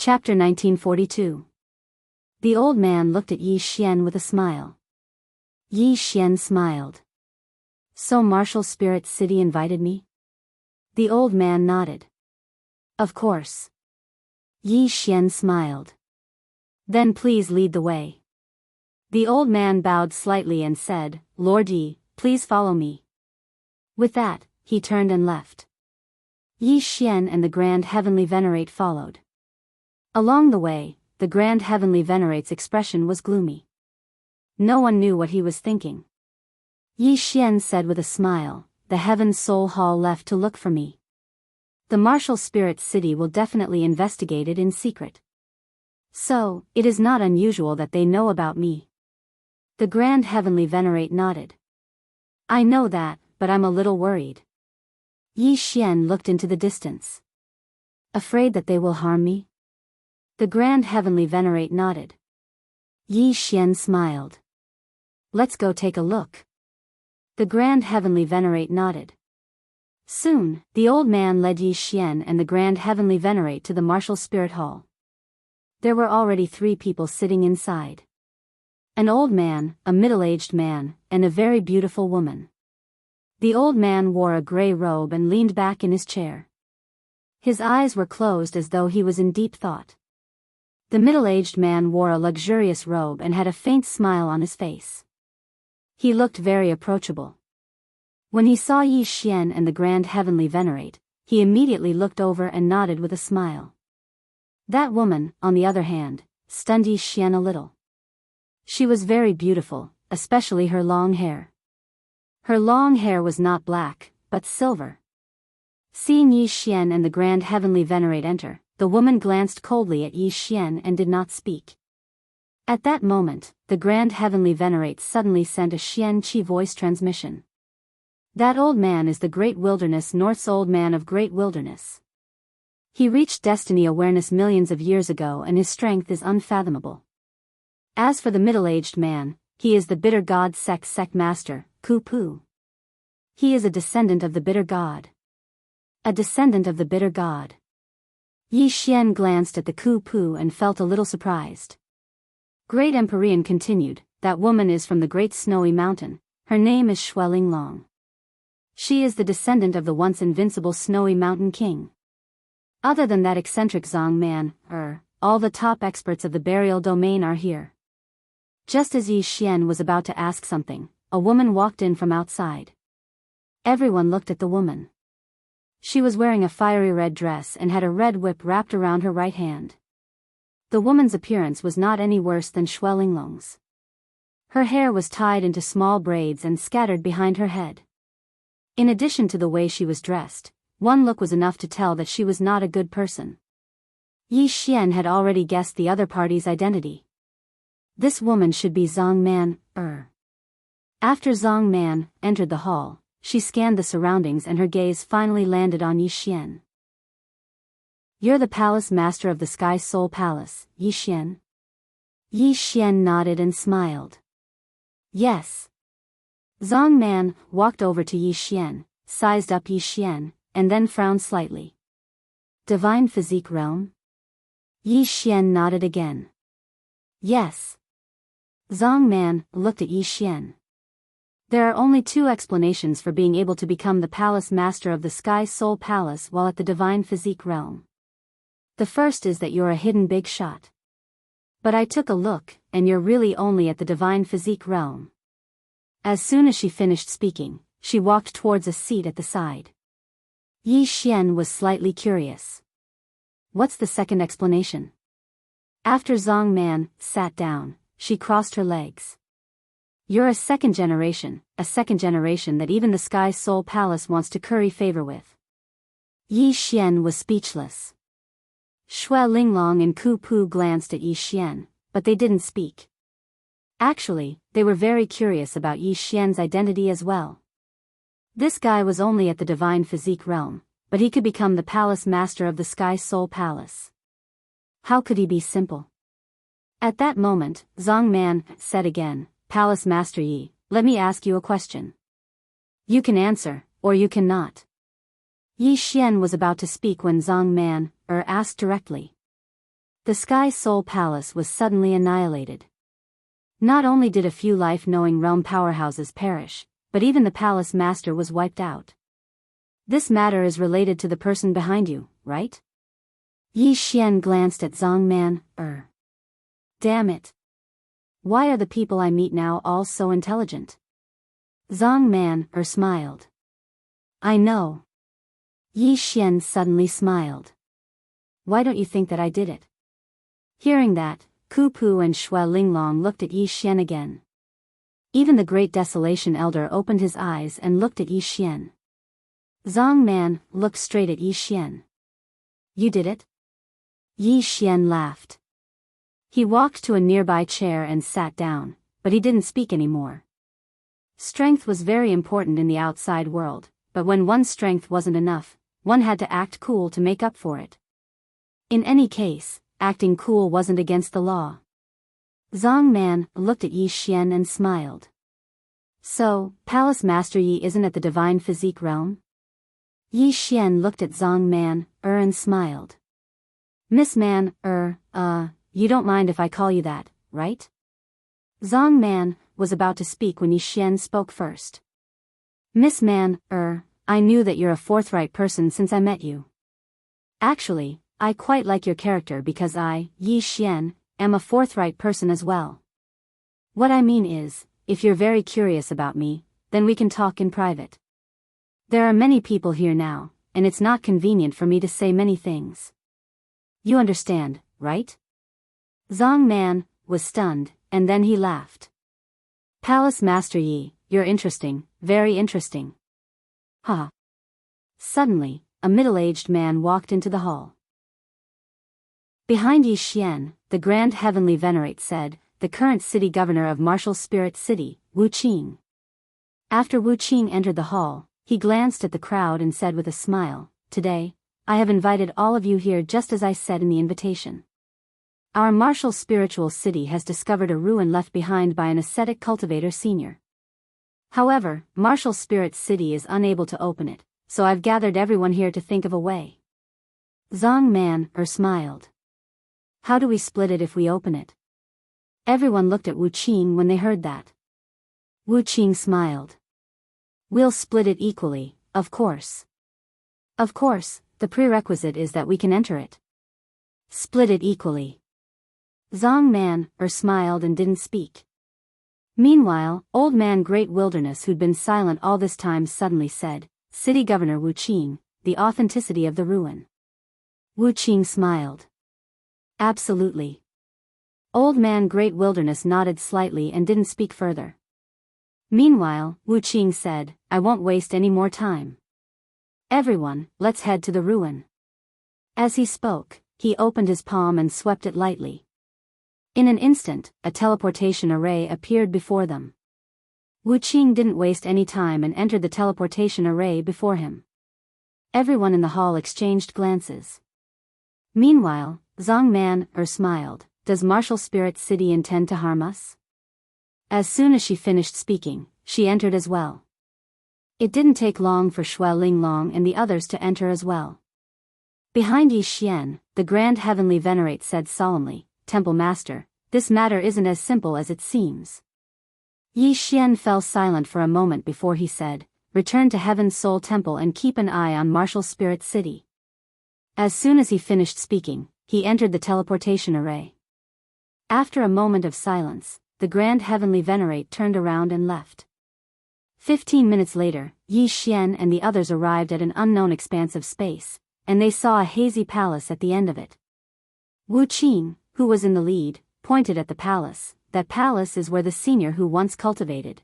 Chapter 1942. The old man looked at Yi Xian with a smile. Yi Xian smiled. So Martial Spirit City invited me? The old man nodded. Of course. Yi Xian smiled. Then please lead the way. The old man bowed slightly and said, Lord Yi, please follow me. With that, he turned and left. Yi Xian and the Grand Heavenly Venerate followed. Along the way, the Grand Heavenly Venerate's expression was gloomy. No one knew what he was thinking. Yi Xian said with a smile, the Heaven Soul Hall left to look for me. The Martial Spirit City will definitely investigate it in secret. So, it is not unusual that they know about me. The Grand Heavenly Venerate nodded. I know that, but I'm a little worried. Yi Xian looked into the distance. Afraid that they will harm me? The Grand Heavenly Venerate nodded. Yi Xian smiled. Let's go take a look. The Grand Heavenly Venerate nodded. Soon, the old man led Yi Xian and the Grand Heavenly Venerate to the Martial Spirit Hall. There were already 3 people sitting inside. An old man, a middle-aged man, and a very beautiful woman. The old man wore a gray robe and leaned back in his chair. His eyes were closed as though he was in deep thought. The middle-aged man wore a luxurious robe and had a faint smile on his face. He looked very approachable. When he saw Yi Xian and the Grand Heavenly Venerate, he immediately looked over and nodded with a smile. That woman, on the other hand, stunned Yi Xian a little. She was very beautiful, especially her long hair. Her long hair was not black, but silver. Seeing Yi Xian and the Grand Heavenly Venerate enter, the woman glanced coldly at Yi Xian and did not speak. At that moment, the Grand Heavenly Venerate suddenly sent a Xian Qi voice transmission. That old man is the Great Wilderness North's old man of Great Wilderness. He reached destiny awareness millions of years ago and his strength is unfathomable. As for the middle-aged man, he is the Bitter God Sect Master, Ku Pu. He is a descendant of the Bitter God. A descendant of the Bitter God. Yi Xian glanced at the Ku Pu and felt a little surprised. Great Empyrean continued, that woman is from the Great Snowy Mountain, her name is Shui Linglong. She is the descendant of the once invincible Snowy Mountain King. Other than that eccentric Zong man, all the top experts of the burial domain are here. Just as Yi Xian was about to ask something, a woman walked in from outside. Everyone looked at the woman. She was wearing a fiery red dress and had a red whip wrapped around her right hand. The woman's appearance was not any worse than Shui Linglong's. Her hair was tied into small braids and scattered behind her head. In addition to the way she was dressed, one look was enough to tell that she was not a good person. Yi Xian had already guessed the other party's identity. This woman should be Zong Man, After Zong Man entered the hall, she scanned the surroundings and her gaze finally landed on Yi Xian. You're the Palace Master of the Sky Soul Palace, Yi Xian? Yi Xian nodded and smiled. Yes. Zong Man walked over to Yi Xian, sized up Yi Xian, and then frowned slightly. Divine Physique Realm? Yi Xian nodded again. Yes. Zong Man looked at Yi Xian. There are only 2 explanations for being able to become the Palace Master of the Sky Soul Palace while at the Divine Physique Realm. The first is that you're a hidden big shot. But I took a look, and you're really only at the Divine Physique Realm. As soon as she finished speaking, she walked towards a seat at the side. Yi Xian was slightly curious. What's the second explanation? After Zong Man sat down, she crossed her legs. You're a second generation that even the Sky Soul Palace wants to curry favor with. Yi Xian was speechless. Shui Linglong and Ku Pu glanced at Yi Xian, but they didn't speak. Actually, they were very curious about Yi Xian's identity as well. This guy was only at the Divine Physique Realm, but he could become the Palace Master of the Sky Soul Palace. How could he be simple? At that moment, Zong Man said again, Palace Master Yi, let me ask you a question. You can answer, or you cannot. Yi Xian was about to speak when Zong Man asked directly. The Sky Soul Palace was suddenly annihilated. Not only did a few life-knowing realm powerhouses perish, but even the palace master was wiped out. This matter is related to the person behind you, right? Yi Xian glanced at Zhang Man. Damn it. Why are the people I meet now all so intelligent? Zhang Man smiled. I know. Yi Xian suddenly smiled. Why don't you think that I did it? Hearing that, Ku Pu and Xue Linglong looked at Yi Xian again. Even the Great Desolation Elder opened his eyes and looked at Yi Xian. Zhang Man looked straight at Yi Xian. You did it? Yi Xian laughed. He walked to a nearby chair and sat down, but he didn't speak anymore. Strength was very important in the outside world, but when one's strength wasn't enough, one had to act cool to make up for it. In any case, acting cool wasn't against the law. Zhang Man looked at Yi Xian and smiled. So, Palace Master Yi isn't at the Divine Physique realm? Yi Xian looked at Zhang Man, and smiled. Miss Man, you don't mind if I call you that, right? Zhang Man was about to speak when Yi Xian spoke first. Miss Man, I knew that you're a forthright person since I met you. Actually, I quite like your character because I, Yi Xian, am a forthright person as well. What I mean is, if you're very curious about me, then we can talk in private. There are many people here now, and it's not convenient for me to say many things. You understand, right? Zhang Man was stunned, and then he laughed. Palace Master Yi, you're interesting, very interesting. Ha! Suddenly, a middle-aged man walked into the hall. Behind Yi Xian, the Grand Heavenly Venerate said, the current city governor of Martial Spirit City, Wu Qing. After Wu Qing entered the hall, he glanced at the crowd and said with a smile, Today, I have invited all of you here just as I said in the invitation. Our martial spiritual city has discovered a ruin left behind by an ascetic cultivator senior. However, Martial Spirit City is unable to open it, so I've gathered everyone here to think of a way. Zhang Man smiled. How do we split it if we open it? Everyone looked at Wu Qing when they heard that. Wu Qing smiled. We'll split it equally, of course. Of course, the prerequisite is that we can enter it. Split it equally. Zhang Man smiled and didn't speak. Meanwhile, Old Man Great Wilderness, who'd been silent all this time, suddenly said, City Governor Wu Qing, the authenticity of the ruin. Wu Qing smiled. Absolutely. Old Man Great Wilderness nodded slightly and didn't speak further. Meanwhile, Wu Qing said, I won't waste any more time. Everyone, let's head to the ruin. As he spoke, he opened his palm and swept it lightly. In an instant, a teleportation array appeared before them. Wu Qing didn't waste any time and entered the teleportation array before him. Everyone in the hall exchanged glances. Meanwhile, Zhang Man smiled. Does Martial Spirit City intend to harm us? As soon as she finished speaking, she entered as well. It didn't take long for Xue Linglong and the others to enter as well. Behind Yi Xian, the Grand Heavenly Venerate said solemnly, Temple Master, this matter isn't as simple as it seems. Yi Xian fell silent for a moment before he said, Return to Heaven's Soul Temple and keep an eye on Martial Spirit City. As soon as he finished speaking, he entered the teleportation array. After a moment of silence, the Grand Heavenly Venerate turned around and left. 15 minutes later, Yi Xian and the others arrived at an unknown expanse of space, and they saw a hazy palace at the end of it. Wu Qing, who was in the lead, pointed at the palace. That palace is where the senior who once cultivated.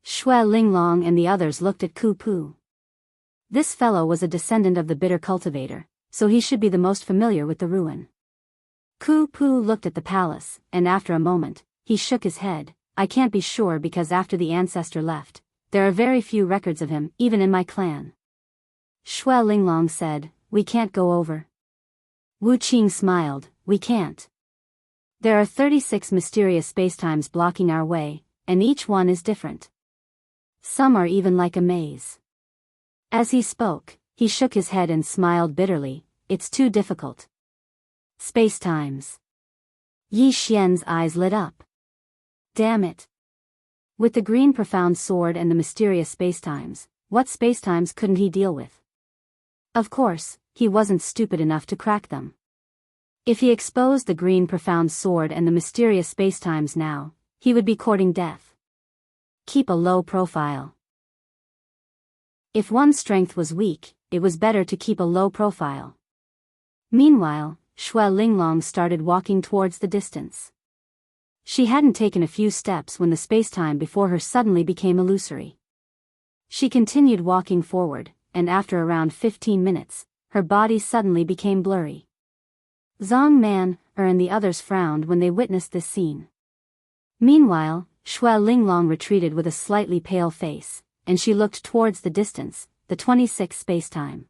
Xue Linglong and the others looked at Ku Pu. This fellow was a descendant of the bitter cultivator, so he should be the most familiar with the ruin. Ku Pu looked at the palace, and after a moment, he shook his head. I can't be sure because after the ancestor left, there are very few records of him, even in my clan. Xue Linglong said, We can't go over. Wu Qing smiled, We can't. There are 36 mysterious spacetimes blocking our way, and each one is different. Some are even like a maze. As he spoke, he shook his head and smiled bitterly, It's too difficult. Spacetimes. Yi Xian's eyes lit up. Damn it. With the green profound sword and the mysterious spacetimes, what spacetimes couldn't he deal with? Of course, he wasn't stupid enough to crack them. If he exposed the green profound sword and the mysterious spacetimes now, he would be courting death. Keep a low profile. If one's strength was weak, it was better to keep a low profile. Meanwhile, Shui Linglong started walking towards the distance. She hadn't taken a few steps when the spacetime before her suddenly became illusory. She continued walking forward, and after around 15 minutes, her body suddenly became blurry. Zhang Man, and the others frowned when they witnessed this scene. Meanwhile, Shui Linglong retreated with a slightly pale face, and she looked towards the distance, the 26th spacetime.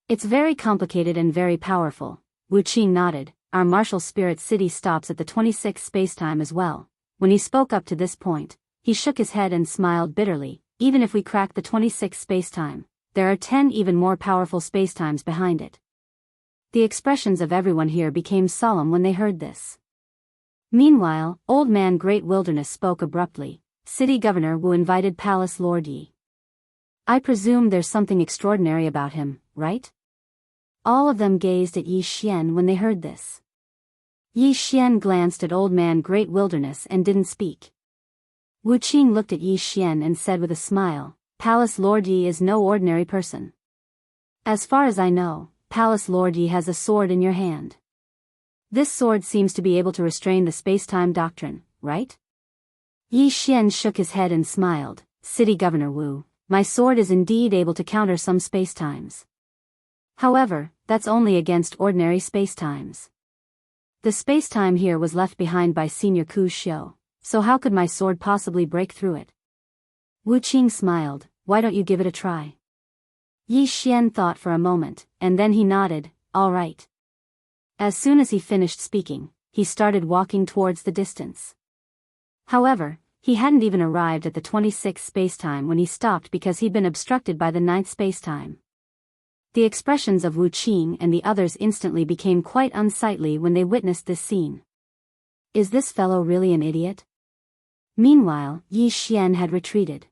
It's very complicated and very powerful. Wuxia nodded. Our martial spirit city stops at the 26th spacetime as well. When he spoke up to this point, he shook his head and smiled bitterly. Even if we crack the 26th spacetime, there are 10 even more powerful spacetimes behind it. The expressions of everyone here became solemn when they heard this. Meanwhile, Old Man Great Wilderness spoke abruptly. City Governor Wu invited Palace Lord Yi. I presume there's something extraordinary about him, right? All of them gazed at Yi Xian when they heard this. Yi Xian glanced at Old Man Great Wilderness and didn't speak. Wu Qing looked at Yi Xian and said with a smile, Palace Lord Yi is no ordinary person. As far as I know, Palace Lord Yi has a sword in your hand. This sword seems to be able to restrain the space-time doctrine, right? Yi Xian shook his head and smiled. City Governor Wu, my sword is indeed able to counter some spacetimes. However, that's only against ordinary spacetimes. The spacetime here was left behind by Senior Ku Xiu, so how could my sword possibly break through it? Wu Qing smiled. Why don't you give it a try? Yi Xian thought for a moment, and then he nodded. All right. As soon as he finished speaking, he started walking towards the distance. However, he hadn't even arrived at the 26th spacetime when he stopped because he'd been obstructed by the 9th spacetime. The expressions of Wu Qing and the others instantly became quite unsightly when they witnessed this scene. Is this fellow really an idiot? Meanwhile, Yi Xian had retreated.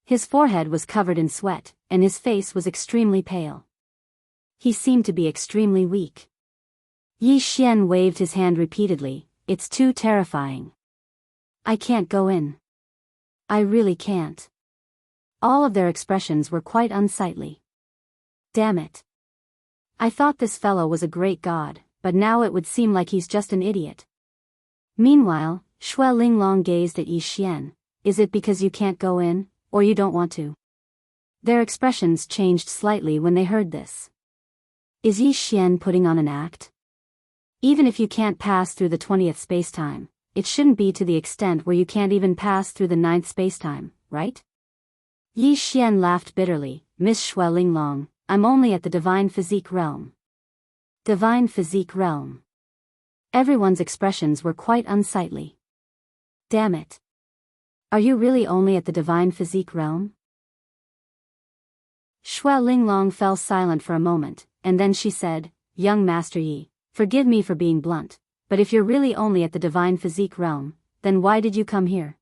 His forehead was covered in sweat, and his face was extremely pale. He seemed to be extremely weak. Yi Xian waved his hand repeatedly. It's too terrifying. I can't go in. I really can't. All of their expressions were quite unsightly. Damn it. I thought this fellow was a great god, but now it would seem like he's just an idiot. Meanwhile, Shui Linglong gazed at Yi Xian. Is it because you can't go in, or you don't want to? Their expressions changed slightly when they heard this. Is Yi Xian putting on an act? Even if you can't pass through the 20th spacetime, it shouldn't be to the extent where you can't even pass through the 9th spacetime, right? Yi Xian laughed bitterly. Miss Shui Linglong, I'm only at the divine physique realm. Divine physique realm. Everyone's expressions were quite unsightly. Damn it. Are you really only at the divine physique realm? Shui Linglong fell silent for a moment, and then she said, Young Master Yi, forgive me for being blunt, but if you're really only at the divine physique realm, then why did you come here?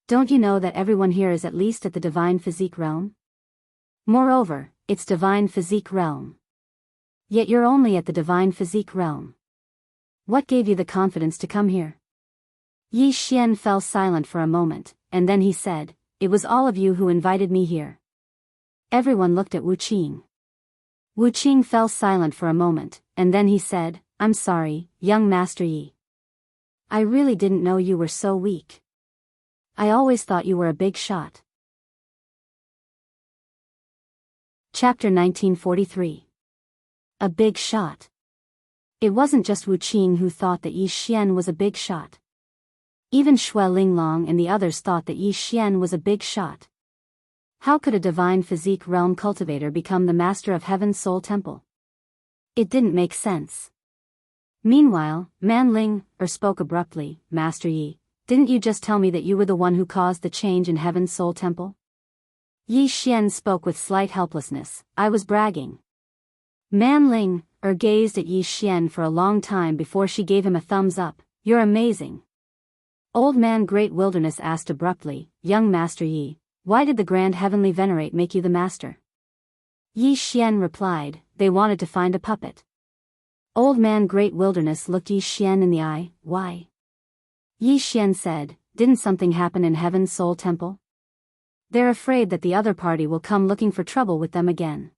Don't you know that everyone here is at least at the divine physique realm? Moreover, it's divine physique realm. Yet you're only at the divine physique realm. What gave you the confidence to come here? Yi Xian fell silent for a moment, and then he said, It was all of you who invited me here. Everyone looked at Wu Qing. Wu Qing fell silent for a moment, and then he said, I'm sorry, young Master Yi. I really didn't know you were so weak. I always thought you were a big shot. Chapter 1943. A big shot. It wasn't just Wu Qing who thought that Yi Xian was a big shot. Even Shui Linglong and the others thought that Yi Xian was a big shot. How could a divine physique realm cultivator become the master of Heaven's Soul Temple? It didn't make sense. Meanwhile, Man Ling spoke abruptly. Master Yi, didn't you just tell me that you were the one who caused the change in Heaven's Soul Temple? Yi Xian spoke with slight helplessness. I was bragging. Man Ling gazed at Yi Xian for a long time before she gave him a thumbs up. You're amazing. Old Man Great Wilderness asked abruptly, Young Master Yi, why did the Grand Heavenly Venerate make you the master? Yi Xian replied, they wanted to find a puppet. Old Man Great Wilderness looked Yi Xian in the eye. Why? Yi Xian said, didn't something happen in Heaven's Soul Temple? They're afraid that the other party will come looking for trouble with them again.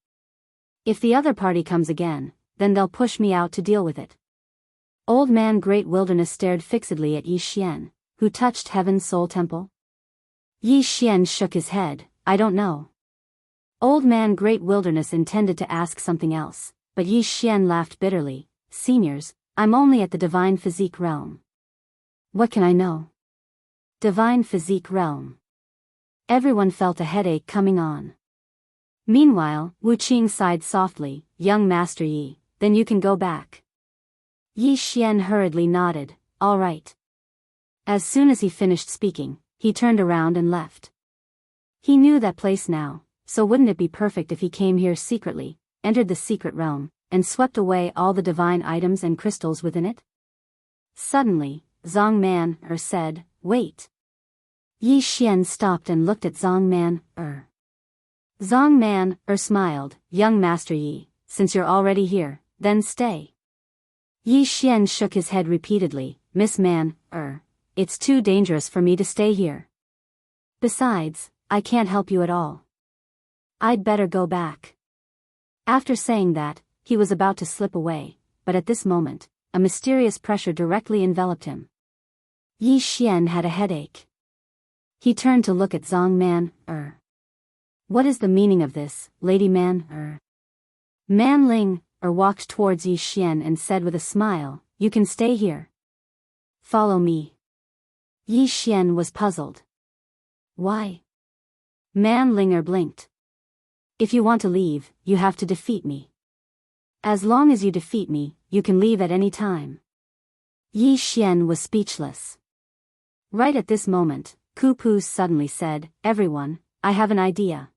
If the other party comes again, then they'll push me out to deal with it. Old Man Great Wilderness stared fixedly at Yi Xian, who touched Heaven's Soul Temple. Yi Xian shook his head, I don't know. Old Man Great Wilderness intended to ask something else, but Yi Xian laughed bitterly. Seniors, I'm only at the Divine Physique Realm. What can I know? Divine Physique Realm. Everyone felt a headache coming on. Meanwhile, Wu Qing sighed softly, Young Master Yi, then you can go back. Yi Xian hurriedly nodded, all right. As soon as he finished speaking, he turned around and left. He knew that place now, so wouldn't it be perfect if he came here secretly, entered the secret realm, and swept away all the divine items and crystals within it? Suddenly, Zhang Man said, wait. Yi Xian stopped and looked at Zhang Man Zhang Man smiled, Young Master Yi, since you're already here, then stay. Yi Xian shook his head repeatedly, Miss Man it's too dangerous for me to stay here. Besides, I can't help you at all. I'd better go back. After saying that, he was about to slip away, but at this moment, a mysterious pressure directly enveloped him. Yi Xian had a headache. He turned to look at Zhang Man What is the meaning of this, Lady Man Man Ling walked towards Yi Xian and said with a smile, you can stay here. Follow me. Yi Xian was puzzled. Why? Man Linger blinked. If you want to leave, you have to defeat me. As long as you defeat me, you can leave at any time. Yi Xian was speechless. Right at this moment, Ku Pu suddenly said, everyone, I have an idea.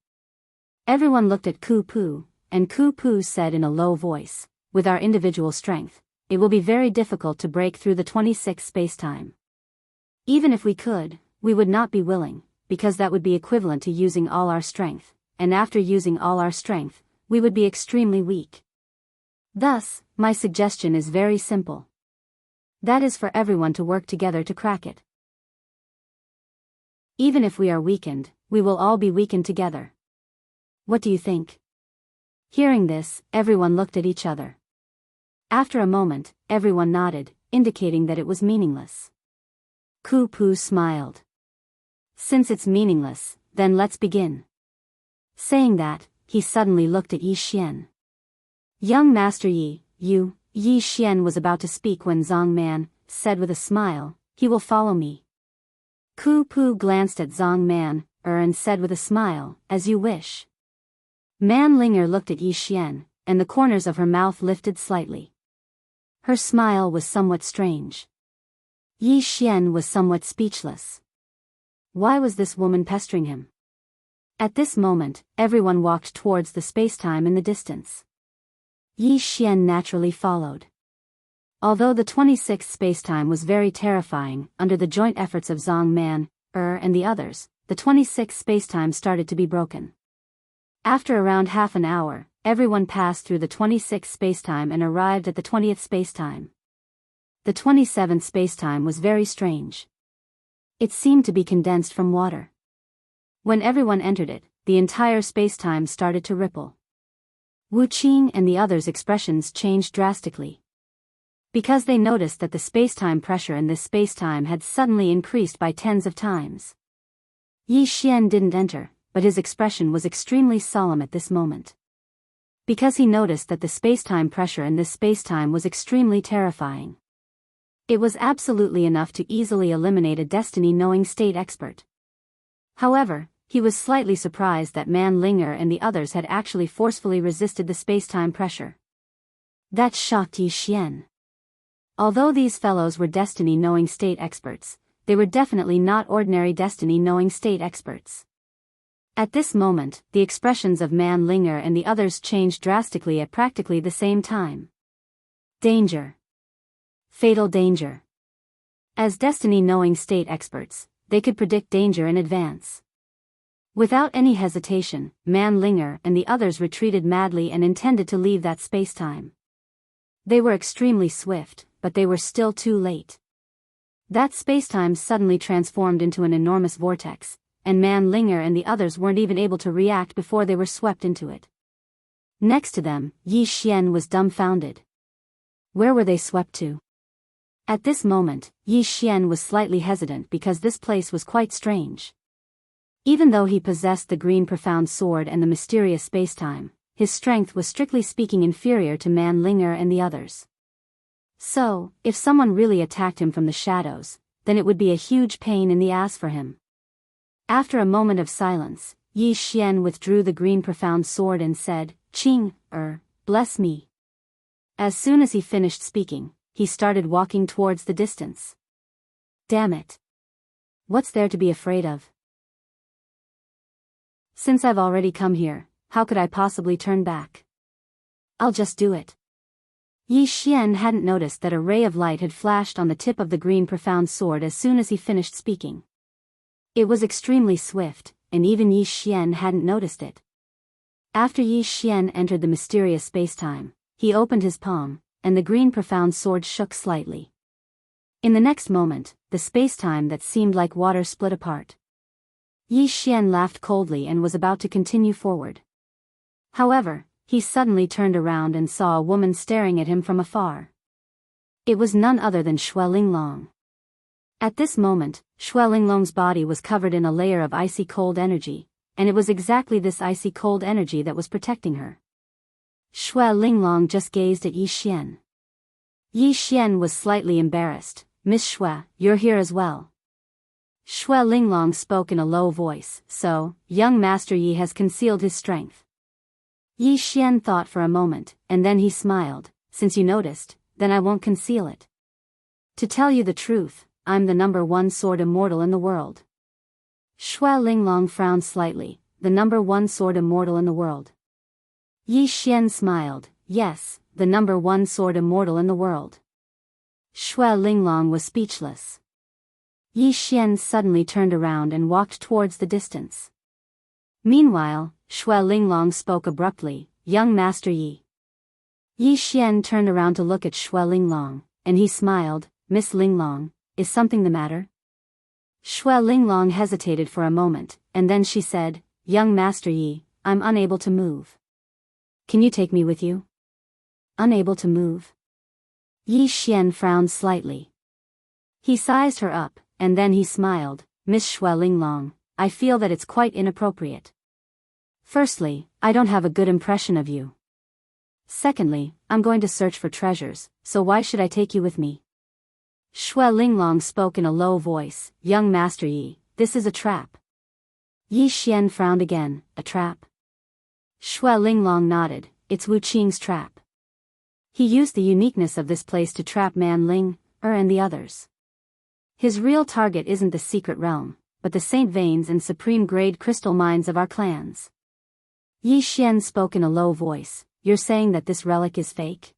Everyone looked at Ku Pu, and Ku Pu said in a low voice, with our individual strength, it will be very difficult to break through the 26 space-time. Even if we could, we would not be willing, because that would be equivalent to using all our strength, and after using all our strength, we would be extremely weak. Thus, my suggestion is very simple. That is for everyone to work together to crack it. Even if we are weakened, we will all be weakened together. What do you think? Hearing this, everyone looked at each other. After a moment, everyone nodded, indicating that it was meaningless. Ku Pu smiled. Since it's meaningless, then let's begin. Saying that, he suddenly looked at Yi Xian. Young Master Yi, Yi Xian was about to speak when Zhang Man said with a smile, he will follow me. Ku Pu glanced at Zhang Man and said with a smile, as you wish. Man Linger looked at Yi Xian, and the corners of her mouth lifted slightly. Her smile was somewhat strange. Yi Xian was somewhat speechless. Why was this woman pestering him? At this moment, everyone walked towards the spacetime in the distance. Yi Xian naturally followed. Although the 26th spacetime was very terrifying, under the joint efforts of Zhang Man and the others, the 26th spacetime started to be broken. After around half an hour, everyone passed through the 26th spacetime and arrived at the 20th spacetime. The 27th spacetime was very strange. It seemed to be condensed from water. When everyone entered it, the entire spacetime started to ripple. Wu Qing and the others' expressions changed drastically. Because they noticed that the spacetime pressure in this spacetime had suddenly increased by tens of times. Yi Xian didn't enter, but his expression was extremely solemn at this moment. Because he noticed that the spacetime pressure in this spacetime was extremely terrifying. It was absolutely enough to easily eliminate a destiny-knowing state expert. However, he was slightly surprised that Man Linger and the others had actually forcefully resisted the spacetime pressure. That shocked Yi Xian. Although these fellows were destiny-knowing state experts, they were definitely not ordinary destiny-knowing state experts. At this moment, the expressions of Man Linger and the others changed drastically at practically the same time. Danger. Fatal danger. As destiny-knowing state experts, they could predict danger in advance. Without any hesitation, Man Linger and the others retreated madly and intended to leave that space-time. They were extremely swift, but they were still too late. That space-time suddenly transformed into an enormous vortex, and Man Linger and the others weren't even able to react before they were swept into it. Next to them, Yi Xian was dumbfounded. Where were they swept to? At this moment, Yi Xian was slightly hesitant because this place was quite strange. Even though he possessed the green profound sword and the mysterious space-time, his strength was strictly speaking inferior to Man Linger and the others. So, if someone really attacked him from the shadows, then it would be a huge pain in the ass for him. After a moment of silence, Yi Xian withdrew the green profound sword and said, "Qing, bless me." As soon as he finished speaking, he started walking towards the distance. Damn it. What's there to be afraid of? Since I've already come here, how could I possibly turn back? I'll just do it. Yi Xian hadn't noticed that a ray of light had flashed on the tip of the green profound sword as soon as he finished speaking. It was extremely swift, and even Yi Xian hadn't noticed it. After Yi Xian entered the mysterious space-time, he opened his palm, and the green profound sword shook slightly. In the next moment, the space-time that seemed like water split apart. Yi Xian laughed coldly and was about to continue forward. However, he suddenly turned around and saw a woman staring at him from afar. It was none other than Xue Linglong. At this moment, Xue Linglong's body was covered in a layer of icy cold energy, and it was exactly this icy cold energy that was protecting her. Xue Linglong just gazed at Yi Xian. Yi Xian was slightly embarrassed. "Miss Xue, you're here as well." Xue Linglong spoke in a low voice, "So, young Master Yi has concealed his strength." Yi Xian thought for a moment, and then he smiled, "Since you noticed, then I won't conceal it. To tell you the truth, I'm the #1 sword immortal in the world." Xue Linglong frowned slightly. "The #1 sword immortal in the world?" Yi Xian smiled. "Yes, the #1 sword immortal in the world." Xue Linglong was speechless. Yi Xian suddenly turned around and walked towards the distance. Meanwhile, Xue Linglong spoke abruptly, "Young Master Yi." Yi Xian turned around to look at Xue Linglong, and he smiled. "Miss Linglong, is something the matter?" Xue Linglong hesitated for a moment, and then she said, "Young Master Yi, I'm unable to move. Can you take me with you?" Unable to move? Yi Xian frowned slightly. He sized her up, and then he smiled. "Miss Xue Linglong, I feel that it's quite inappropriate. Firstly, I don't have a good impression of you. Secondly, I'm going to search for treasures, so why should I take you with me?" Xue Linglong spoke in a low voice, "Young Master Yi, this is a trap." Yi Xian frowned again. "A trap?" Xue Linglong nodded. "It's Wu Qing's trap. He used the uniqueness of this place to trap Man Ling, and the others. His real target isn't the secret realm, but the Saint Veins and supreme grade crystal mines of our clans." Yi Xian spoke in a low voice. "You're saying that this relic is fake?"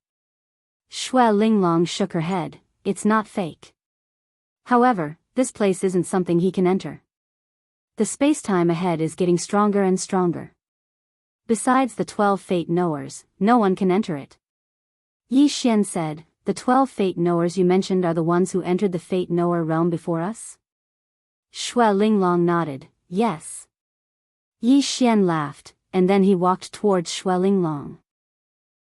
Xue Linglong shook her head. "It's not fake. However, this place isn't something he can enter. The space-time ahead is getting stronger and stronger. Besides the 12 fate knowers, no one can enter it." Yi Xian said, "The 12 fate knowers you mentioned are the ones who entered the fate knower realm before us?" Xue Linglong nodded. "Yes." Yi Xian laughed, and then he walked towards Xue Linglong.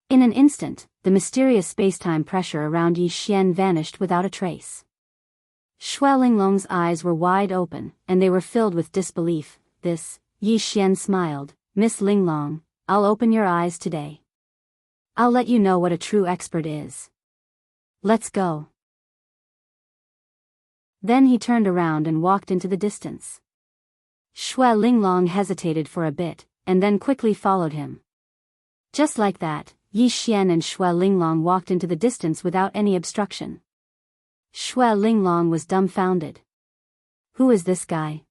In an instant, the mysterious space-time pressure around Yi Xian vanished without a trace. Xue Linglong's eyes were wide open, and they were filled with disbelief. Yi Xian smiled. "Miss Linglong, I'll open your eyes today. I'll let you know what a true expert is. Let's go." Then he turned around and walked into the distance. Xue Linglong hesitated for a bit, and then quickly followed him. Just like that, Yi Xian and Xue Linglong walked into the distance without any obstruction. Xue Linglong was dumbfounded. Who is this guy?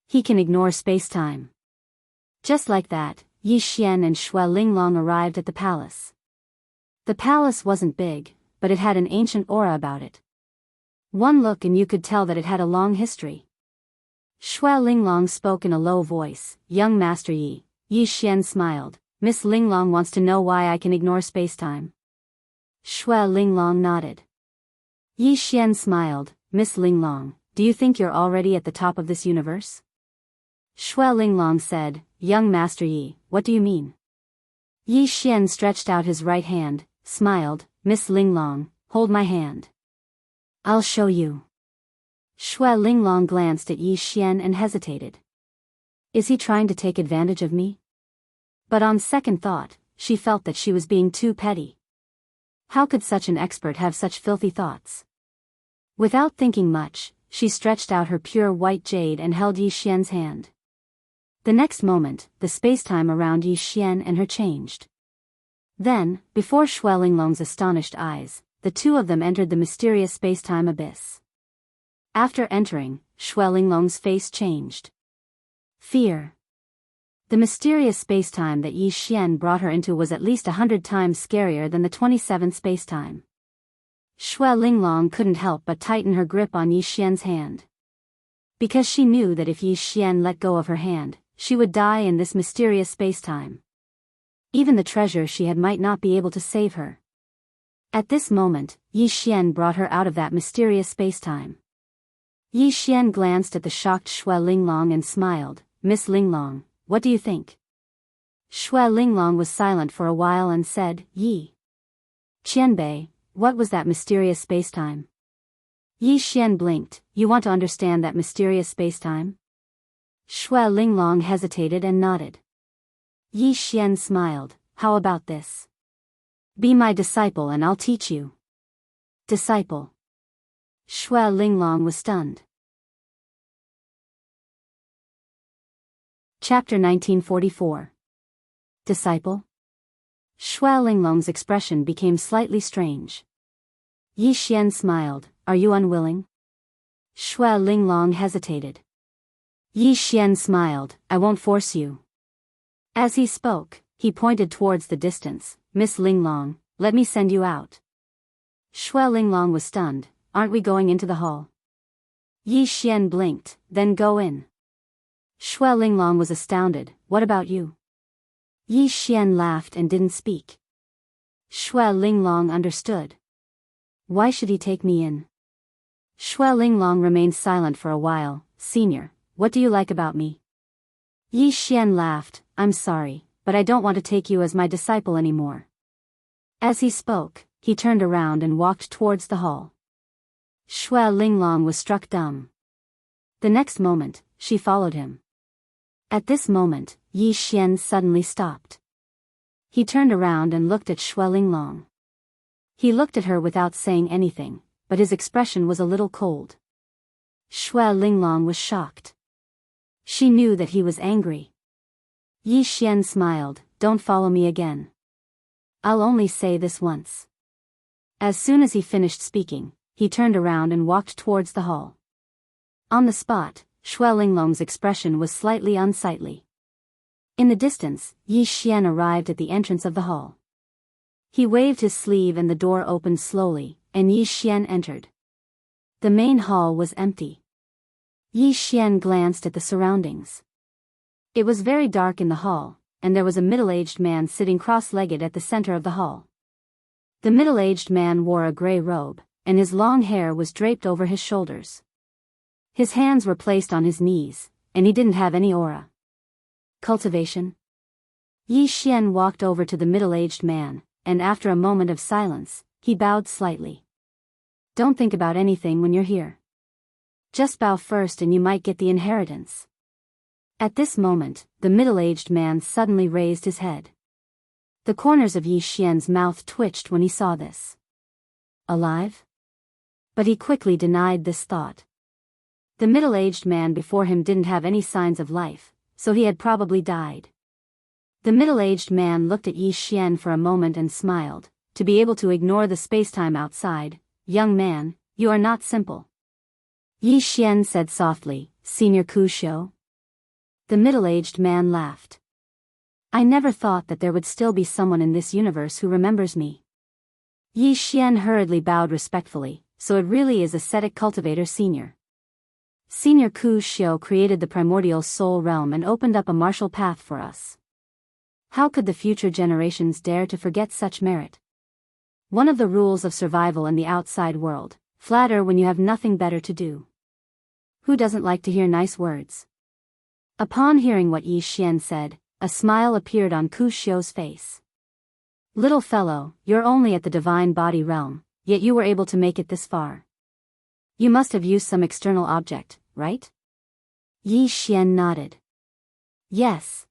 He can ignore space-time. Just like that, Yi Xian and Xue Linglong arrived at the palace. The palace wasn't big, but it had an ancient aura about it. One look and you could tell that it had a long history. Shui Linglong spoke in a low voice. Young Master Yi. Yi Xian smiled. Miss Linglong wants to know why I can ignore space-time. Shui Linglong nodded. Yi Xian smiled. Miss Linglong, do you think you're already at the top of this universe? Shui Linglong said, Young Master Yi, what do you mean? Yi Xian stretched out his right hand, smiled. Miss Linglong, hold my hand. I'll show you. Shui Linglong glanced at Yi Xian and hesitated. Is he trying to take advantage of me? But on second thought, she felt that she was being too petty. How could such an expert have such filthy thoughts? Without thinking much, she stretched out her pure white jade and held Yi Xian's hand. The next moment, the space-time around Yi Xian and her changed. Then, before Shui Linglong's astonished eyes, the two of them entered the mysterious space-time abyss. After entering, Shui Linglong's face changed. Fear. The mysterious space-time that Yi Xian brought her into was at least 100 times scarier than the 27th space-time. Shui Linglong couldn't help but tighten her grip on Yi Xian's hand. Because she knew that if Yi Xian let go of her hand, she would die in this mysterious space-time. Even the treasure she had might not be able to save her. At this moment, Yi Xian brought her out of that mysterious space-time. Yi Xian glanced at the shocked Shui Linglong and smiled. Miss Linglong, what do you think? Shui Linglong was silent for a while and said, Yi Qianbei, what was that mysterious space-time? Yi Xian blinked. You want to understand that mysterious space-time? Shui Linglong hesitated and nodded. Yi Xian smiled. How about this? Be my disciple and I'll teach you. Disciple. Shui Linglong was stunned. Chapter 1944. Disciple? Shui Linglong's expression became slightly strange. Yi Xian smiled. Are you unwilling? Shui Linglong hesitated. Yi Xian smiled. I won't force you. As he spoke, he pointed towards the distance. Miss Linglong, let me send you out. Shui Linglong was stunned. Aren't we going into the hall? Yi Xian blinked. Then go in. Shui Linglong was astounded. What about you? Yi Xian laughed and didn't speak. Shui Linglong understood. Why should he take me in? Shui Linglong remained silent for a while. Senior, what do you like about me? Yi Xian laughed. I'm sorry, but I don't want to take you as my disciple anymore. As he spoke, he turned around and walked towards the hall. Shui Linglong was struck dumb. The next moment, she followed him. At this moment, Yi Xian suddenly stopped. He turned around and looked at Shui Linglong. He looked at her without saying anything, but his expression was a little cold. Shui Linglong was shocked. She knew that he was angry. Yi Xian smiled. Don't follow me again. I'll only say this once. As soon as he finished speaking, he turned around and walked towards the hall. On the spot, Shui Linglong's expression was slightly unsightly. In the distance, Yi Xian arrived at the entrance of the hall. He waved his sleeve and the door opened slowly, and Yi Xian entered. The main hall was empty. Yi Xian glanced at the surroundings. It was very dark in the hall, and there was a middle-aged man sitting cross-legged at the center of the hall. The middle-aged man wore a gray robe, and his long hair was draped over his shoulders. His hands were placed on his knees, and he didn't have any aura. Cultivation? Yi Xian walked over to the middle-aged man, and after a moment of silence, he bowed slightly. Don't think about anything when you're here. Just bow first and you might get the inheritance. At this moment, the middle-aged man suddenly raised his head. The corners of Yi Xian's mouth twitched when he saw this. Alive? But he quickly denied this thought. The middle-aged man before him didn't have any signs of life, so he had probably died. The middle-aged man looked at Yi Xian for a moment and smiled, to be able to ignore the space-time outside. Young man, you are not simple. Yi Xian said softly, Senior Kusho? The middle-aged man laughed. I never thought that there would still be someone in this universe who remembers me. Yi Xian hurriedly bowed respectfully. So it really is ascetic cultivator Senior. Senior Ku Xiu created the primordial soul realm and opened up a martial path for us. How could the future generations dare to forget such merit? One of the rules of survival in the outside world: flatter when you have nothing better to do. Who doesn't like to hear nice words? Upon hearing what Yi Xian said, a smile appeared on Ku Xiu's face. Little fellow, you're only at the divine body realm, yet you were able to make it this far. You must have used some external object, right? Yi Xian nodded. Yes.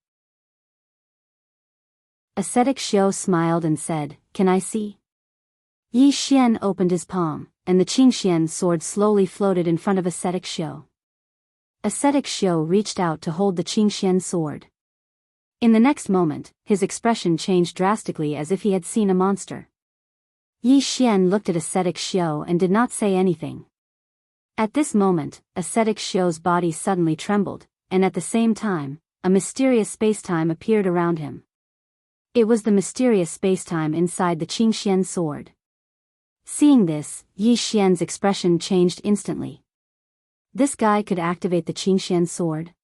Ascetic Xiu smiled and said, Can I see? Yi Xian opened his palm, and the Qingxian sword slowly floated in front of Ascetic Xiu. Ascetic Xiu reached out to hold the Qingxian sword. In the next moment, his expression changed drastically as if he had seen a monster. Yi Xian looked at Ascetic Xiu and did not say anything. At this moment, Ascetic Xiu's body suddenly trembled, and at the same time, a mysterious spacetime appeared around him. It was the mysterious spacetime inside the Qingxian sword. Seeing this, Yi Xian's expression changed instantly. This guy could activate the Qingxian sword?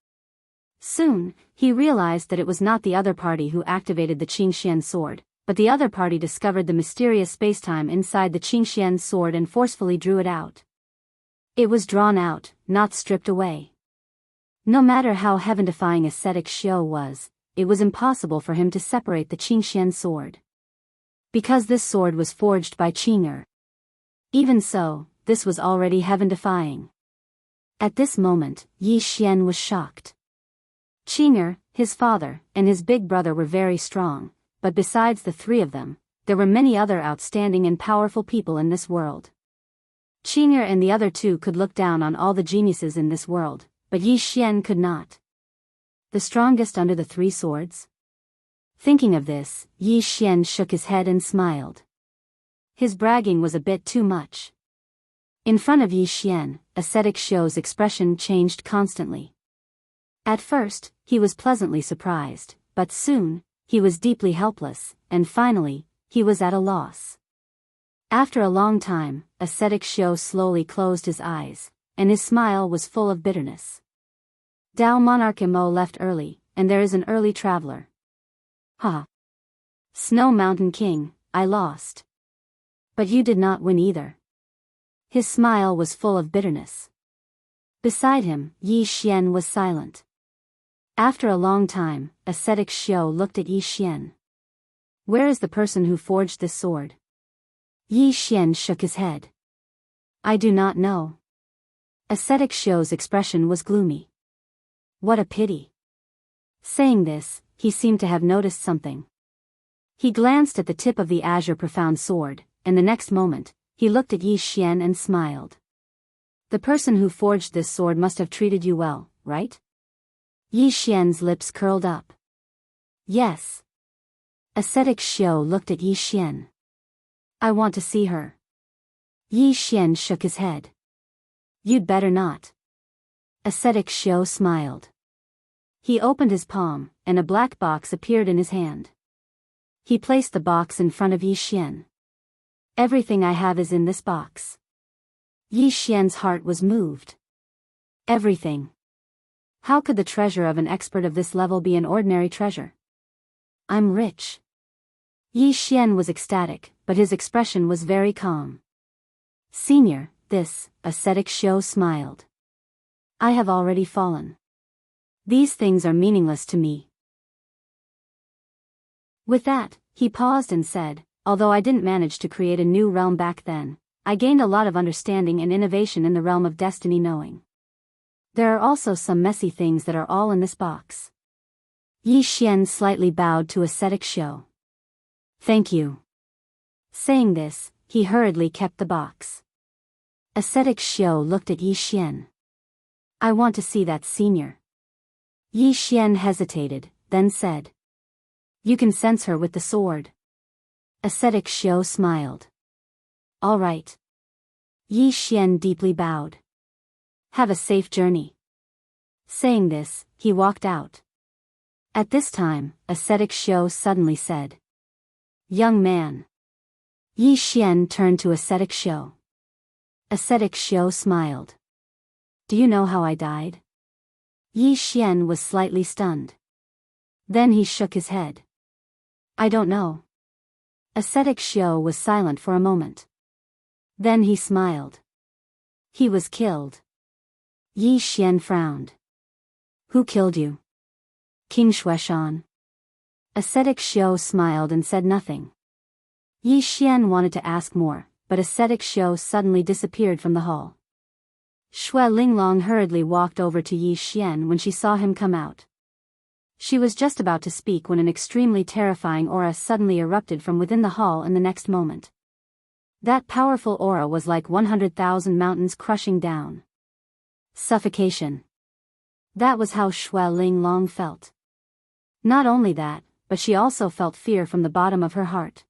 Soon, he realized that it was not the other party who activated the Qingxian sword, but the other party discovered the mysterious spacetime inside the Qingxian sword and forcefully drew it out. It was drawn out, not stripped away. No matter how heaven-defying Ascetic Xiu was, it was impossible for him to separate the Qingxian sword. Because this sword was forged by Qing'er. Even so, this was already heaven-defying. At this moment, Yi Xian was shocked. Qing'er, his father, and his big brother were very strong, but besides the three of them, there were many other outstanding and powerful people in this world. Qing'er and the other two could look down on all the geniuses in this world, but Yi Xian could not. The strongest under the three swords? Thinking of this, Yi Xian shook his head and smiled. His bragging was a bit too much. In front of Yi Xian, Ascetic Xiu's expression changed constantly. At first, he was pleasantly surprised, but soon, he was deeply helpless, and finally, he was at a loss. After a long time, Ascetic Xiu slowly closed his eyes, and his smile was full of bitterness. Dao Monarch Imo left early, and there is an early traveler. Ha! Snow Mountain King, I lost. But you did not win either. His smile was full of bitterness. Beside him, Yi Xian was silent. After a long time, Ascetic Xiu looked at Yi Xian. Where is the person who forged this sword? Yi Xian shook his head. I do not know. Ascetic Xiu's expression was gloomy. What a pity. Saying this, he seemed to have noticed something. He glanced at the tip of the azure profound sword, and the next moment, he looked at Yi Xian and smiled. The person who forged this sword must have treated you well, right? Yi Xian's lips curled up. Yes. Ascetic Xiu looked at Yi Xian. I want to see her. Yi Xian shook his head. You'd better not. Ascetic Xiu smiled. He opened his palm, and a black box appeared in his hand. He placed the box in front of Yi Xian. Everything I have is in this box. Yi Xian's heart was moved. Everything. How could the treasure of an expert of this level be an ordinary treasure? I'm rich. Yi Xian was ecstatic, but his expression was very calm. Senior, this, Ascetic Xiu smiled. I have already fallen. These things are meaningless to me. With that, he paused and said, although I didn't manage to create a new realm back then, I gained a lot of understanding and innovation in the realm of destiny knowing. There are also some messy things that are all in this box. Yi Xian slightly bowed to Ascetic Xiu. Thank you. Saying this, he hurriedly kept the box. Ascetic Xiu looked at Yi Xian. I want to see that senior. Yi Xian hesitated, then said. You can sense her with the sword. Ascetic Xiu smiled. All right. Yi Xian deeply bowed. Have a safe journey. Saying this, he walked out. At this time, Ascetic Xiu suddenly said. Young man. Yi Xian turned to ascetic Xiao. Ascetic Xiao smiled. Do you know how I died? Yi Xian was slightly stunned. Then he shook his head. I don't know. Ascetic Xiao was silent for a moment. Then he smiled. He was killed. Yi Xian frowned. Who killed you? King Xueshan. Ascetic Xiao smiled and said nothing. Yi Xian wanted to ask more, but ascetic Xiao suddenly disappeared from the hall. Xue Linglong hurriedly walked over to Yi Xian when she saw him come out. She was just about to speak when an extremely terrifying aura suddenly erupted from within the hall in the next moment. That powerful aura was like 100,000 mountains crushing down. Suffocation. That was how Xue Linglong felt. Not only that, but she also felt fear from the bottom of her heart.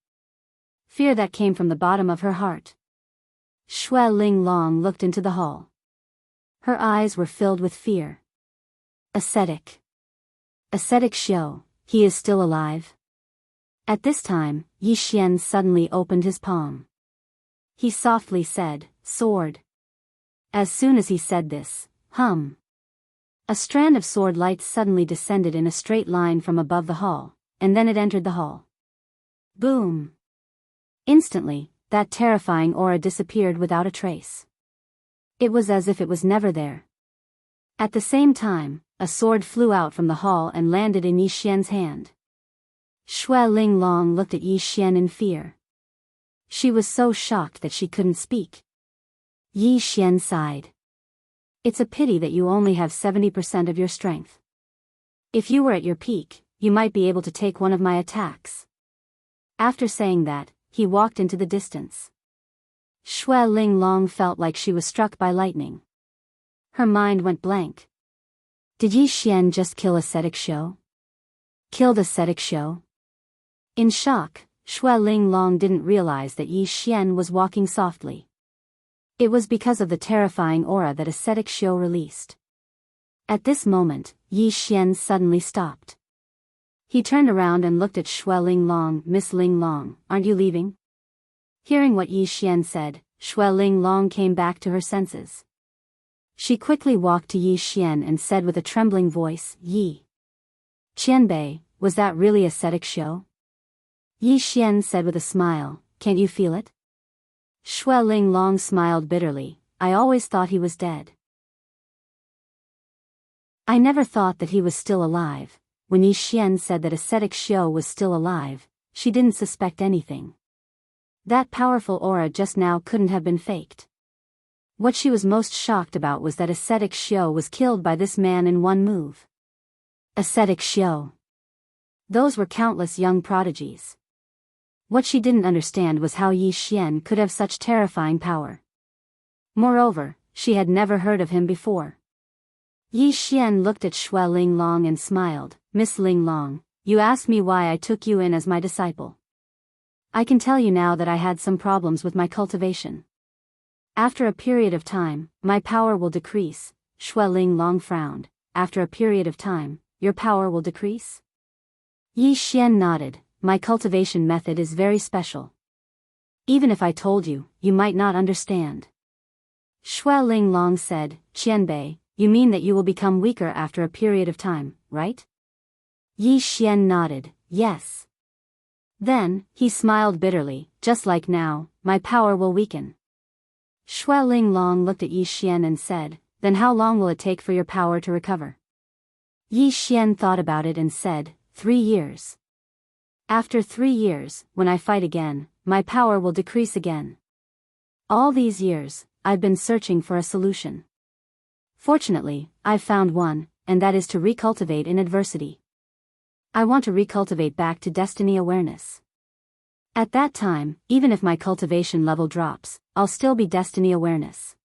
Fear that came from the bottom of her heart. Xue Linglong looked into the hall. Her eyes were filled with fear. Ascetic. Ascetic Xiao, he is still alive? At this time, Yi Xian suddenly opened his palm. He softly said, sword. As soon as he said this, hum. A strand of sword light suddenly descended in a straight line from above the hall, and then it entered the hall. Boom! Instantly, that terrifying aura disappeared without a trace. It was as if it was never there. At the same time, a sword flew out from the hall and landed in Yi Xian's hand. Xue Linglong looked at Yi Xian in fear. She was so shocked that she couldn't speak. Yi Xian sighed. It's a pity that you only have 70% of your strength. If you were at your peak, you might be able to take one of my attacks. After saying that, he walked into the distance. Xue Linglong felt like she was struck by lightning. Her mind went blank. Did Yi Xian just kill ascetic Xiao? Killed ascetic Xiao? In shock, Xue Linglong didn't realize that Yi Xian was walking softly. It was because of the terrifying aura that ascetic Xiao released. At this moment, Yi Xian suddenly stopped. He turned around and looked at Xue Linglong. Miss Linglong, aren't you leaving? Hearing what Yi Xian said, Xue Linglong came back to her senses. She quickly walked to Yi Xian and said with a trembling voice, Yi Qianbei, was that really ascetic Xiao? Yi Xian said with a smile, can't you feel it? Xue Linglong smiled bitterly, I always thought he was dead. I never thought that he was still alive. When Yi Xian said that ascetic Xiao was still alive, she didn't suspect anything. That powerful aura just now couldn't have been faked. What she was most shocked about was that ascetic Xiao was killed by this man in one move. Ascetic Xiao. Those were countless young prodigies. What she didn't understand was how Yi Xian could have such terrifying power. Moreover, she had never heard of him before. Yi Xian looked at Xue Linglong and smiled, Miss Linglong, you asked me why I took you in as my disciple. I can tell you now that I had some problems with my cultivation. After a period of time, my power will decrease. Xue Linglong frowned. After a period of time, your power will decrease? Yi Xian nodded. My cultivation method is very special. Even if I told you, you might not understand. Xue Linglong said, Qianbei, you mean that you will become weaker after a period of time, right? Yi Xian nodded, yes. Then, he smiled bitterly, just like now, my power will weaken. Xue Linglong looked at Yi Xian and said, then how long will it take for your power to recover? Yi Xian thought about it and said, 3 years. After 3 years, when I fight again, my power will decrease again. All these years, I've been searching for a solution. Fortunately, I've found one, and that is to recultivate in adversity. I want to recultivate back to destiny awareness. At that time, even if my cultivation level drops, I'll still be destiny awareness.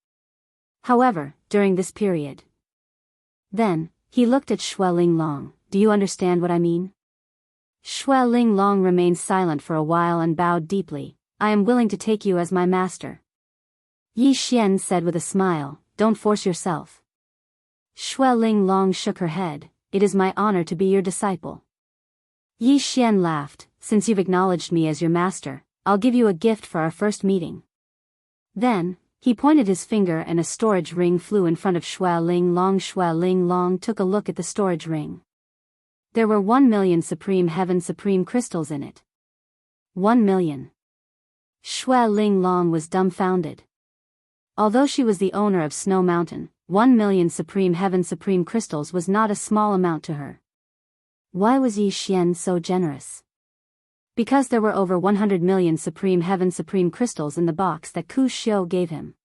However, during this period. Then, he looked at Xue Linglong, do you understand what I mean? Xue Linglong remained silent for a while and bowed deeply, I am willing to take you as my master. Yi Xian said with a smile, don't force yourself. Xue Linglong shook her head, it is my honor to be your disciple. Yi Xian laughed, since you've acknowledged me as your master, I'll give you a gift for our first meeting. Then, he pointed his finger and a storage ring flew in front of Xue Linglong. Xue Linglong took a look at the storage ring. There were 1,000,000 supreme heaven supreme crystals in it. 1,000,000. Xue Linglong was dumbfounded. Although she was the owner of Snow Mountain, 1,000,000 supreme heaven supreme crystals was not a small amount to her. Why was Yi Xian so generous? Because there were over 100,000,000 supreme heaven supreme crystals in the box that Ku Xiu gave him.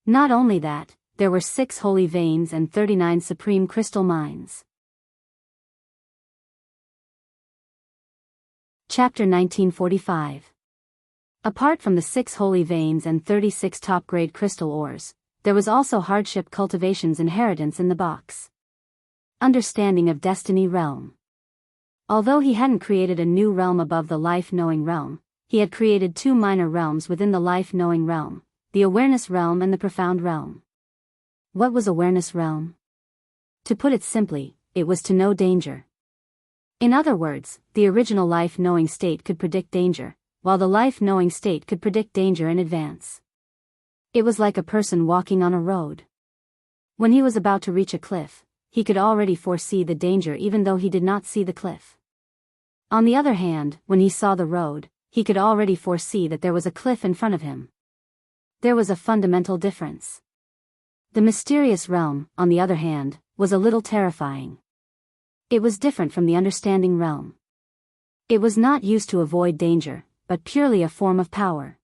Not only that, there were 6 holy veins and 39 supreme crystal mines. Chapter 1945. Apart from the 6 holy veins and 36 top-grade crystal ores, there was also hardship cultivation's inheritance in the box. Understanding of Destiny Realm. Although he hadn't created a new realm above the life-knowing realm, he had created 2 minor realms within the life-knowing realm, the awareness realm and the profound realm. What was awareness realm? To put it simply, it was to know danger. In other words, the original life-knowing state could predict danger, while the life-knowing state could predict danger in advance. It was like a person walking on a road. When he was about to reach a cliff, he could already foresee the danger even though he did not see the cliff. On the other hand, when he saw the road, he could already foresee that there was a cliff in front of him. There was a fundamental difference. The mysterious realm, on the other hand, was a little terrifying. It was different from the understanding realm. It was not used to avoid danger, but purely a form of power.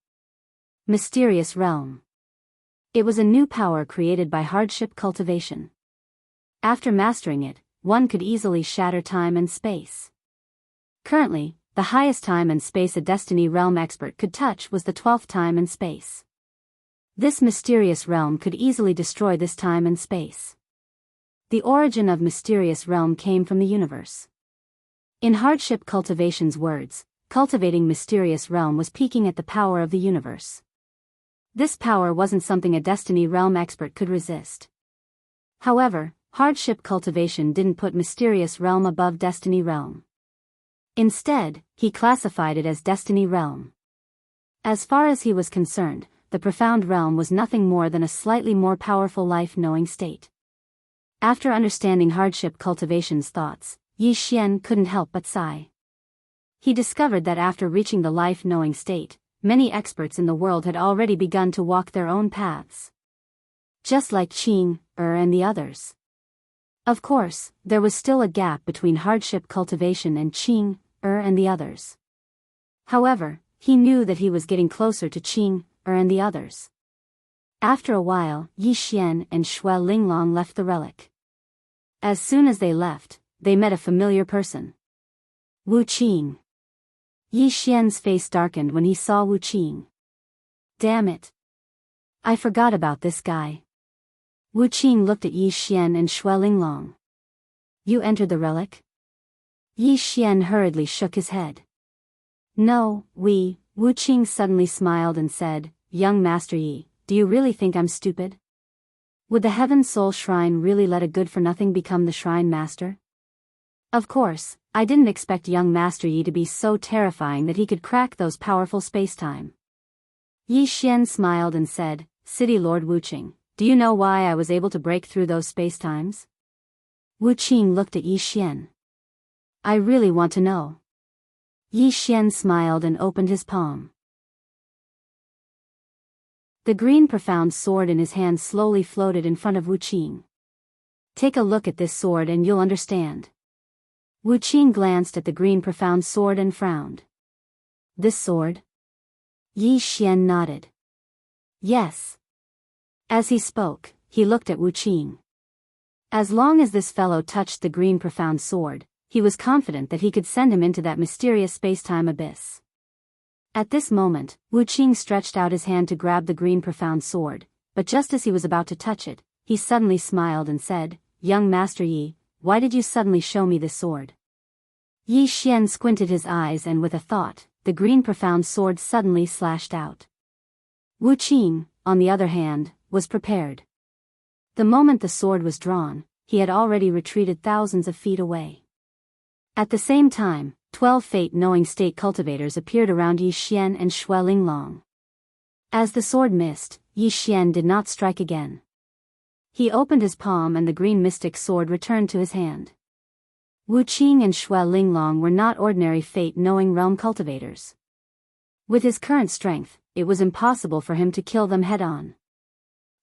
Mysterious realm. It was a new power created by hardship cultivation. After mastering it, one could easily shatter time and space. Currently, the highest time and space a Destiny Realm expert could touch was the 12th time and space. This mysterious realm could easily destroy this time and space. The origin of mysterious realm came from the universe. In hardship cultivation's words, cultivating mysterious realm was peaking at the power of the universe. This power wasn't something a Destiny Realm expert could resist. However, hardship cultivation didn't put mysterious realm above Destiny Realm. Instead, he classified it as Destiny Realm. As far as he was concerned, the profound realm was nothing more than a slightly more powerful life-knowing state. After understanding hardship cultivation's thoughts, Yi Xian couldn't help but sigh. He discovered that after reaching the life-knowing state, many experts in the world had already begun to walk their own paths. Just like Qing, and the others. Of course, there was still a gap between hardship cultivation and Qing, and the others. However, he knew that he was getting closer to Qing, and the others. After a while, Yi Xian and Xue Linglong left the relic. As soon as they left, they met a familiar person. Wu Qing. Yi Xian's face darkened when he saw Wu Qing. Damn it. I forgot about this guy. Wu Qing looked at Yi Xian and Xue Linglong. You entered the relic? Yi Xian hurriedly shook his head. No, Wu Qing suddenly smiled and said, Young Master Yi, do you really think I'm stupid? Would the Heaven Soul Shrine really let a good-for-nothing become the Shrine Master? Of course, I didn't expect young Master Yi to be so terrifying that he could crack those powerful space-time. Yi Xian smiled and said, City Lord Wu Qing, do you know why I was able to break through those space-times? Wu Qing looked at Yi Xian. I really want to know. Yi Xian smiled and opened his palm. The green profound sword in his hand slowly floated in front of Wu Qing. Take a look at this sword and you'll understand. Wu Qing glanced at the green profound sword and frowned. This sword? Yi Xian nodded. Yes. As he spoke, he looked at Wu Qing. As long as this fellow touched the green profound sword, he was confident that he could send him into that mysterious space-time abyss. At this moment, Wu Qing stretched out his hand to grab the green profound sword, but just as he was about to touch it, he suddenly smiled and said, Young Master Yi, why did you suddenly show me this sword? Yi Xian squinted his eyes and with a thought, the green profound sword suddenly slashed out. Wu Qing, on the other hand, was prepared. The moment the sword was drawn, he had already retreated thousands of feet away. At the same time, 12 fate-knowing state cultivators appeared around Yi Xian and Shui Linglong. As the sword missed, Yi Xian did not strike again. He opened his palm and the green mystic sword returned to his hand. Wu Qing and Shui Linglong were not ordinary fate-knowing realm cultivators. With his current strength, it was impossible for him to kill them head-on.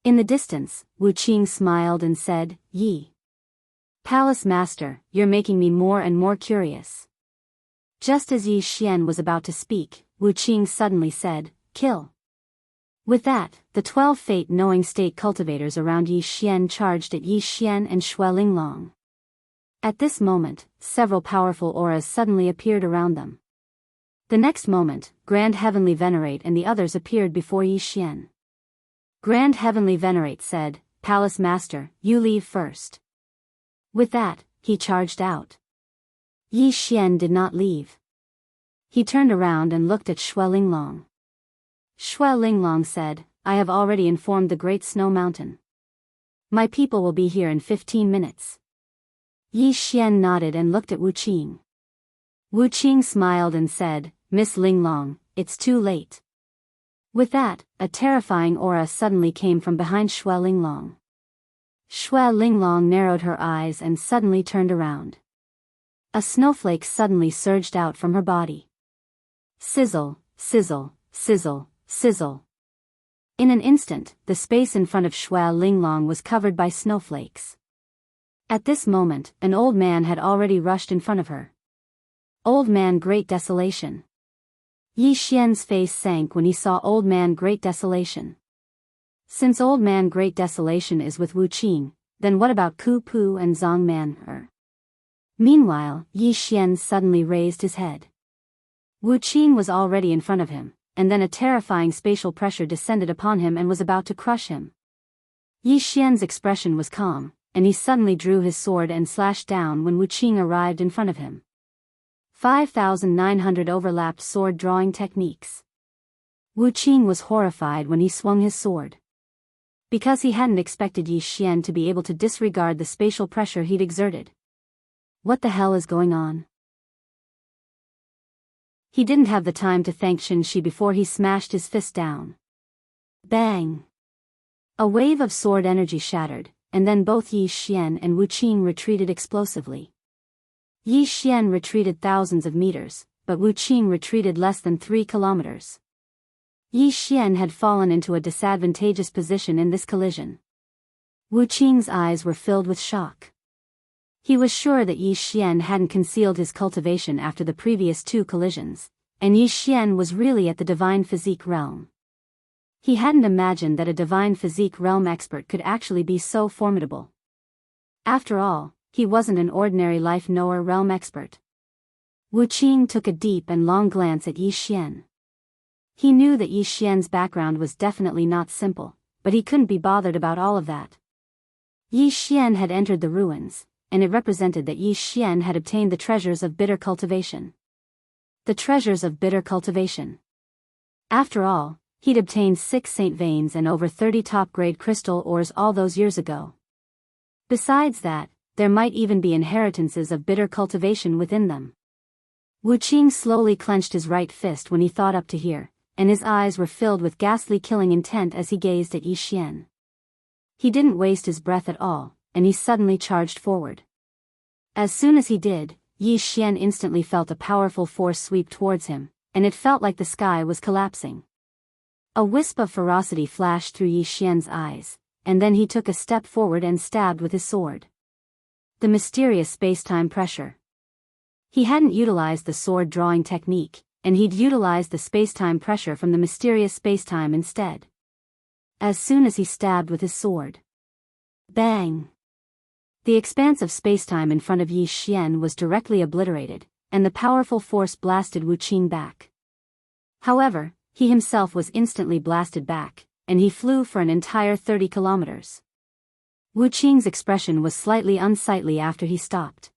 In the distance, Wu Qing smiled and said, "Yi Palace Master, you're making me more and more curious." Just as Yi Xian was about to speak, Wu Qing suddenly said, "Kill." With that, the 12 fate-knowing state cultivators around Yi Xian charged at Yi Xian and Shui Linglong. At this moment, several powerful auras suddenly appeared around them. The next moment, Grand Heavenly Venerate and the others appeared before Yi Xian. Grand Heavenly Venerate said, "Palace Master, you leave first." With that, he charged out. Yi Xian did not leave. He turned around and looked at Shui Linglong. Shui Linglong said, "I have already informed the Great Snow Mountain. My people will be here in 15 minutes. Yi Xian nodded and looked at Wu Qing. Wu Qing smiled and said, "Miss Linglong, it's too late." With that, a terrifying aura suddenly came from behind Shui Linglong. Shui Linglong narrowed her eyes and suddenly turned around. A snowflake suddenly surged out from her body. Sizzle, sizzle, sizzle, sizzle. In an instant, the space in front of Shui Linglong was covered by snowflakes. At this moment, an old man had already rushed in front of her. Old Man Great Desolation. Yi Xian's face sank when he saw Old Man Great Desolation. Since Old Man Great Desolation is with Wu Qing, then what about Ku Pu and Zhang Man? Meanwhile, Yi Xian suddenly raised his head. Wu Qing was already in front of him, and then a terrifying spatial pressure descended upon him and was about to crush him. Yi Xian's expression was calm, and he suddenly drew his sword and slashed down when Wu Qing arrived in front of him. 5,900 overlapped sword drawing techniques. Wu Qing was horrified when he swung his sword. Because he hadn't expected Yi Xian to be able to disregard the spatial pressure he'd exerted. What the hell is going on? He didn't have the time to thank Shen Shi before he smashed his fist down. Bang! A wave of sword energy shattered, and then both Yi Xian and Wu Qing retreated explosively. Yi Xian retreated thousands of meters, but Wu Qing retreated less than 3 kilometers. Yi Xian had fallen into a disadvantageous position in this collision. Wu Qing's eyes were filled with shock. He was sure that Yi Xian hadn't concealed his cultivation after the previous 2 collisions, and Yi Xian was really at the Divine Physique realm. He hadn't imagined that a Divine Physique realm expert could actually be so formidable. After all, he wasn't an ordinary life knower realm expert. Wu Qing took a deep and long glance at Yi Xian. He knew that Yi Xian's background was definitely not simple, but he couldn't be bothered about all of that. Yi Xian had entered the ruins, and it represented that Yi Xian had obtained the treasures of bitter cultivation. The treasures of bitter cultivation. After all, he'd obtained 6 Saint Veins and over 30 top-grade crystal ores all those years ago. Besides that, there might even be inheritances of bitter cultivation within them. Wu Qing slowly clenched his right fist when he thought up to here, and his eyes were filled with ghastly killing intent as he gazed at Yi Xian. He didn't waste his breath at all, and he suddenly charged forward. As soon as he did, Yi Xian instantly felt a powerful force sweep towards him, and it felt like the sky was collapsing. A wisp of ferocity flashed through Yi Xian's eyes, and then he took a step forward and stabbed with his sword. The mysterious space-time pressure. He hadn't utilized the sword drawing technique, and he'd utilized the space-time pressure from the mysterious space-time instead. As soon as he stabbed with his sword. Bang! The expanse of space-time in front of Yi Xian was directly obliterated, and the powerful force blasted Wu Qing back. However, he himself was instantly blasted back, and he flew for an entire 30 kilometers. Wu Qing's expression was slightly unsightly after he stopped.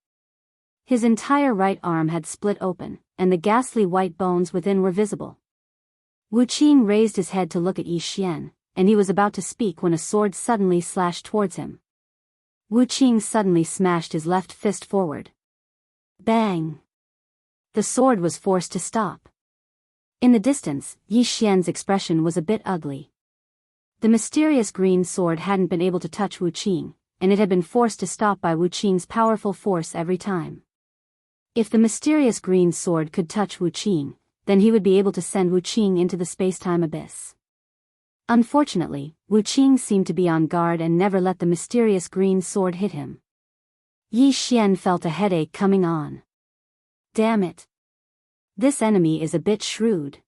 His entire right arm had split open, and the ghastly white bones within were visible. Wu Qing raised his head to look at Yi Xian, and he was about to speak when a sword suddenly slashed towards him. Wu Qing suddenly smashed his left fist forward. Bang! The sword was forced to stop. In the distance, Yi Xian's expression was a bit ugly. The mysterious green sword hadn't been able to touch Wu Qing, and it had been forced to stop by Wu Qing's powerful force every time. If the mysterious green sword could touch Wu Qing, then he would be able to send Wu Qing into the space-time abyss. Unfortunately, Wu Qing seemed to be on guard and never let the mysterious green sword hit him. Yi Xian felt a headache coming on. Damn it. This enemy is a bit shrewd.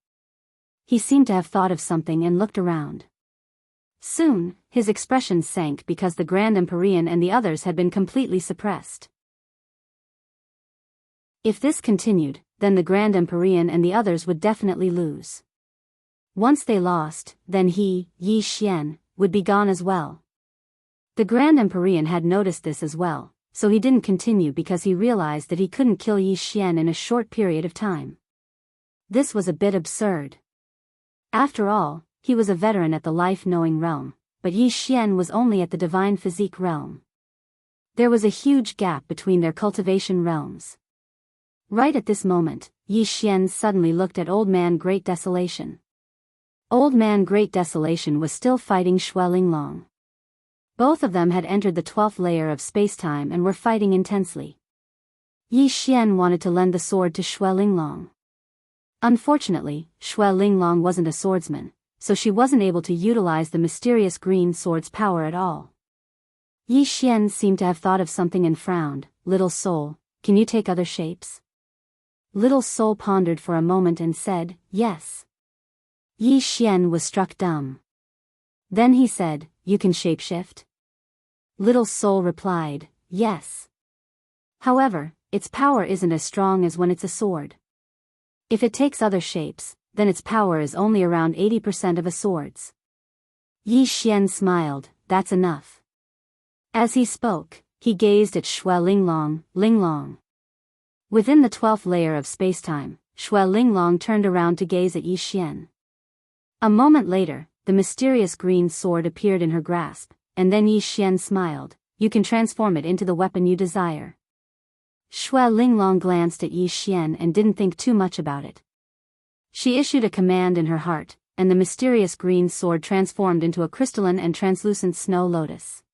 He seemed to have thought of something and looked around. Soon, his expression sank because the Grand Empyrean and the others had been completely suppressed. If this continued, then the Grand Empyrean and the others would definitely lose. Once they lost, then he, Yi Xian, would be gone as well. The Grand Empyrean had noticed this as well, so he didn't continue because he realized that he couldn't kill Yi Xian in a short period of time. This was a bit absurd. After all, he was a veteran at the life-knowing realm, but Yi Xian was only at the divine physique realm. There was a huge gap between their cultivation realms. Right at this moment, Yi Xian suddenly looked at Old Man Great Desolation. Old Man Great Desolation was still fighting Xue Linglong. Both of them had entered the 12th layer of spacetime and were fighting intensely. Yi Xian wanted to lend the sword to Xue Linglong. Unfortunately, Xue Linglong wasn't a swordsman, so she wasn't able to utilize the mysterious green sword's power at all. Yi Xian seemed to have thought of something and frowned. Little soul, can you take other shapes? Little soul pondered for a moment and said, yes. Yi Xian was struck dumb. Then he said, you can shapeshift? Little soul replied, yes. However, its power isn't as strong as when it's a sword. If it takes other shapes, then its power is only around 80% of a sword's. Yi Xian smiled, that's enough. As he spoke, he gazed at Xue Linglong. Within the 12th layer of spacetime, Xue Linglong turned around to gaze at Yi Xian. A moment later, the mysterious green sword appeared in her grasp, and then Yi Xian smiled, you can transform it into the weapon you desire. Xue Linglong glanced at Yi Xian and didn't think too much about it. She issued a command in her heart, and the mysterious green sword transformed into a crystalline and translucent snow lotus.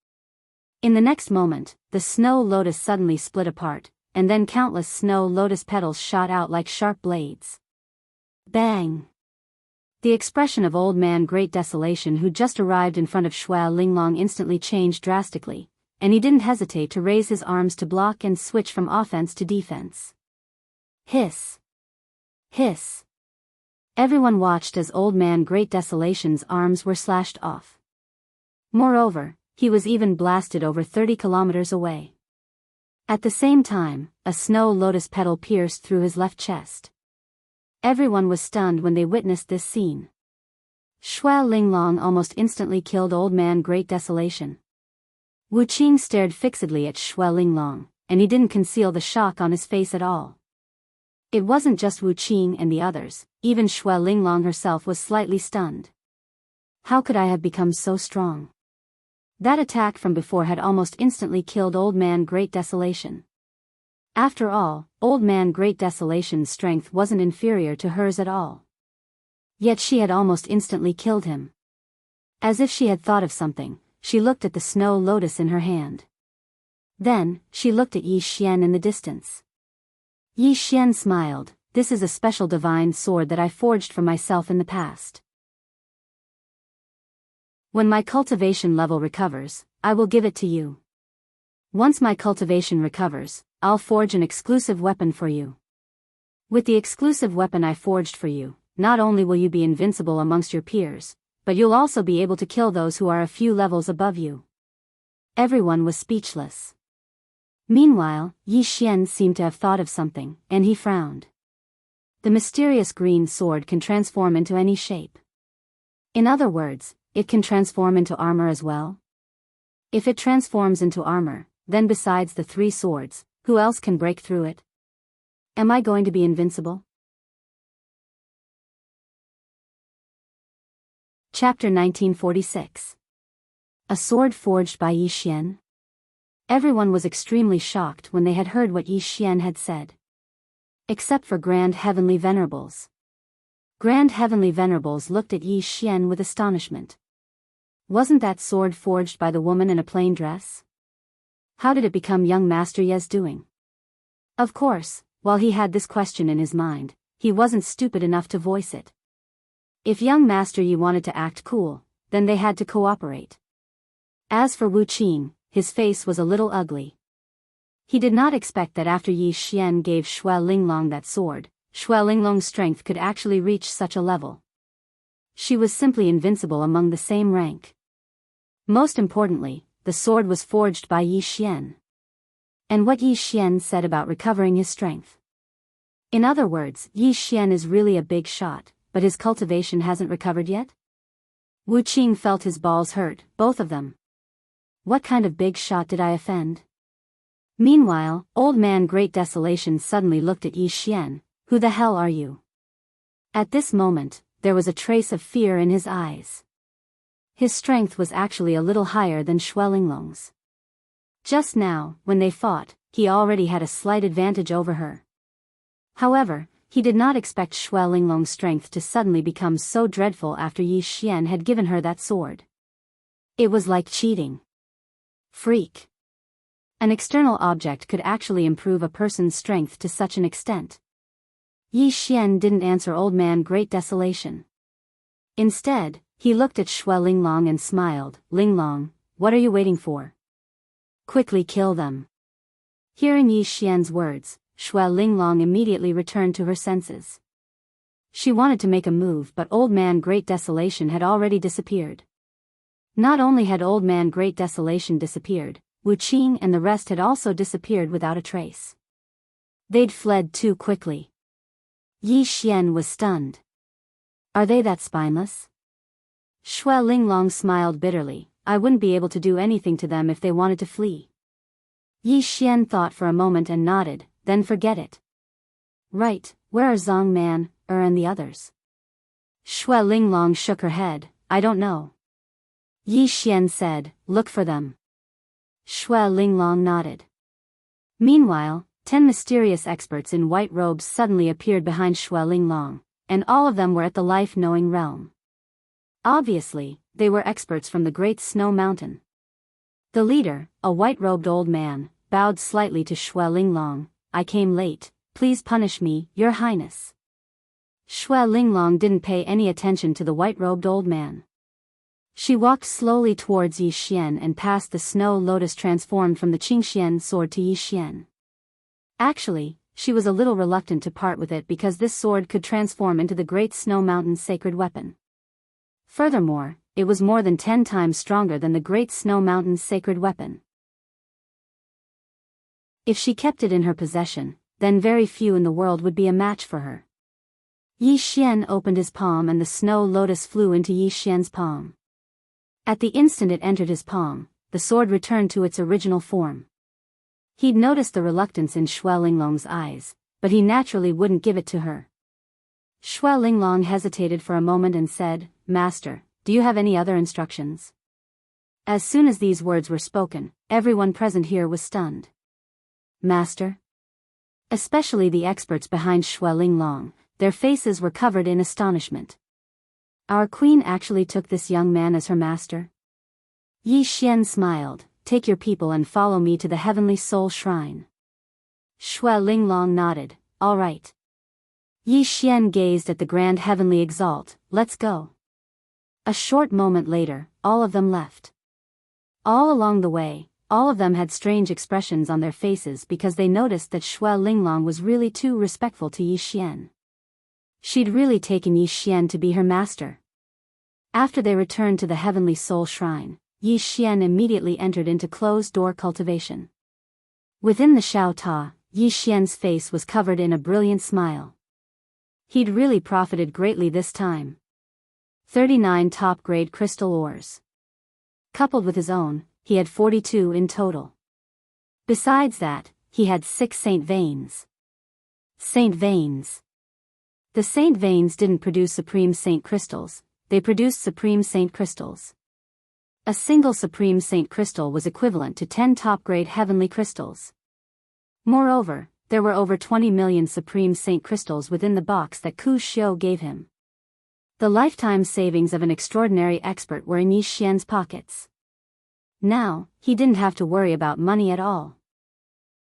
In the next moment, the snow lotus suddenly split apart, and then countless snow lotus petals shot out like sharp blades. Bang! The expression of Old Man Great Desolation who just arrived in front of Xue Linglong instantly changed drastically, and he didn't hesitate to raise his arms to block and switch from offense to defense. Hiss! Hiss! Everyone watched as Old Man Great Desolation's arms were slashed off. Moreover, he was even blasted over 30 kilometers away. At the same time, a snow lotus petal pierced through his left chest. Everyone was stunned when they witnessed this scene. Xue Linglong almost instantly killed Old Man Great Desolation. Wu Qing stared fixedly at Xue Linglong, and he didn't conceal the shock on his face at all. It wasn't just Wu Qing and the others, even Xue Linglong herself was slightly stunned. How could I have become so strong? That attack from before had almost instantly killed Old Man Great Desolation. After all, Old Man Great Desolation's strength wasn't inferior to hers at all. Yet she had almost instantly killed him. As if she had thought of something, she looked at the snow lotus in her hand. Then, she looked at Yi Xian in the distance. Yi Xian smiled, this is a special divine sword that I forged for myself in the past. When my cultivation level recovers, I will give it to you. Once my cultivation recovers, I'll forge an exclusive weapon for you. With the exclusive weapon I forged for you, not only will you be invincible amongst your peers, but you'll also be able to kill those who are a few levels above you. Everyone was speechless. Meanwhile, Yi Xian seemed to have thought of something, and he frowned. The mysterious green sword can transform into any shape. In other words, it can transform into armor as well? If it transforms into armor, then besides the three swords, who else can break through it? Am I going to be invincible? Chapter 1946. A sword forged by Yi Xian? Everyone was extremely shocked when they had heard what Yi Xian had said. Except for Grand Heavenly Venerables. Grand Heavenly Venerables looked at Yi Xian with astonishment. Wasn't that sword forged by the woman in a plain dress? How did it become young Master Ye's doing? Of course, while he had this question in his mind, he wasn't stupid enough to voice it. If young Master Yi wanted to act cool, then they had to cooperate. As for Wu Qing, his face was a little ugly. He did not expect that after Yi Xian gave Xue Linglong that sword, Xue Linglong's strength could actually reach such a level. She was simply invincible among the same rank. Most importantly, the sword was forged by Yi Xian. And what Yi Xian said about recovering his strength. In other words, Yi Xian is really a big shot, but his cultivation hasn't recovered yet? Wu Qing felt his balls hurt, both of them. What kind of big shot did I offend? Meanwhile, Old Man Great Desolation suddenly looked at Yi Xian. Who the hell are you? At this moment, there was a trace of fear in his eyes. His strength was actually a little higher than Xue Linglong's. Just now, when they fought, he already had a slight advantage over her. However, he did not expect Xue Linglong's strength to suddenly become so dreadful after Yi Xian had given her that sword. It was like cheating. Freak. An external object could actually improve a person's strength to such an extent. Yi Xian didn't answer Old Man Great Desolation. Instead, he looked at Xue Linglong and smiled. Linglong, what are you waiting for? Quickly kill them. Hearing Yi Xian's words, Xue Linglong immediately returned to her senses. She wanted to make a move, but Old Man Great Desolation had already disappeared. Not only had Old Man Great Desolation disappeared, Wu Qing and the rest had also disappeared without a trace. They'd fled too quickly. Yi Xian was stunned. Are they that spineless? Xue Linglong smiled bitterly. I wouldn't be able to do anything to them if they wanted to flee. Yi Xian thought for a moment and nodded, then forget it. Right, where are Zhang Man, and the others? Xue Linglong shook her head. I don't know. Yi Xian said, look for them. Xue Linglong nodded. Meanwhile, 10 mysterious experts in white robes suddenly appeared behind Xue Linglong, and all of them were at the life-knowing realm. Obviously, they were experts from the Great Snow Mountain. The leader, a white-robed old man, bowed slightly to Xue Linglong. I came late, please punish me, Your Highness. Xue Linglong didn't pay any attention to the white-robed old man. She walked slowly towards Yi Xian and passed the snow lotus transformed from the Qingxian sword to Yi Xian. Actually, she was a little reluctant to part with it because this sword could transform into the Great Snow Mountain's sacred weapon. Furthermore, it was more than 10 times stronger than the Great Snow Mountain's sacred weapon. If she kept it in her possession, then very few in the world would be a match for her. Yi Xian opened his palm and the snow lotus flew into Yi Xian's palm. At the instant it entered his palm, the sword returned to its original form. He'd noticed the reluctance in Xue Linglong's eyes, but he naturally wouldn't give it to her. Xue Linglong hesitated for a moment and said, Master, do you have any other instructions? As soon as these words were spoken, everyone present here was stunned. Master? Especially the experts behind Xue Linglong, their faces were covered in astonishment. Our queen actually took this young man as her master? Yi Xian smiled. Take your people and follow me to the Heavenly Soul Shrine. Xue Linglong nodded. All right. Yi Xian gazed at the Grand Heavenly Exalt. Let's go. A short moment later, all of them left. All along the way, all of them had strange expressions on their faces because they noticed that Xue Linglong was really too respectful to Yi Xian. She'd really taken Yi Xian to be her master. After they returned to the Heavenly Soul Shrine, Yi Xian immediately entered into closed-door cultivation. Within the Xiao Ta, Yi Xian's face was covered in a brilliant smile. He'd really profited greatly this time. 39 top-grade crystal ores. Coupled with his own, he had 42 in total. Besides that, he had 6 Saint Veins. Saint Veins. The Saint Veins didn't produce Supreme Saint Crystals, they produced Supreme Saint Crystals. A single Supreme Saint Crystal was equivalent to 10 top-grade heavenly crystals. Moreover, there were over 20 million Supreme Saint crystals within the box that Ku Xiu gave him. The lifetime savings of an extraordinary expert were in Yi Xian's pockets. Now, he didn't have to worry about money at all.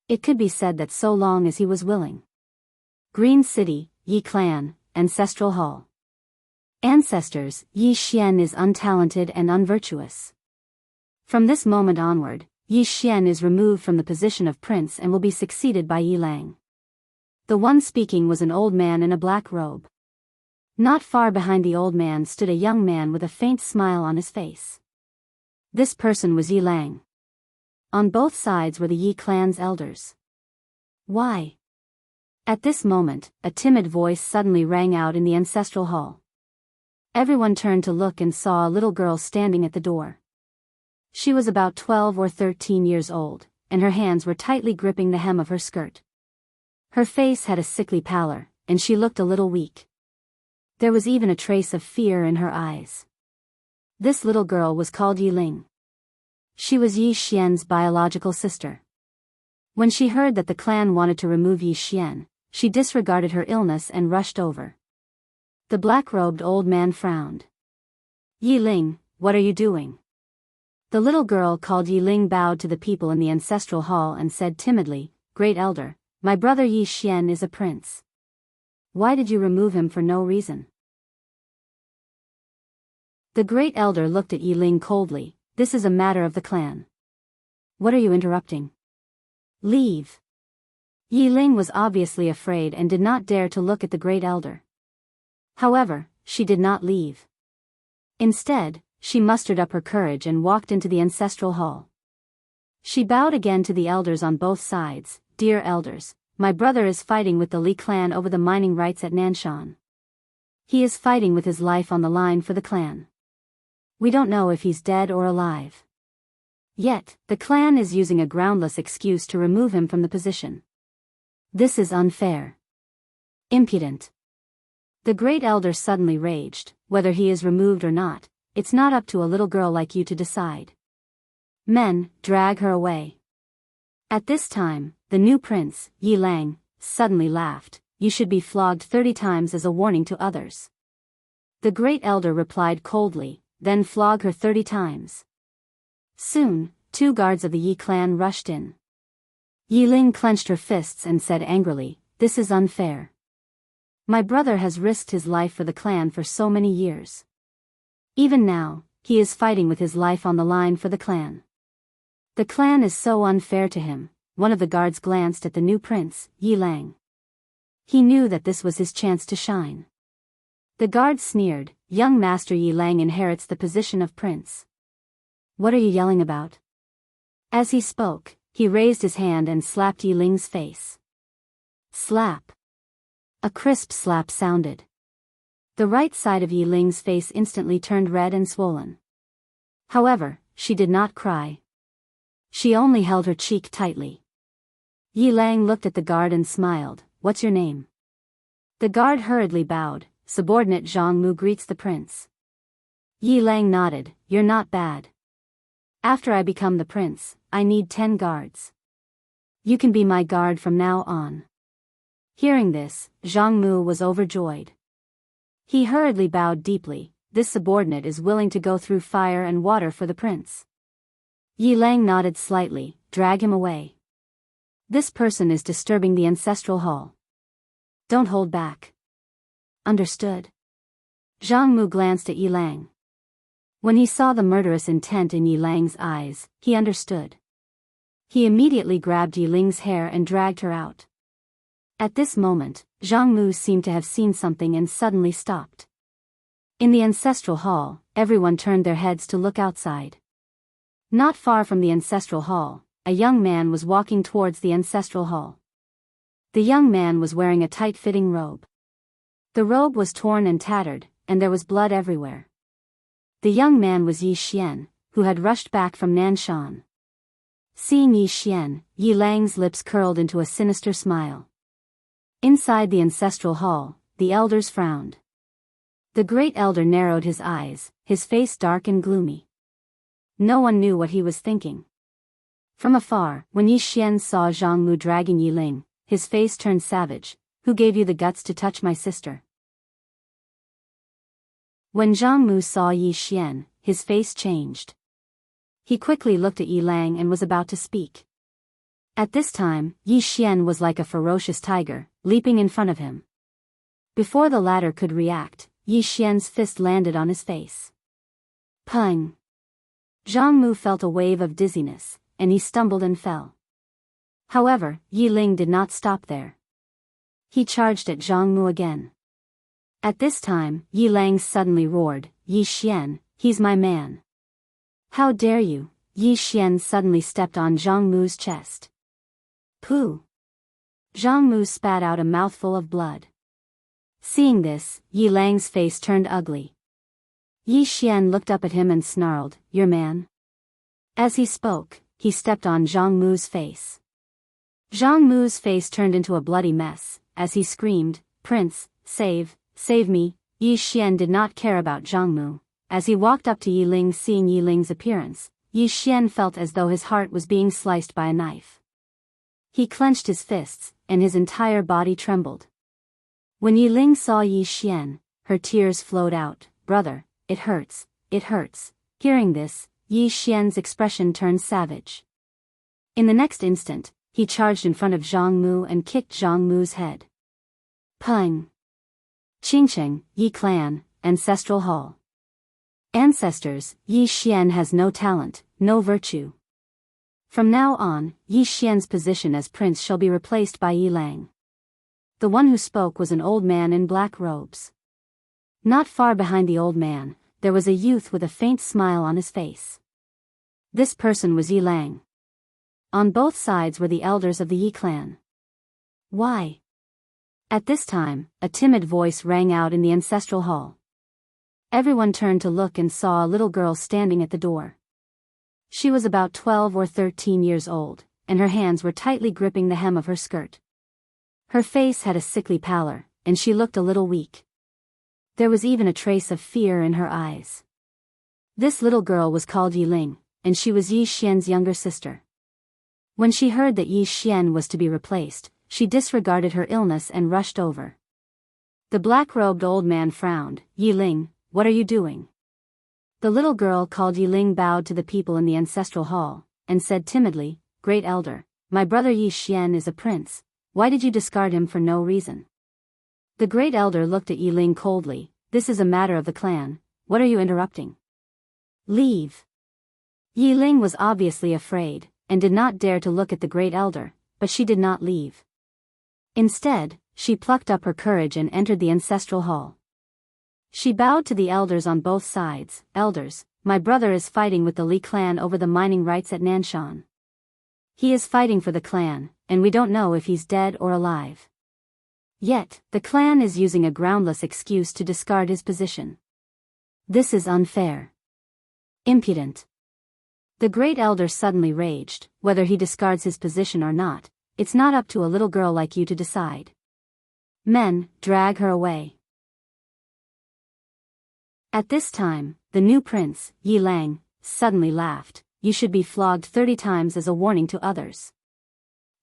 It could be said that so long as he was willing. Green City, Yi Clan, Ancestral Hall. Ancestors, Yi Xian is untalented and unvirtuous. From this moment onward, Yi Xian is removed from the position of prince and will be succeeded by Yi Lang. The one speaking was an old man in a black robe. Not far behind the old man stood a young man with a faint smile on his face. This person was Yi Lang. On both sides were the Yi clan's elders. Why? At this moment, a timid voice suddenly rang out in the ancestral hall. Everyone turned to look and saw a little girl standing at the door. She was about 12 or 13 years old, and her hands were tightly gripping the hem of her skirt. Her face had a sickly pallor, and she looked a little weak. There was even a trace of fear in her eyes. This little girl was called Yi Ling. She was Yi Xian's biological sister. When she heard that the clan wanted to remove Yi Xian, she disregarded her illness and rushed over. The black-robed old man frowned. Yi Ling, what are you doing? The little girl called Yi Ling bowed to the people in the ancestral hall and said timidly, Great Elder, my brother Yi Xian is a prince. Why did you remove him for no reason? The Great Elder looked at Yi Ling coldly. This is a matter of the clan. What are you interrupting? Leave. Yi Ling was obviously afraid and did not dare to look at the Great Elder. However, she did not leave. Instead, she mustered up her courage and walked into the ancestral hall. She bowed again to the elders on both sides. Dear elders, my brother is fighting with the Li clan over the mining rights at Nanshan. He is fighting with his life on the line for the clan. We don't know if he's dead or alive. Yet, the clan is using a groundless excuse to remove him from the position. This is unfair. Impudent. The Great Elder suddenly raged. Whether he is removed or not, it's not up to a little girl like you to decide. Men, drag her away. At this time, the new prince, Yi Lang, suddenly laughed. You should be flogged 30 times as a warning to others. The Great Elder replied coldly, then flog her 30 times. Soon, 2 guards of the Yi clan rushed in. Yi Ling clenched her fists and said angrily, This is unfair. My brother has risked his life for the clan for so many years. Even now, he is fighting with his life on the line for the clan. The clan is so unfair to him. One of the guards glanced at the new prince, Yi Lang. He knew that this was his chance to shine. The guard sneered, Young Master Yi Lang inherits the position of prince. What are you yelling about? As he spoke, he raised his hand and slapped Yi Ling's face. Slap. A crisp slap sounded. The right side of Yi Ling's face instantly turned red and swollen. However, she did not cry. She only held her cheek tightly. Yi Lang looked at the guard and smiled, What's your name? The guard hurriedly bowed, Subordinate Jianghu greets the prince. Yi Lang nodded, You're not bad. After I become the prince, I need 10 guards. You can be my guard from now on. Hearing this, Jianghu was overjoyed. He hurriedly bowed deeply. This subordinate is willing to go through fire and water for the prince. Yi Lang nodded slightly, Drag him away. This person is disturbing the ancestral hall. Don't hold back. Understood. Jianghu glanced at Yi Lang. When he saw the murderous intent in Yi Lang's eyes, he understood. He immediately grabbed Yi Ling's hair and dragged her out. At this moment, Jianghu seemed to have seen something and suddenly stopped. In the ancestral hall, everyone turned their heads to look outside. Not far from the ancestral hall, a young man was walking towards the ancestral hall. The young man was wearing a tight-fitting robe. The robe was torn and tattered, and there was blood everywhere. The young man was Yi Xian, who had rushed back from Nanshan. Seeing Yi Xian, Yi Lang's lips curled into a sinister smile. Inside the ancestral hall, the elders frowned. The Great Elder narrowed his eyes, his face dark and gloomy. No one knew what he was thinking. From afar, when Yi Xian saw Jianghu dragging Yi Ling, his face turned savage. Who gave you the guts to touch my sister? When Jianghu saw Yi Xian, his face changed. He quickly looked at Yi Lang and was about to speak. At this time, Yi Xian was like a ferocious tiger, leaping in front of him. Before the latter could react, Yi Xian's fist landed on his face. Pung! Jianghu felt a wave of dizziness, and he stumbled and fell. However, Yi Ling did not stop there. He charged at Jianghu again. At this time, Yi Lang suddenly roared, Yi Xian, he's my man. How dare you? Yi Xian suddenly stepped on Jianghu's chest. Pooh! Jianghu spat out a mouthful of blood. Seeing this, Yi Lang's face turned ugly. Yi Xian looked up at him and snarled, your man? As he spoke, he stepped on Jianghu's face. Jianghu's face turned into a bloody mess, as he screamed, Prince, save me. Yi Xian did not care about Jianghu. As he walked up to Yi Ling, seeing Yi Ling's appearance, Yi Xian felt as though his heart was being sliced by a knife. He clenched his fists, and his entire body trembled. When Yi Ling saw Yi Xian, her tears flowed out, brother, it hurts, it hurts. Hearing this, Yi Xian's expression turned savage. In the next instant, he charged in front of Jianghu and kicked Jianghu's head. Pung! Qingcheng, Yi Clan, Ancestral Hall. Ancestors, Yi Xian has no talent, no virtue. From now on, Yi Xian's position as prince shall be replaced by Yi Lang. The one who spoke was an old man in black robes. Not far behind the old man, there was a youth with a faint smile on his face. This person was Yi Lang. On both sides were the elders of the Yi clan. Why? At this time, a timid voice rang out in the ancestral hall. Everyone turned to look and saw a little girl standing at the door. She was about 12 or 13 years old, and her hands were tightly gripping the hem of her skirt. Her face had a sickly pallor, and she looked a little weak. There was even a trace of fear in her eyes. This little girl was called Yi Ling, and she was Yi Xian's younger sister. When she heard that Yi Xian was to be replaced, she disregarded her illness and rushed over. The black-robed old man frowned. Yi Ling, what are you doing? The little girl called Yi Ling bowed to the people in the ancestral hall, and said timidly, Great Elder, my brother Yi Xian is a prince. Why did you discard him for no reason? The Great Elder looked at Yi Ling coldly. This is a matter of the clan. What are you interrupting? Leave. Yi Ling was obviously afraid, and did not dare to look at the Great Elder, but she did not leave. Instead, she plucked up her courage and entered the ancestral hall. She bowed to the elders on both sides. Elders, my brother is fighting with the Li clan over the mining rights at Nanshan. He is fighting for the clan, and we don't know if he's dead or alive. Yet, the clan is using a groundless excuse to discard his position. This is unfair. Impudent. The Great Elder suddenly raged. Whether he discards his position or not, it's not up to a little girl like you to decide. Men, drag her away. At this time, the new prince, Yi Lang, suddenly laughed. You should be flogged 30 times as a warning to others.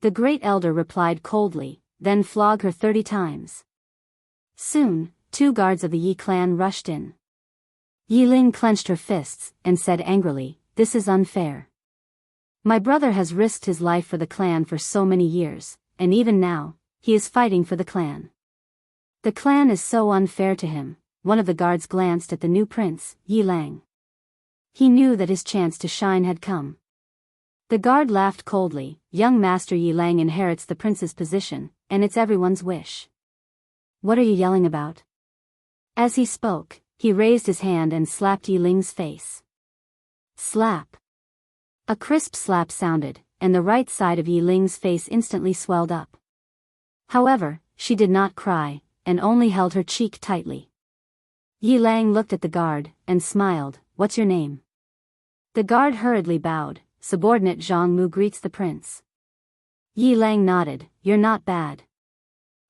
The Great Elder replied coldly, then flog her 30 times. Soon, 2 guards of the Yi clan rushed in. Yi Ling clenched her fists, and said angrily, This is unfair. My brother has risked his life for the clan for so many years, and even now, he is fighting for the clan. The clan is so unfair to him. One of the guards glanced at the new prince, Yi Lang. He knew that his chance to shine had come. The guard laughed coldly. Young Master Yi Lang inherits the prince's position, and it's everyone's wish. What are you yelling about? As he spoke, he raised his hand and slapped Yi Ling's face. Slap. A crisp slap sounded, and the right side of Yi Ling's face instantly swelled up. However, she did not cry, and only held her cheek tightly. Yi Lang looked at the guard, and smiled. What's your name? The guard hurriedly bowed. Subordinate Jianghu greets the prince. Yi Lang nodded. You're not bad.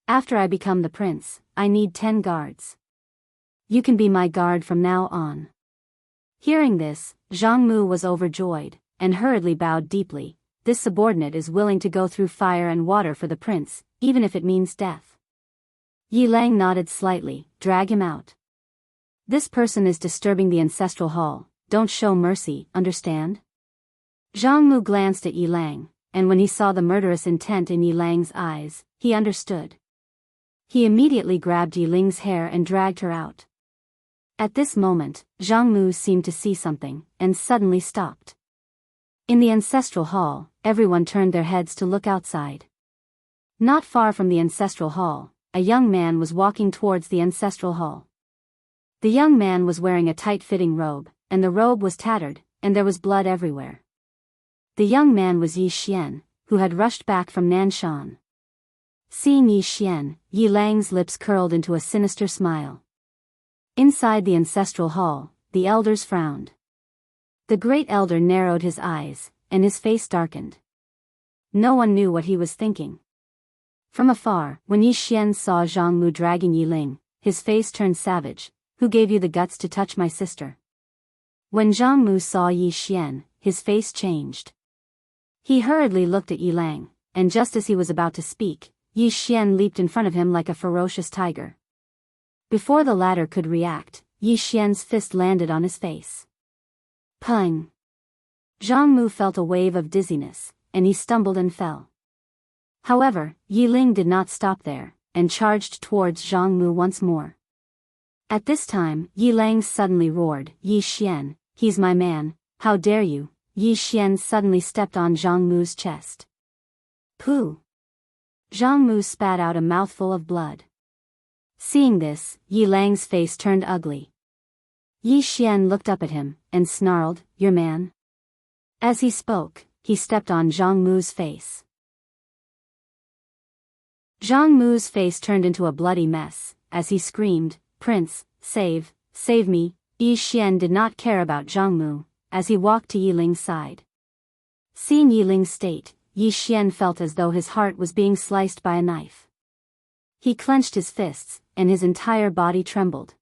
After I become the prince, I need 10 guards. You can be my guard from now on. Hearing this, Jianghu was overjoyed, and hurriedly bowed deeply. this subordinate is willing to go through fire and water for the prince, even if it means death. Yi Lang nodded slightly. Drag him out. This person is disturbing the ancestral hall. Don't show mercy, understand? Jianghu glanced at Yi Lang, and when he saw the murderous intent in Yi Lang's eyes, he understood. He immediately grabbed Yi Ling's hair and dragged her out. At this moment, Jianghu seemed to see something, and suddenly stopped. In the ancestral hall, everyone turned their heads to look outside. Not far from the ancestral hall, a young man was walking towards the ancestral hall. The young man was wearing a tight-fitting robe, and the robe was tattered, and there was blood everywhere. The young man was Yi Xian, who had rushed back from Nanshan. Seeing Yi Xian, Yi Lang's lips curled into a sinister smile. Inside the ancestral hall, the elders frowned. The great elder narrowed his eyes, and his face darkened. No one knew what he was thinking. From afar, when Yi Xian saw Jianghu dragging Yi Ling, his face turned savage. Who gave you the guts to touch my sister? When Jianghu saw Yi Xian, his face changed. He hurriedly looked at Yi Lang, and just as he was about to speak, Yi Xian leaped in front of him like a ferocious tiger. Before the latter could react, Yi Xian's fist landed on his face. Pung! Jianghu felt a wave of dizziness, and he stumbled and fell. However, Yi Ling did not stop there, and charged towards Jianghu once more. At this time, Yi Lang suddenly roared, Yi Xian, he's my man, how dare you? Yi Xian suddenly stepped on Jianghu's chest. Pooh! Jianghu spat out a mouthful of blood. Seeing this, Yi Lang's face turned ugly. Yi Xian looked up at him, and snarled, your man? As he spoke, he stepped on Jianghu's face. Jianghu's face turned into a bloody mess, as he screamed, Prince, save me. Yi Xian did not care about Jianghu, as he walked to Yi Ling's side. Seeing Yi Ling's state, Yi Xian felt as though his heart was being sliced by a knife. He clenched his fists, and his entire body trembled.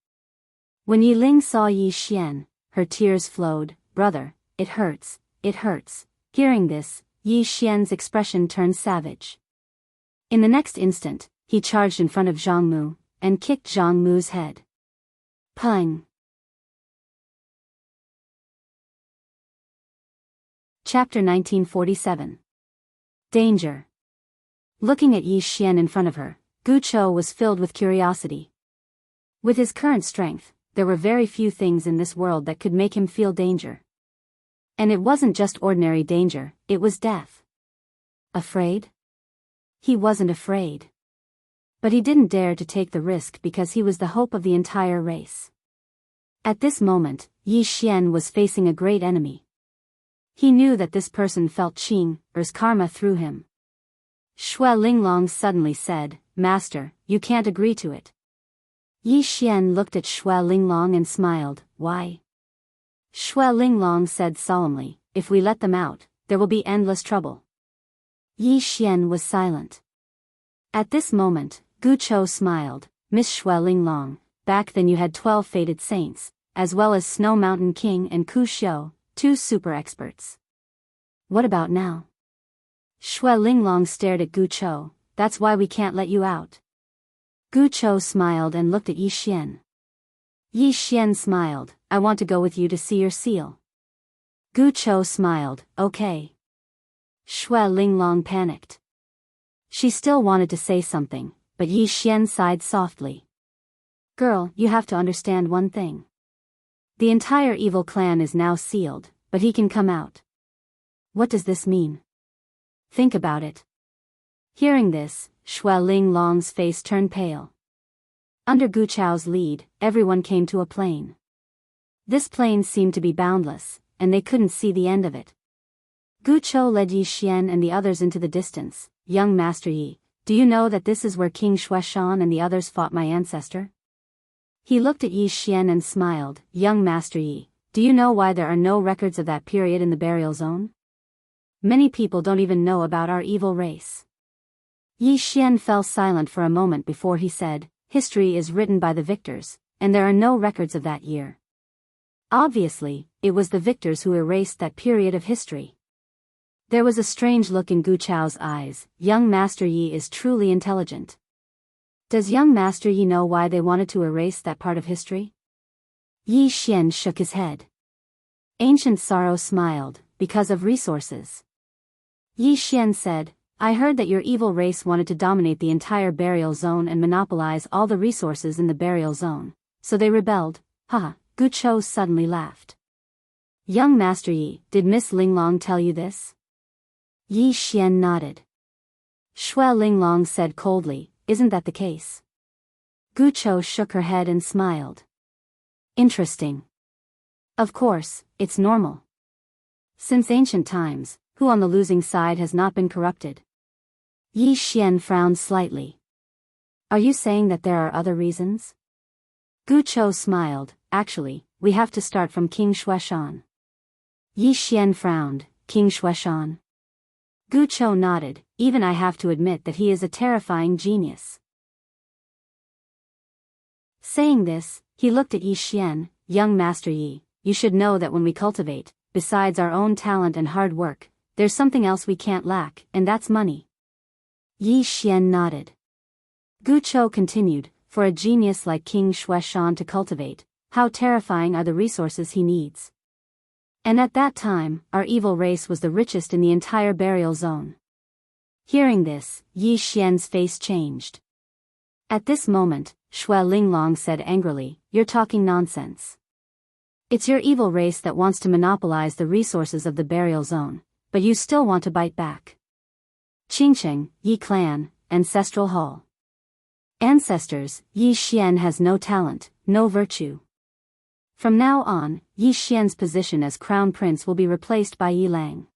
When Yi Ling saw Yi Xian, her tears flowed, brother, it hurts, it hurts. Hearing this, Yi Xian's expression turned savage. In the next instant, he charged in front of Jianghu, and kicked Jianghu's head. Pung! Chapter 1947. Danger. Looking at Yi Xian in front of her, Gu Chou was filled with curiosity. With his current strength, there were very few things in this world that could make him feel danger. And it wasn't just ordinary danger, it was death. Afraid? He wasn't afraid. But he didn't dare to take the risk because he was the hope of the entire race. At this moment, Yi Xian was facing a great enemy. He knew that this person felt Qing's karma through him. Xue Linglong suddenly said, Master, you can't agree to it. Yi Xian looked at Xue Linglong and smiled, why? Xue Linglong said solemnly, if we let them out, there will be endless trouble. Yi Xian was silent. At this moment, Gu Chou smiled, Miss Xue Linglong, back then you had 12 fated saints, as well as Snow Mountain King and Ku Xiu, 2 super experts. What about now? Xue Linglong stared at Gu Chou, that's why we can't let you out. Gu Chou smiled and looked at Yi Xian. Yi Xian smiled, I want to go with you to see your seal. Gu Chou smiled, okay. Xue Linglong panicked. She still wanted to say something, but Yi Xian sighed softly. Girl, you have to understand one thing. The entire evil clan is now sealed, but he can come out. What does this mean? Think about it. Hearing this, Xue Linglong's face turned pale. Under Gu Chou's lead, everyone came to a plain. This plain seemed to be boundless, and they couldn't see the end of it. Gu Chou led Yi Xian and the others into the distance. Young Master Yi, do you know that this is where King Xueshan and the others fought my ancestor? He looked at Yi Xian and smiled. Young Master Yi, do you know why there are no records of that period in the burial zone? Many people don't even know about our evil race. Yi Xian fell silent for a moment before he said, history is written by the victors, and there are no records of that year. Obviously, it was the victors who erased that period of history. There was a strange look in Gu Chao's eyes. Young Master Yi is truly intelligent. Does young Master Yi know why they wanted to erase that part of history? Yi Xian shook his head. Ancient Sorrow smiled, because of resources. Yi Xian said, I heard that your evil race wanted to dominate the entire burial zone and monopolize all the resources in the burial zone. So they rebelled. Haha, Gu Chou suddenly laughed. Young Master Yi, did Miss Linglong tell you this? Yi Xian nodded. Xue Linglong said coldly, isn't that the case? Gu Chou shook her head and smiled. Interesting. Of course, it's normal. Since ancient times, who on the losing side has not been corrupted? Yi Xian frowned slightly. Are you saying that there are other reasons? Gu Chou smiled, actually, we have to start from King Xueshan. Yi Xian frowned, King Xueshan? Gu Chou nodded, even I have to admit that he is a terrifying genius. Saying this, he looked at Yi Xian, young Master Yi, you should know that when we cultivate, besides our own talent and hard work, there's something else we can't lack, and that's money. Yi Xian nodded. Gu Chou continued, for a genius like King Xueshan to cultivate, how terrifying are the resources he needs. And at that time, our evil race was the richest in the entire burial zone. Hearing this, Yi Xian's face changed. At this moment, Xue Linglong said angrily, you're talking nonsense. It's your evil race that wants to monopolize the resources of the burial zone, but you still want to bite back. Qingcheng, Yi Clan, Ancestral Hall. Ancestors, Yi Xian has no talent, no virtue. From now on, Yi Xian's position as crown prince will be replaced by Yi Lang.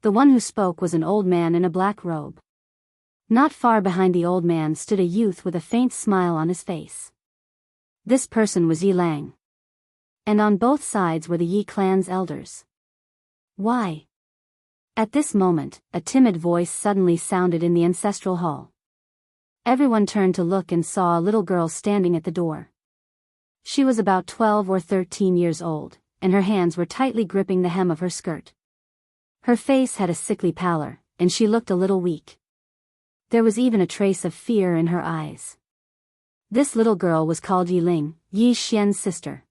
The one who spoke was an old man in a black robe. Not far behind the old man stood a youth with a faint smile on his face. This person was Yi Lang. And on both sides were the Yi clan's elders. Why? At this moment, a timid voice suddenly sounded in the ancestral hall. Everyone turned to look and saw a little girl standing at the door. She was about 12 or 13 years old, and her hands were tightly gripping the hem of her skirt. Her face had a sickly pallor, and she looked a little weak. There was even a trace of fear in her eyes. This little girl was called Yi Ling, Yi Xian's sister.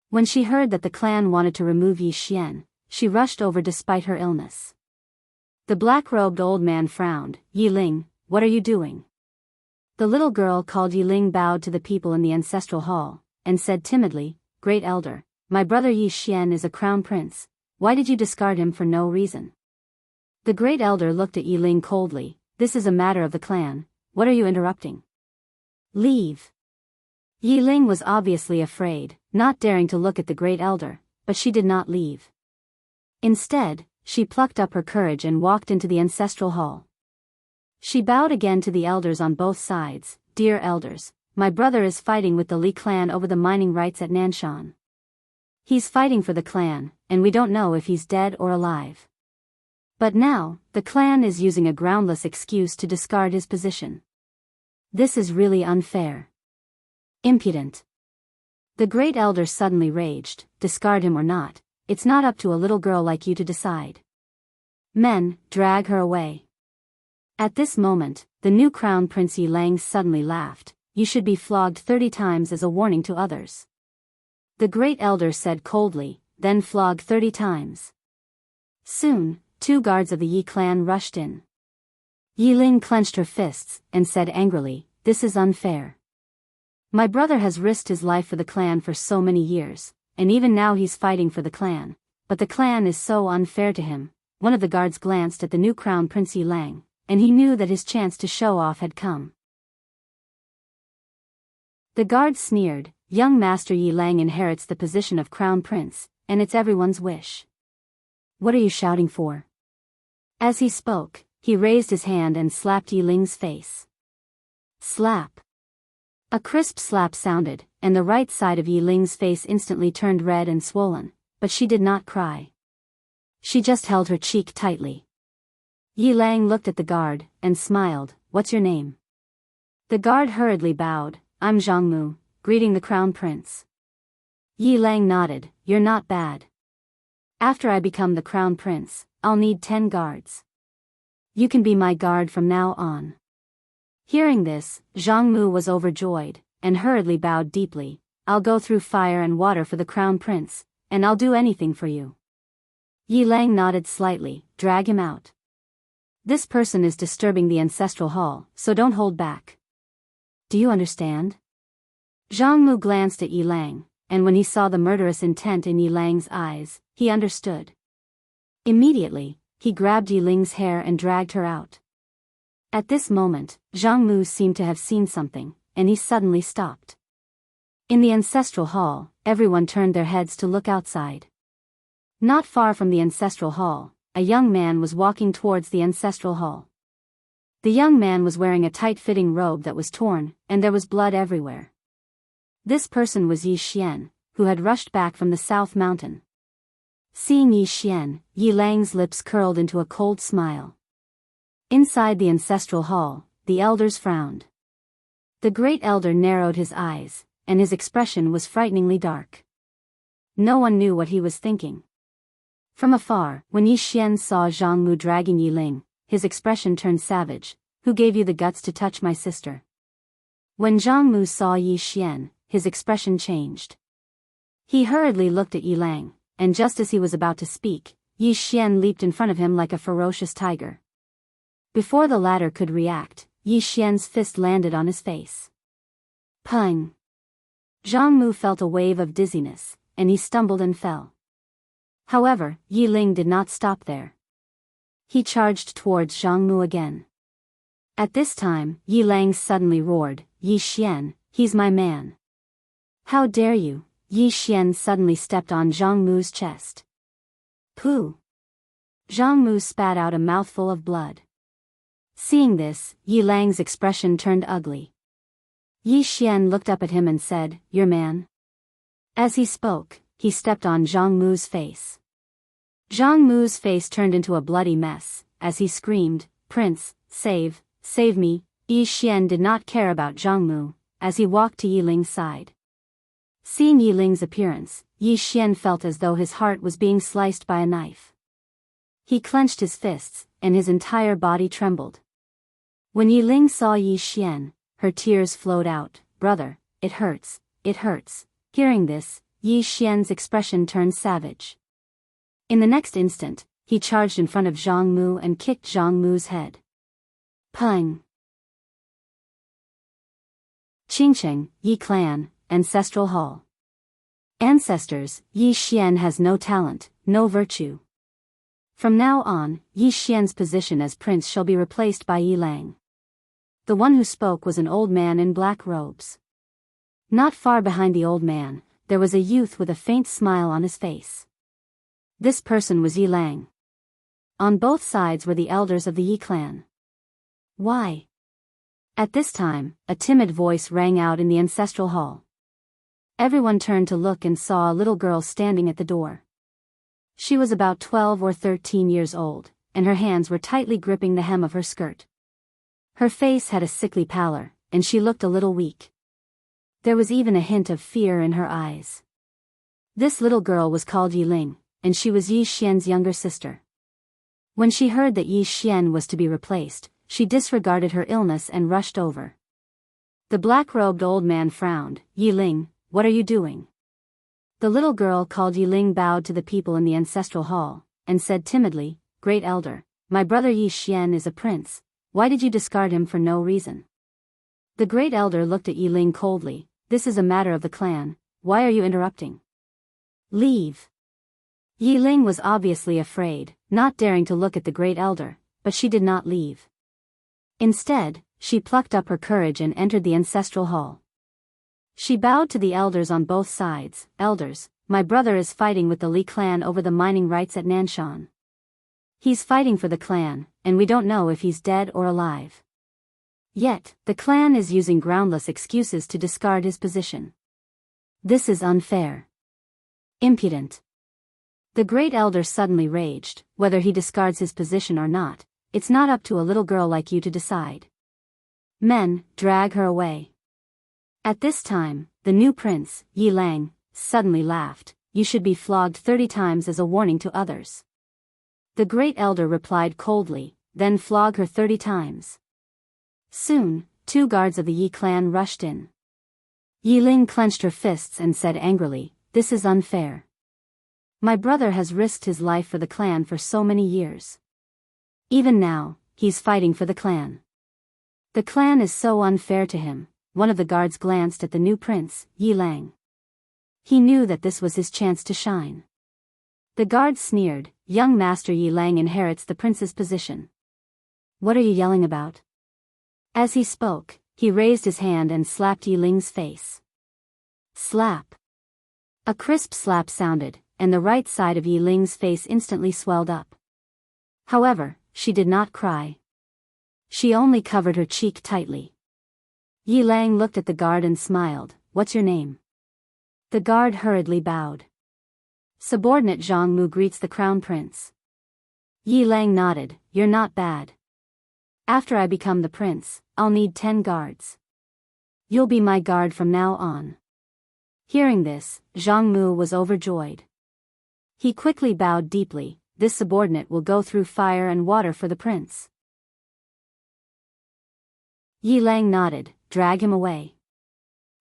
When she heard that the clan wanted to remove Yi Xian, she rushed over despite her illness. The black-robed old man frowned, Yi Ling, what are you doing? The little girl called Yi Ling bowed to the people in the ancestral hall, and said timidly, Great Elder, my brother Yi Xian is a crown prince, why did you discard him for no reason? The Great Elder looked at Yi Ling coldly, this is a matter of the clan, what are you interrupting? Leave. Yi Ling was obviously afraid, not daring to look at the Great Elder, but she did not leave. Instead, she plucked up her courage and walked into the ancestral hall. She bowed again to the elders on both sides, Dear elders, my brother is fighting with the Li clan over the mining rights at Nanshan. He's fighting for the clan, and we don't know if he's dead or alive. But now, the clan is using a groundless excuse to discard his position. This is really unfair. Impudent. The Great Elder suddenly raged, discard him or not, it's not up to a little girl like you to decide. Men, drag her away. At this moment, the new crown prince Yi Lang suddenly laughed, you should be flogged 30 times as a warning to others. The Great Elder said coldly, then flog 30 times. Soon, 2 guards of the Yi clan rushed in. Yi Ling clenched her fists, and said angrily, this is unfair. My brother has risked his life for the clan for so many years, and even now he's fighting for the clan, but the clan is so unfair to him. One of the guards glanced at the new crown prince Yi Lang, and he knew that his chance to show off had come. The guard sneered, young Master Yi Lang inherits the position of crown prince, and it's everyone's wish. What are you shouting for? As he spoke, he raised his hand and slapped Yi Ling's face. Slap. A crisp slap sounded, and the right side of Yi Ling's face instantly turned red and swollen, but she did not cry. She just held her cheek tightly. Yi Lang looked at the guard, and smiled, what's your name? The guard hurriedly bowed, I'm Jianghu, greeting the crown prince. Yi Lang nodded, you're not bad. After I become the crown prince, I'll need 10 guards. You can be my guard from now on. Hearing this, Jianghu was overjoyed, and hurriedly bowed deeply. I'll go through fire and water for the crown prince, and I'll do anything for you. Yi Lang nodded slightly. Drag him out. This person is disturbing the ancestral hall, so don't hold back. Do you understand? Jianghu glanced at Yi Lang, and when he saw the murderous intent in Yi Lang's eyes, he understood. Immediately, he grabbed Yi Ling's hair and dragged her out. At this moment, Jianghu seemed to have seen something, and he suddenly stopped. In the ancestral hall, everyone turned their heads to look outside. Not far from the ancestral hall, a young man was walking towards the ancestral hall. The young man was wearing a tight-fitting robe that was torn, and there was blood everywhere. This person was Yi Xian, who had rushed back from the South Mountain. Seeing Yi Xian, Yi Lang's lips curled into a cold smile. Inside the ancestral hall, the elders frowned. The great elder narrowed his eyes, and his expression was frighteningly dark. No one knew what he was thinking. From afar, when Yi Xian saw Jianghu dragging Yi Ling, his expression turned savage. Who gave you the guts to touch my sister? When Jianghu saw Yi Xian, his expression changed. He hurriedly looked at Yi Lang, and just as he was about to speak, Yi Xian leaped in front of him like a ferocious tiger. Before the latter could react, Yi Xian's fist landed on his face. Pung! Jianghu felt a wave of dizziness, and he stumbled and fell. However, Yi Ling did not stop there. He charged towards Jianghu again. At this time, Yi Lang suddenly roared, Yi Xian, he's my man. How dare you? Yi Xian suddenly stepped on Jianghu's chest. Pooh! Jianghu spat out a mouthful of blood. Seeing this, Yi Lang's expression turned ugly. Yi Xian looked up at him and said, Your man? As he spoke, he stepped on Jianghu's face. Jianghu's face turned into a bloody mess, as he screamed, Prince, save me. Yi Xian did not care about Jianghu, as he walked to Yi Ling's side. Seeing Yi Ling's appearance, Yi Xian felt as though his heart was being sliced by a knife. He clenched his fists, and his entire body trembled. When Yi Ling saw Yi Xian, her tears flowed out. Brother, it hurts, it hurts. Hearing this, Yi Xian's expression turned savage. In the next instant, he charged in front of Jianghu and kicked Jianghu's head. Pung! Qingcheng, Yi Clan, Ancestral Hall. Ancestors, Yi Xian has no talent, no virtue. From now on, Yi Xian's position as prince shall be replaced by Yi Lang. The one who spoke was an old man in black robes. Not far behind the old man, there was a youth with a faint smile on his face. This person was Yi Lang. On both sides were the elders of the Yi clan. Why? At this time, a timid voice rang out in the ancestral hall. Everyone turned to look and saw a little girl standing at the door. She was about 12 or 13 years old, and her hands were tightly gripping the hem of her skirt. Her face had a sickly pallor, and she looked a little weak. There was even a hint of fear in her eyes. This little girl was called Yi Ling, and she was Yi Xian's younger sister. When she heard that Yi Xian was to be replaced, she disregarded her illness and rushed over. The black-robed old man frowned. Yi Ling, what are you doing? The little girl called Yi Ling bowed to the people in the ancestral hall, and said timidly, Great Elder, my brother Yi Xian is a prince. Why did you discard him for no reason? The great elder looked at Yi Ling coldly. This is a matter of the clan. Why are you interrupting? Leave. Yi Ling was obviously afraid, not daring to look at the great elder, but she did not leave. Instead, she plucked up her courage and entered the ancestral hall. She bowed to the elders on both sides. Elders, my brother is fighting with the Li clan over the mining rights at Nanshan. He's fighting for the clan, and we don't know if he's dead or alive. Yet, the clan is using groundless excuses to discard his position. This is unfair. Impudent. The great elder suddenly raged. Whether he discards his position or not, it's not up to a little girl like you to decide. Men, drag her away. At this time, the new prince, Yi Lang, suddenly laughed. you should be flogged 30 times as a warning to others. The great elder replied coldly, then flog her 30 times. Soon, 2 guards of the Yi clan rushed in. Yi Ling clenched her fists and said angrily, "This is unfair. My brother has risked his life for the clan for so many years. Even now, he's fighting for the clan. The clan is so unfair to him." One of the guards glanced at the new prince, Yi Lang. He knew that this was his chance to shine. The guard sneered, "Young Master Yi Lang inherits the prince's position. What are you yelling about?" As he spoke, he raised his hand and slapped Yi Ling's face. Slap. A crisp slap sounded, and the right side of Yi Ling's face instantly swelled up. However, she did not cry. She only covered her cheek tightly. Yi Lang looked at the guard and smiled, "What's your name?" The guard hurriedly bowed. Subordinate Jianghu greets the crown prince. Yi Lang nodded, "You're not bad. After I become the prince, I'll need 10 guards. You'll be my guard from now on." Hearing this, Jianghu was overjoyed. He quickly bowed deeply, "This subordinate will go through fire and water for the prince." Yi Lang nodded, "Drag him away.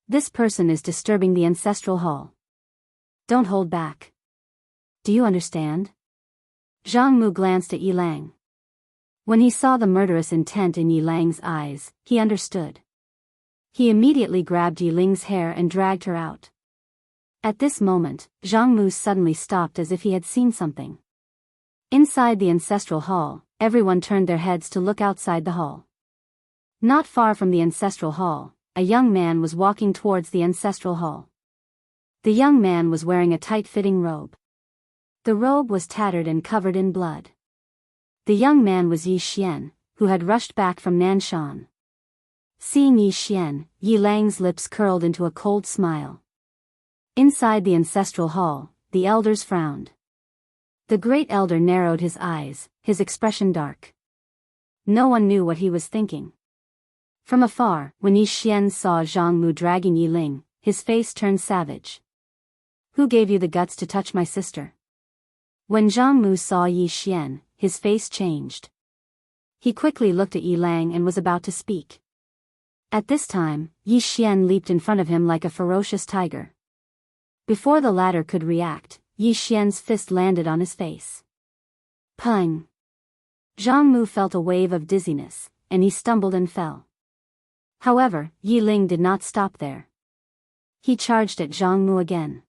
This person is disturbing the ancestral hall. Don't hold back. Do you understand?" Jianghu glanced at Yi Lang. When he saw the murderous intent in Yi Lang's eyes, he understood. He immediately grabbed Yi Ling's hair and dragged her out. At this moment, Jianghu suddenly stopped as if he had seen something. Inside the ancestral hall, everyone turned their heads to look outside the hall. Not far from the ancestral hall, a young man was walking towards the ancestral hall. The young man was wearing a tight-fitting robe. The robe was tattered and covered in blood. The young man was Yi Xian, who had rushed back from Nanshan. Seeing Yi Xian, Yi Lang's lips curled into a cold smile. Inside the ancestral hall, the elders frowned. The great elder narrowed his eyes, his expression dark. No one knew what he was thinking. From afar, when Yi Xian saw Jianghu dragging Yi Ling, his face turned savage. "Who gave you the guts to touch my sister?" When Jianghu saw Yi Xian, his face changed. He quickly looked at Yi Lang and was about to speak. At this time, Yi Xian leaped in front of him like a ferocious tiger. Before the latter could react, Yi Xian's fist landed on his face. Pang! Jianghu felt a wave of dizziness, and he stumbled and fell. However, Yi Ling did not stop there. He charged at Jianghu again.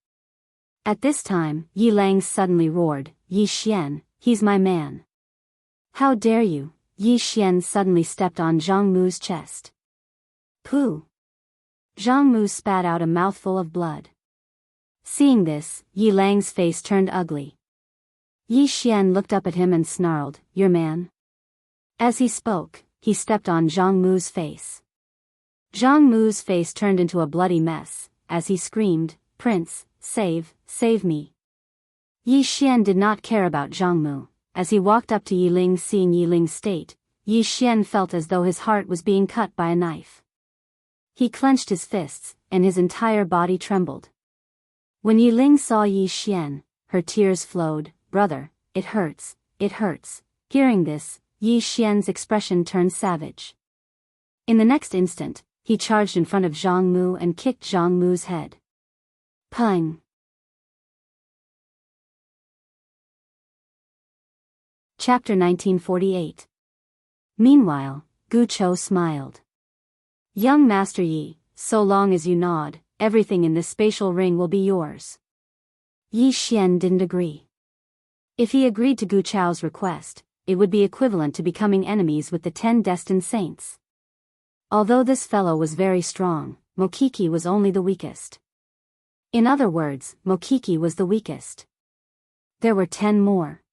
At this time, Yi Lang suddenly roared, "Yi Xian, he's my man. How dare you?" Yi Xian suddenly stepped on Jianghu's chest. Pooh! Jianghu spat out a mouthful of blood. Seeing this, Yi Lang's face turned ugly. Yi Xian looked up at him and snarled, "Your man?" As he spoke, he stepped on Jianghu's face. Jianghu's face turned into a bloody mess, as he screamed, "Prince, save me." Yi Xian did not care about Jianghu. As he walked up to Yi Ling, seeing Yi Ling's state, Yi Xian felt as though his heart was being cut by a knife. He clenched his fists, and his entire body trembled. When Yi Ling saw Yi Xian, her tears flowed, "Brother, it hurts, it hurts." Hearing this, Yi Xian's expression turned savage. In the next instant, he charged in front of Jianghu and kicked Jianghu's head. Pang! Chapter 1948. Meanwhile, Gu Chou smiled. "Young Master Yi, so long as you nod, everything in this spatial ring will be yours." Yi Xian didn't agree. If he agreed to Gu Chou's request, it would be equivalent to becoming enemies with the 10 destined saints. Although this fellow was very strong, Mokiki was only the weakest. In other words, Mokiki was the weakest. There were 10 more.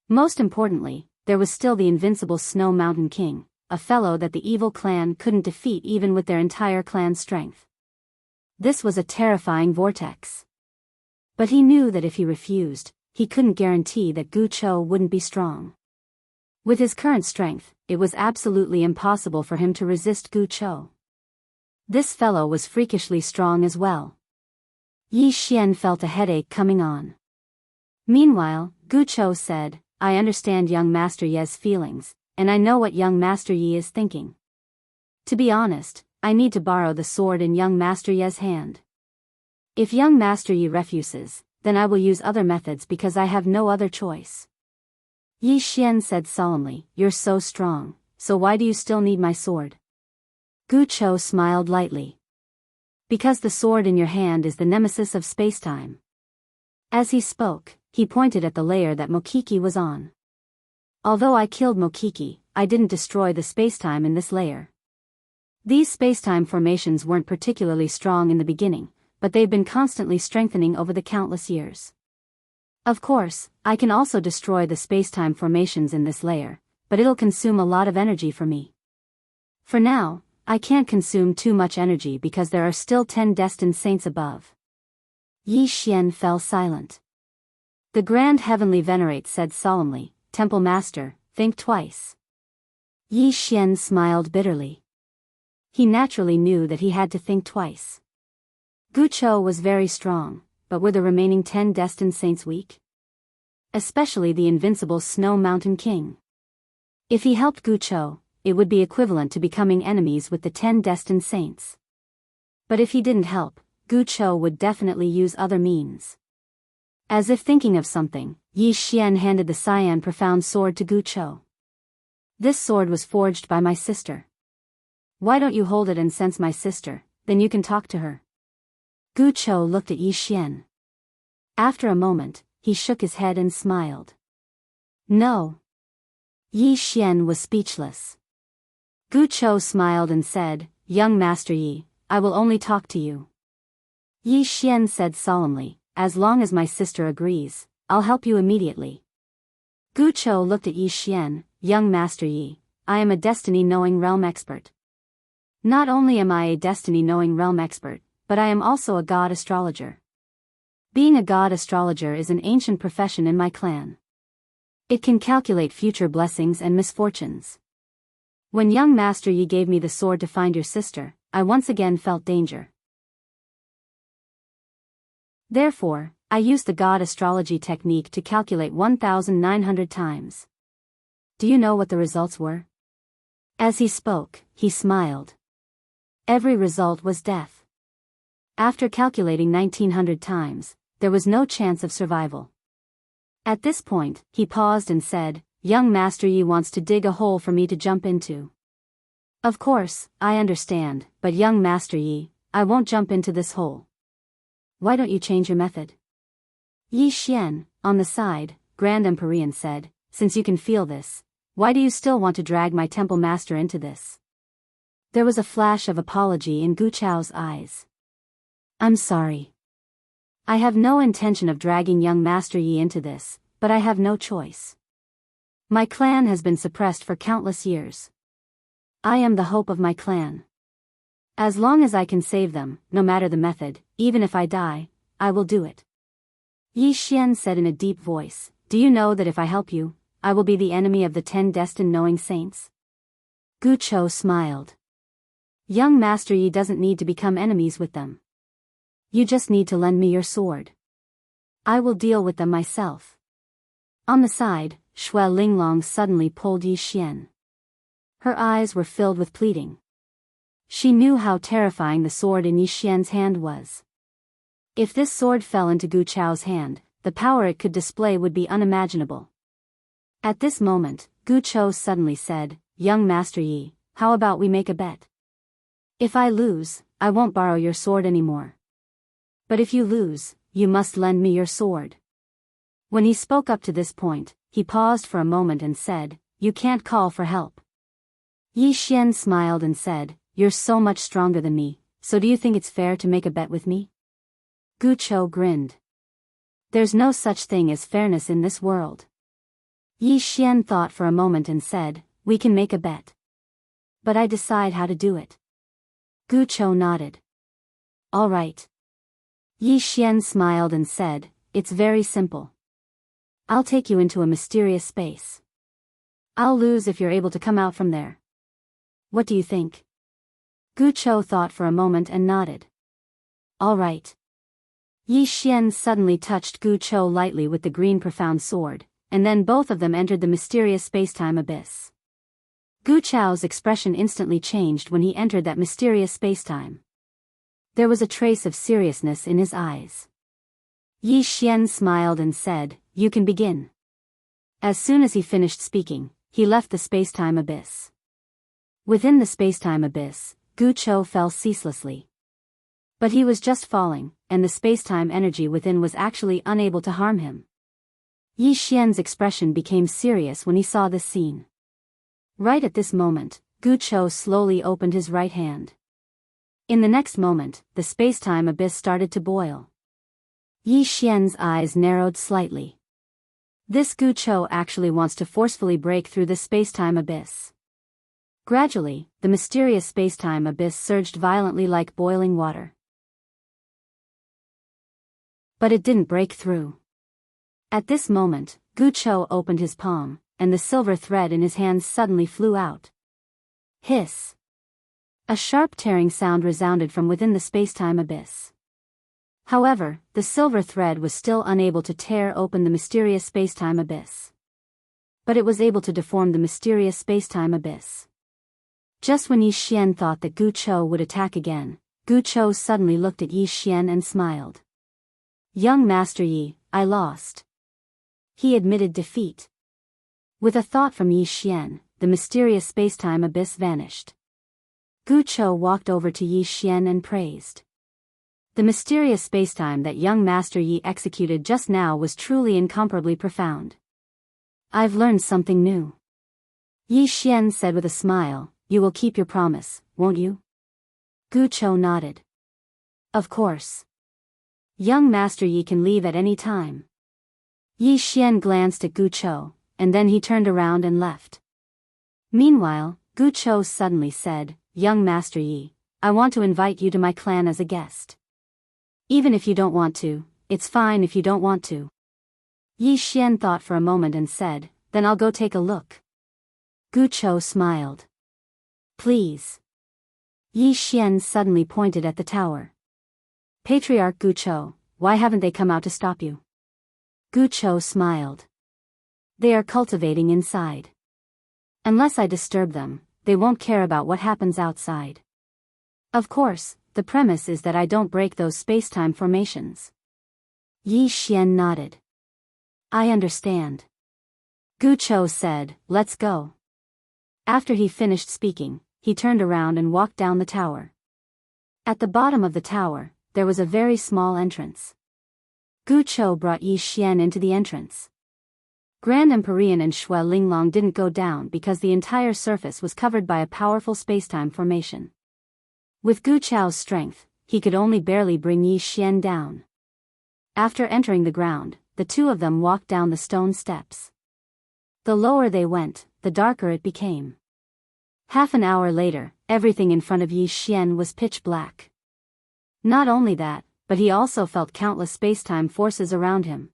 Most importantly, there was still the invincible Snow Mountain King, a fellow that the evil clan couldn't defeat even with their entire clan's strength. This was a terrifying vortex. But he knew that if he refused, he couldn't guarantee that Gu Chou wouldn't be strong. With his current strength, it was absolutely impossible for him to resist Gu Chou. This fellow was freakishly strong as well. Yi Xian felt a headache coming on. Meanwhile, Gu Chou said, I understand young Master Ye's feelings, and I know what young Master Yi is thinking. To be honest, I need to borrow the sword in young Master Ye's hand. If young Master Yi refuses, then I will use other methods because I have no other choice. Yi Xian said solemnly, You're so strong, so why do you still need my sword? Gu Chou smiled lightly. Because the sword in your hand is the nemesis of spacetime. As he spoke, he pointed at the layer that Mokiki was on. Although I killed Mokiki, I didn't destroy the spacetime in this layer. These spacetime formations weren't particularly strong in the beginning, but they've been constantly strengthening over the countless years. Of course, I can also destroy the spacetime formations in this layer, but it'll consume a lot of energy for me. For now, I can't consume too much energy because there are still 10 destined saints above. Yi Xian fell silent. The Grand Heavenly Venerate said solemnly, Temple Master, think twice. Yi Xian smiled bitterly. He naturally knew that he had to think twice. Gu Chou was very strong, but were the remaining 10 destined saints weak? Especially the invincible Snow Mountain King. If he helped Gu Chou, it would be equivalent to becoming enemies with the 10 destined saints. But if he didn't help, Gu Chou would definitely use other means. As if thinking of something, Yi Xian handed the cyan profound sword to Gu Chou. This sword was forged by my sister. Why don't you hold it and sense my sister, then you can talk to her. Gu Chou looked at Yi Xian. After a moment, he shook his head and smiled. No. Yi Xian was speechless. Gu Chou smiled and said, Young Master Yi, I will only talk to you. Yi Xian said solemnly, As long as my sister agrees, I'll help you immediately. Gu Chou looked at Yi Xian, Young Master Yi, I am a destiny-knowing realm expert. Not only am I a destiny-knowing realm expert, but I am also a god astrologer. Being a god astrologer is an ancient profession in my clan. It can calculate future blessings and misfortunes. When young Master Yi gave me the sword to find your sister, I once again felt danger. Therefore, I used the god astrology technique to calculate 1,900 times. Do you know what the results were? As he spoke, he smiled. Every result was death. After calculating 1,900 times, there was no chance of survival. At this point, he paused and said, Young Master Yi wants to dig a hole for me to jump into. Of course, I understand, but young Master Yi, I won't jump into this hole. Why don't you change your method? Yi Xian, on the side, Grand Empyrean said, Since you can feel this, why do you still want to drag my temple master into this? There was a flash of apology in Gu Chou's eyes. I'm sorry. I have no intention of dragging young Master Yi into this, but I have no choice. My clan has been suppressed for countless years. I am the hope of my clan. As long as I can save them, no matter the method, even if I die, I will do it. Yi Xian said in a deep voice, Do you know that if I help you, I will be the enemy of the 10 destined knowing saints? Gu Chou smiled. Young Master Yi doesn't need to become enemies with them. You just need to lend me your sword. I will deal with them myself. On the side, Shui Linglong suddenly pulled Yi Xian. Her eyes were filled with pleading. She knew how terrifying the sword in Yi Xian's hand was. If this sword fell into Gu Chou's hand, the power it could display would be unimaginable. At this moment, Gu Chou suddenly said, Young Master Yi, how about we make a bet? If I lose, I won't borrow your sword anymore. But if you lose, you must lend me your sword. When he spoke up to this point, he paused for a moment and said, You can't call for help. Yi Xian smiled and said, You're so much stronger than me, so do you think it's fair to make a bet with me? Gu Chou grinned. There's no such thing as fairness in this world. Yi Xian thought for a moment and said, We can make a bet. But I decide how to do it. Gu Chou nodded. All right. Yi Xian smiled and said, It's very simple. I'll take you into a mysterious space. I'll lose if you're able to come out from there. What do you think? Gu Chou thought for a moment and nodded. All right. Yi Xian suddenly touched Gu Chou lightly with the green profound sword, and then both of them entered the mysterious spacetime abyss. Gu Chou's expression instantly changed when he entered that mysterious spacetime. There was a trace of seriousness in his eyes. Yi Xian smiled and said, "You can begin." As soon as he finished speaking, he left the spacetime abyss. Within the spacetime abyss, Gu Chou fell ceaselessly. But he was just falling, and the spacetime energy within was actually unable to harm him. Yi Xian's expression became serious when he saw this scene. Right at this moment, Gu Chou slowly opened his right hand. In the next moment, the spacetime abyss started to boil. Yi Xian's eyes narrowed slightly. This Gu Chou actually wants to forcefully break through the spacetime abyss. Gradually, the mysterious spacetime abyss surged violently like boiling water. But it didn't break through. At this moment, Gu Chou opened his palm, and the silver thread in his hands suddenly flew out. Hiss! A sharp tearing sound resounded from within the spacetime abyss. However, the silver thread was still unable to tear open the mysterious spacetime abyss. But it was able to deform the mysterious spacetime abyss. Just when Yi Xian thought that Gu Chou would attack again, Gu Chou suddenly looked at Yi Xian and smiled. "Young Master Yi, I lost." He admitted defeat. With a thought from Yi Xian, the mysterious spacetime abyss vanished. Gu Chou walked over to Yi Xian and praised. The mysterious spacetime that young Master Yi executed just now was truly incomparably profound. "I've learned something new." Yi Xian said with a smile, "You will keep your promise, won't you?" Gu Chou nodded. "Of course. Young Master Yi can leave at any time." Yi Xian glanced at Gu Chou, and then he turned around and left. Meanwhile, Gu Chou suddenly said, "Young Master Yi, I want to invite you to my clan as a guest. Even if you don't want to, it's fine if you don't want to." Yi Xian thought for a moment and said, "Then I'll go take a look." Gu Chou smiled. "Please." Yi Xian suddenly pointed at the tower. "Patriarch Gu Chou, why haven't they come out to stop you?" Gu Chou smiled. "They are cultivating inside. Unless I disturb them, they won't care about what happens outside. Of course, the premise is that I don't break those space-time formations." Yi Xian nodded. "I understand." Gu Chou said, "Let's go." After he finished speaking, he turned around and walked down the tower. At the bottom of the tower, there was a very small entrance. Gu Chou brought Yi Xian into the entrance. Grand Empyrean and Shui Linglong didn't go down because the entire surface was covered by a powerful spacetime formation. With Gu Chou's strength, he could only barely bring Yi Xian down. After entering the ground, the two of them walked down the stone steps. The lower they went, the darker it became. Half an hour later, everything in front of Yi Xian was pitch black. Not only that, but he also felt countless spacetime forces around him.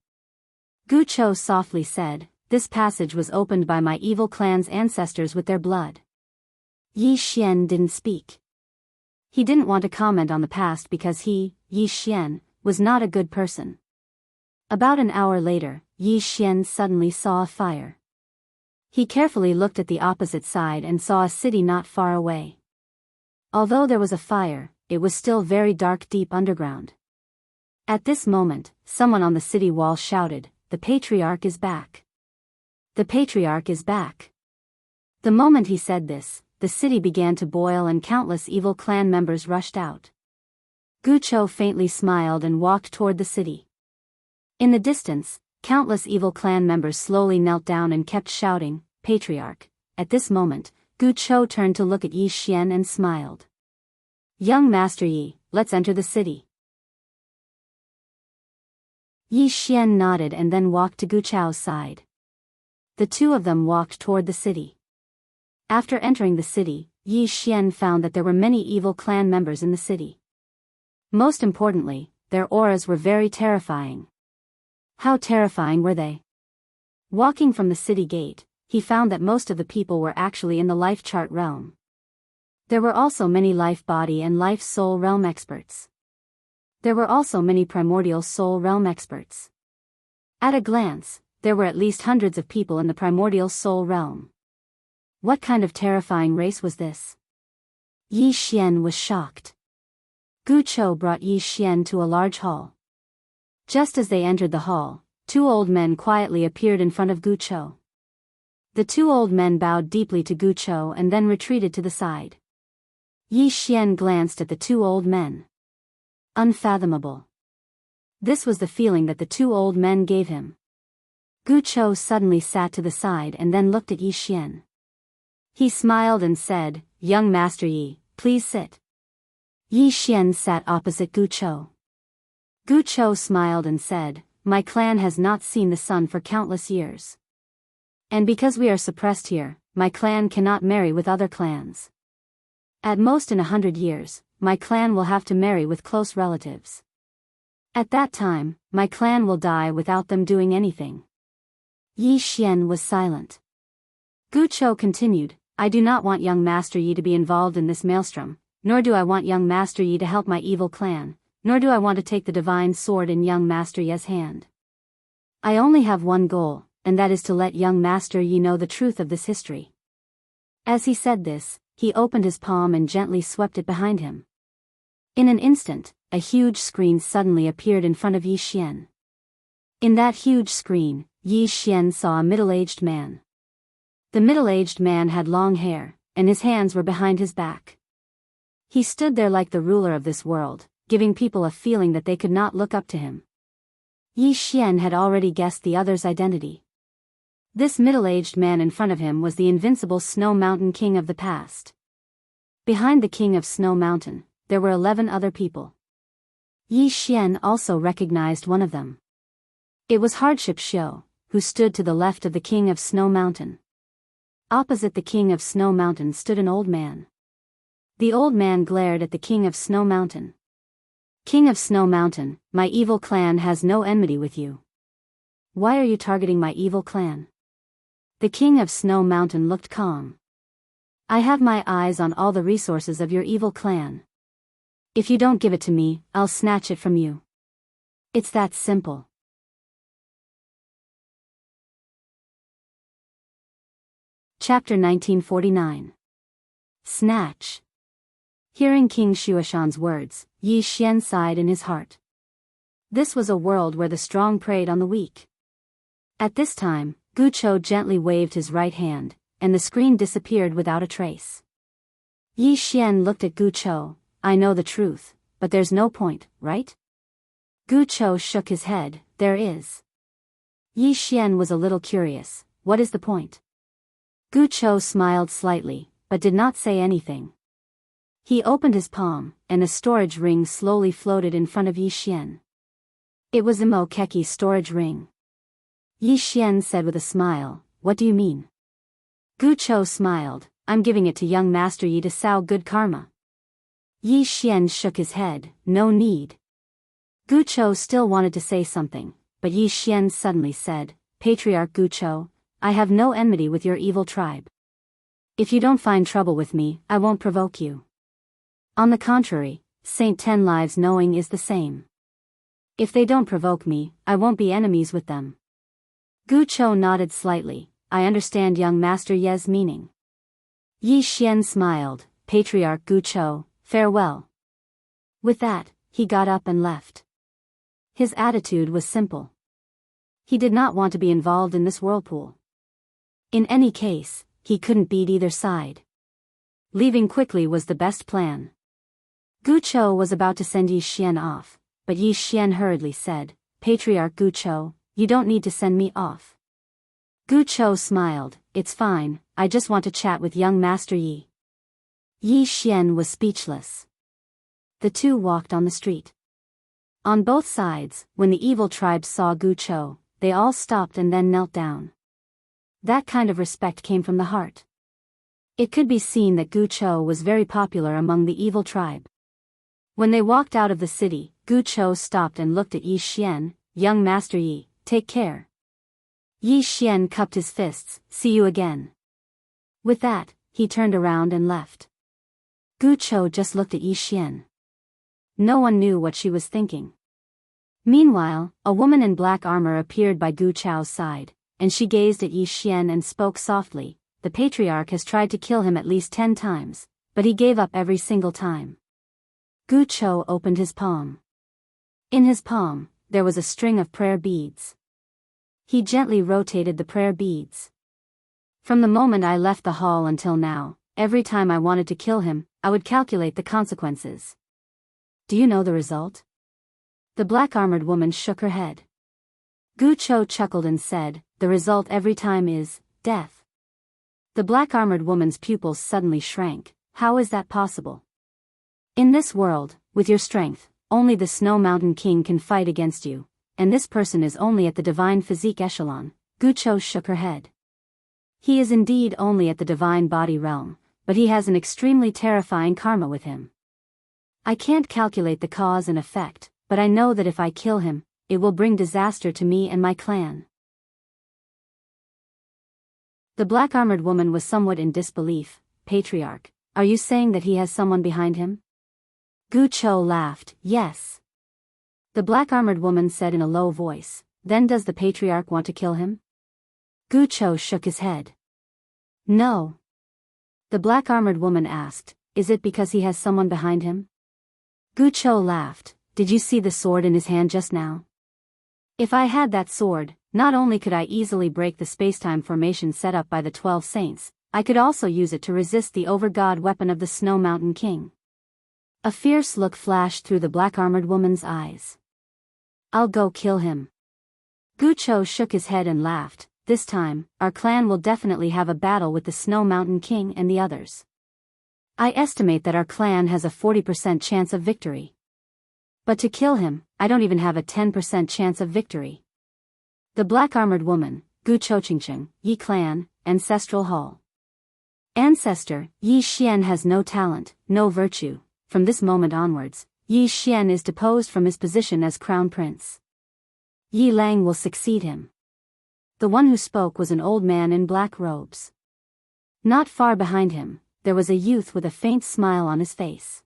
Gu Chou softly said, "This passage was opened by my evil clan's ancestors with their blood." Yi Xian didn't speak. He didn't want to comment on the past because he, Yi Xian, was not a good person. About an hour later, Yi Xian suddenly saw a fire. He carefully looked at the opposite side and saw a city not far away. Although there was a fire, it was still very dark deep underground. At this moment, someone on the city wall shouted, "The Patriarch is back! The Patriarch is back!" The moment he said this, the city began to boil and countless evil clan members rushed out. Gu Chou faintly smiled and walked toward the city. In the distance, countless evil clan members slowly knelt down and kept shouting, "Patriarch." At this moment, Gu Chou turned to look at Yi Xian and smiled. "Young Master Yi, let's enter the city." Yi Xian nodded and then walked to Gu Chou's side. The two of them walked toward the city. After entering the city, Yi Xian found that there were many evil clan members in the city. Most importantly, their auras were very terrifying. How terrifying were they? Walking from the city gate, he found that most of the people were actually in the life chart realm. There were also many life body and life soul realm experts. There were also many primordial soul realm experts. At a glance, there were at least hundreds of people in the primordial soul realm. What kind of terrifying race was this? Yi Xian was shocked. Gu Chou brought Yi Xian to a large hall. Just as they entered the hall, two old men quietly appeared in front of Gu Chou. The two old men bowed deeply to Gu Chou and then retreated to the side. Yi Xian glanced at the two old men. Unfathomable. This was the feeling that the two old men gave him. Gu Chou suddenly sat to the side and then looked at Yi Xian. He smiled and said, "Young Master Yi, please sit." Yi Xian sat opposite Gu Chou. Gu Chou smiled and said, "My clan has not seen the sun for countless years. And because we are suppressed here, my clan cannot marry with other clans. At most in 100 years, my clan will have to marry with close relatives. At that time, my clan will die without them doing anything." Yi Xian was silent. Gu Chou continued, "I do not want young Master Yi to be involved in this maelstrom, nor do I want young Master Yi to help my evil clan, nor do I want to take the divine sword in young Master Yi's hand. I only have one goal, and that is to let young Master Yi know the truth of this history." As he said this, he opened his palm and gently swept it behind him. In an instant, a huge screen suddenly appeared in front of Yi Xian. In that huge screen, Yi Xian saw a middle-aged man. The middle-aged man had long hair, and his hands were behind his back. He stood there like the ruler of this world, giving people a feeling that they could not look up to him. Yi Xian had already guessed the other's identity. This middle-aged man in front of him was the invincible Snow Mountain King of the past. Behind the King of Snow Mountain, there were 11 other people. Yi Xian also recognized one of them. It was Hardship Xiu, who stood to the left of the King of Snow Mountain. Opposite the King of Snow Mountain stood an old man. The old man glared at the King of Snow Mountain. "King of Snow Mountain, my evil clan has no enmity with you. Why are you targeting my evil clan?" The King of Snow Mountain looked calm. "I have my eyes on all the resources of your evil clan. If you don't give it to me, I'll snatch it from you. It's that simple." Chapter 1949. Snatch. Hearing King Shuashan's words, Yi Xian sighed in his heart. This was a world where the strong preyed on the weak. At this time, Gu Chou gently waved his right hand, and the screen disappeared without a trace. Yi Xian looked at Gu Chou. "I know the truth, but there's no point, right?" Gu Chou shook his head. "There is." Yi Xian was a little curious. "What is the point?" Gu Chou smiled slightly, but did not say anything. He opened his palm, and a storage ring slowly floated in front of Yi Xian. It was Imo Keki's storage ring. Yi Xian said with a smile, "What do you mean?" Gu Chou smiled, "I'm giving it to young Master Yi to sow good karma." Yi Xian shook his head, "No need." Gu Chou still wanted to say something, but Yi Xian suddenly said, "Patriarch Gu Chou, I have no enmity with your evil tribe. If you don't find trouble with me, I won't provoke you. On the contrary, Saint 10 Lives knowing is the same. If they don't provoke me, I won't be enemies with them." Gu Chou nodded slightly. "I understand young Master Ye's meaning." Yi Xian smiled, "Patriarch Gu Chou, farewell." With that, he got up and left. His attitude was simple. He did not want to be involved in this whirlpool. In any case, he couldn't beat either side. Leaving quickly was the best plan. Gu Chou was about to send Yi Xian off, but Yi Xian hurriedly said, "Patriarch Gu Chou, you don't need to send me off." Gu Chou smiled, "It's fine, I just want to chat with young Master Yi." Yi Xian was speechless. The two walked on the street. On both sides, when the evil tribes saw Gu Chou, they all stopped and then knelt down. That kind of respect came from the heart. It could be seen that Gu Chou was very popular among the evil tribe. When they walked out of the city, Gu Chou stopped and looked at Yi Xian. "Young Master Yi, take care." Yi Xian cupped his fists, "See you again." With that, he turned around and left. Gu Chou just looked at Yi Xian. No one knew what she was thinking. Meanwhile, a woman in black armor appeared by Gu Chao's side, and she gazed at Yi Xian and spoke softly. The patriarch has tried to kill him at least 10 times, but he gave up every single time. Gu Chou opened his palm. In his palm, there was a string of prayer beads. He gently rotated the prayer beads. From the moment I left the hall until now, every time I wanted to kill him, I would calculate the consequences. Do you know the result? The black-armored woman shook her head. Gu Chou chuckled and said, the result every time is death. The black-armored woman's pupils suddenly shrank. How is that possible? In this world, with your strength, only the Snow Mountain King can fight against you, and this person is only at the divine physique echelon. Gu Chou shook her head. He is indeed only at the divine body realm, but he has an extremely terrifying karma with him. I can't calculate the cause and effect, but I know that if I kill him, it will bring disaster to me and my clan. The black-armored woman was somewhat in disbelief. Patriarch, are you saying that he has someone behind him? Gu Chou laughed. Yes. The black-armored woman said in a low voice, then does the patriarch want to kill him? Gu Chou shook his head. No. The black-armored woman asked, is it because he has someone behind him? Gu Chou laughed. Did you see the sword in his hand just now? If I had that sword, not only could I easily break the spacetime formation set up by the 12 saints, I could also use it to resist the over-god weapon of the Snow Mountain King. A fierce look flashed through the black-armored woman's eyes. I'll go kill him. Gu Chou shook his head and laughed. This time, our clan will definitely have a battle with the Snow Mountain King and the others. I estimate that our clan has a 40% chance of victory. But to kill him, I don't even have a 10% chance of victory. The black-armored woman, Gu Chouqingcheng, Yi Clan, Ancestral Hall. Ancestor, Yi Xian has no talent, no virtue. From this moment onwards, Yi Xian is deposed from his position as crown prince. Yi Lang will succeed him. The one who spoke was an old man in black robes. Not far behind him, there was a youth with a faint smile on his face.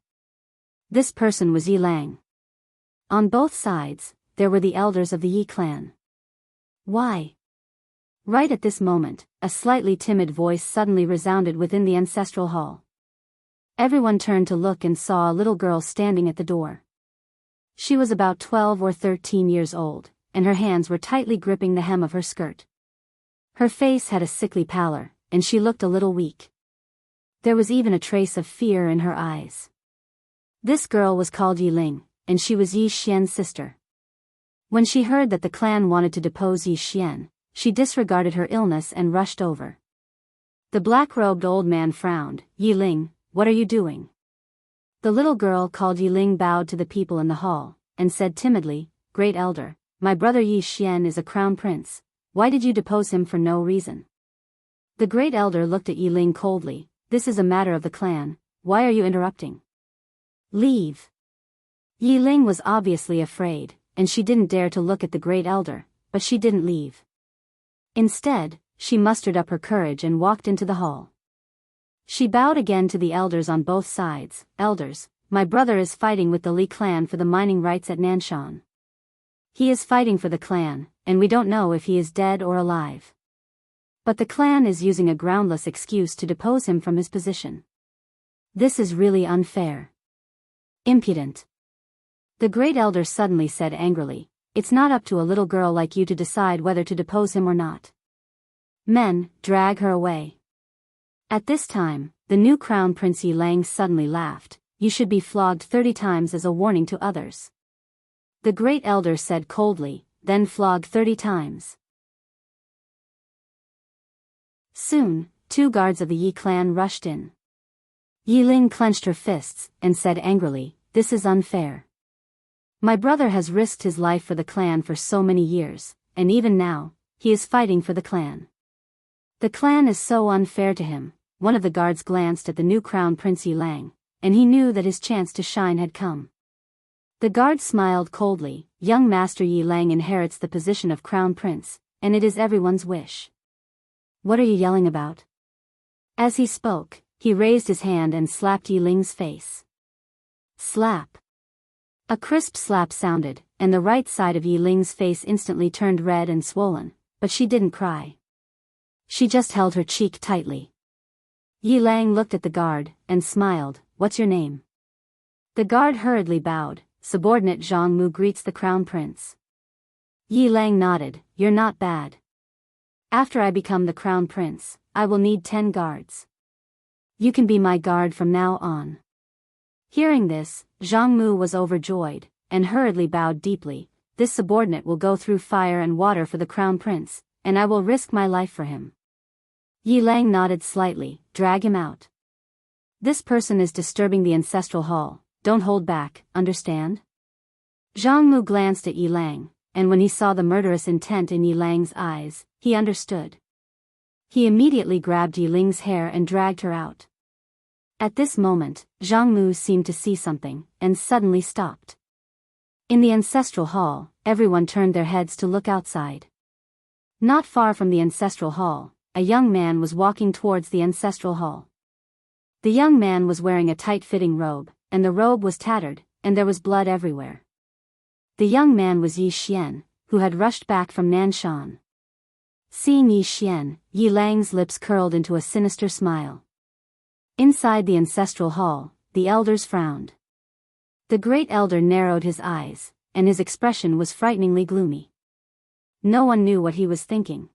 This person was Yi Lang. On both sides, there were the elders of the Yi clan. Why? Right at this moment, a slightly timid voice suddenly resounded within the ancestral hall. Everyone turned to look and saw a little girl standing at the door. She was about 12 or 13 years old, and her hands were tightly gripping the hem of her skirt. Her face had a sickly pallor, and she looked a little weak. There was even a trace of fear in her eyes. This girl was called Yi Ling, and she was Yi Xian's sister. When she heard that the clan wanted to depose Yi Xian, she disregarded her illness and rushed over. The black-robed old man frowned. Yi Ling, what are you doing? The little girl called Yi Ling bowed to the people in the hall, and said timidly, Great Elder, my brother Yi Xian is a crown prince. Why did you depose him for no reason? The Great Elder looked at Yi Ling coldly. This is a matter of the clan. Why are you interrupting? Leave. Yi Ling was obviously afraid, and she didn't dare to look at the Great Elder, but she didn't leave. Instead, she mustered up her courage and walked into the hall. She bowed again to the elders on both sides. Elders, my brother is fighting with the Li clan for the mining rights at Nanshan. He is fighting for the clan, and we don't know if he is dead or alive. But the clan is using a groundless excuse to depose him from his position. This is really unfair. Impudent. The Great Elder suddenly said angrily, It's not up to a little girl like you to decide whether to depose him or not. Men, drag her away. At this time, the new crown prince Yi Lang suddenly laughed. You should be flogged 30 times as a warning to others. The Great Elder said coldly, then flog 30 times. Soon, 2 guards of the Yi clan rushed in. Yi Ling clenched her fists, and said angrily, This is unfair. My brother has risked his life for the clan for so many years, and even now, he is fighting for the clan. The clan is so unfair to him. One of the guards glanced at the new crown prince Yi Lang, and he knew that his chance to shine had come. The guard smiled coldly. Young Master Yi Lang inherits the position of crown prince, and it is everyone's wish. What are you yelling about? As he spoke, he raised his hand and slapped Yi Ling's face. Slap. A crisp slap sounded, and the right side of Yi Ling's face instantly turned red and swollen, but she didn't cry. She just held her cheek tightly. Yi Lang looked at the guard, and smiled. What's your name? The guard hurriedly bowed. Subordinate Jianghu greets the crown prince. Yi Lang nodded. You're not bad. After I become the crown prince, I will need 10 guards. You can be my guard from now on. Hearing this, Jianghu was overjoyed, and hurriedly bowed deeply. This subordinate will go through fire and water for the crown prince, and I will risk my life for him. Yi Lang nodded slightly. Drag him out. This person is disturbing the ancestral hall. Don't hold back, understand? Jianghu glanced at Yi Lang, and when he saw the murderous intent in Yi Lang's eyes, he understood. He immediately grabbed Yi Ling's hair and dragged her out. At this moment, Jianghu seemed to see something, and suddenly stopped. In the ancestral hall, everyone turned their heads to look outside. Not far from the ancestral hall, a young man was walking towards the ancestral hall. The young man was wearing a tight-fitting robe, and the robe was tattered, and there was blood everywhere. The young man was Yi Xian, who had rushed back from Nanshan. Seeing Yi Xian, Yi Lang's lips curled into a sinister smile. Inside the ancestral hall, the elders frowned. The great elder narrowed his eyes, and his expression was frighteningly gloomy. No one knew what he was thinking.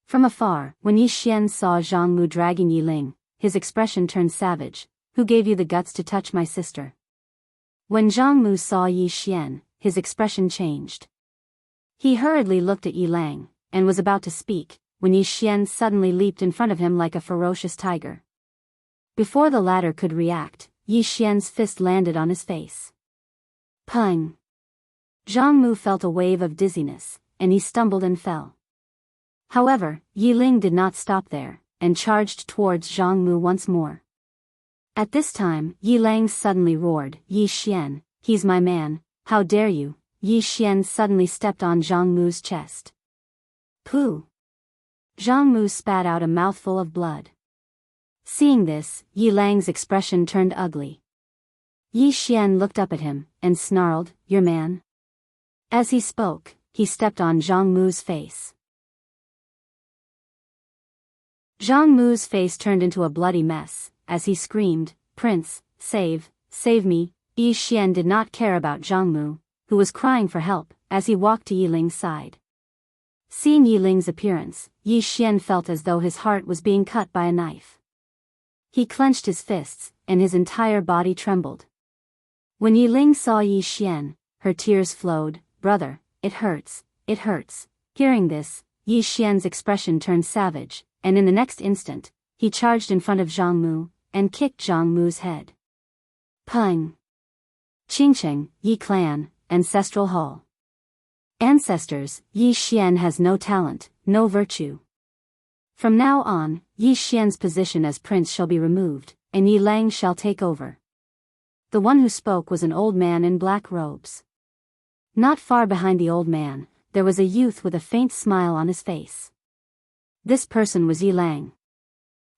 From afar, when Yi Xian saw Jianghu dragging Yi Ling, his expression turned savage. Who gave you the guts to touch my sister? When Jianghu saw Yi Xian, his expression changed. He hurriedly looked at Yi Lang, and was about to speak, when Yi Xian suddenly leaped in front of him like a ferocious tiger. Before the latter could react, Yi Xian's fist landed on his face. Pung! Jianghu felt a wave of dizziness, and he stumbled and fell. However, Yi Ling did not stop there, and charged towards Jianghu once more. At this time, Yi Lang suddenly roared, Yi Xian, he's my man, how dare you? Yi Xian suddenly stepped on Jianghu's chest. Pooh! Jianghu spat out a mouthful of blood. Seeing this, Yi Lang's expression turned ugly. Yi Xian looked up at him, and snarled, your man? As he spoke, he stepped on Jianghu's face. Jianghu's face turned into a bloody mess, as he screamed, Prince, save me. Yi Xian did not care about Jianghu, who was crying for help, as he walked to Yi Ling's side. Seeing Yi Ling's appearance, Yi Xian felt as though his heart was being cut by a knife. He clenched his fists, and his entire body trembled. When Yi Ling saw Yi Xian, her tears flowed. Brother, it hurts, it hurts. Hearing this, Yi Xian's expression turned savage, and in the next instant, he charged in front of Jianghu, and kicked Jianghu's head. Pung! Qingcheng, Yi Clan, Ancestral Hall. Ancestors, Yi Xian has no talent, no virtue. From now on, Yi Xian's position as prince shall be removed, and Yi Lang shall take over. The one who spoke was an old man in black robes. Not far behind the old man, there was a youth with a faint smile on his face. This person was Yi Lang.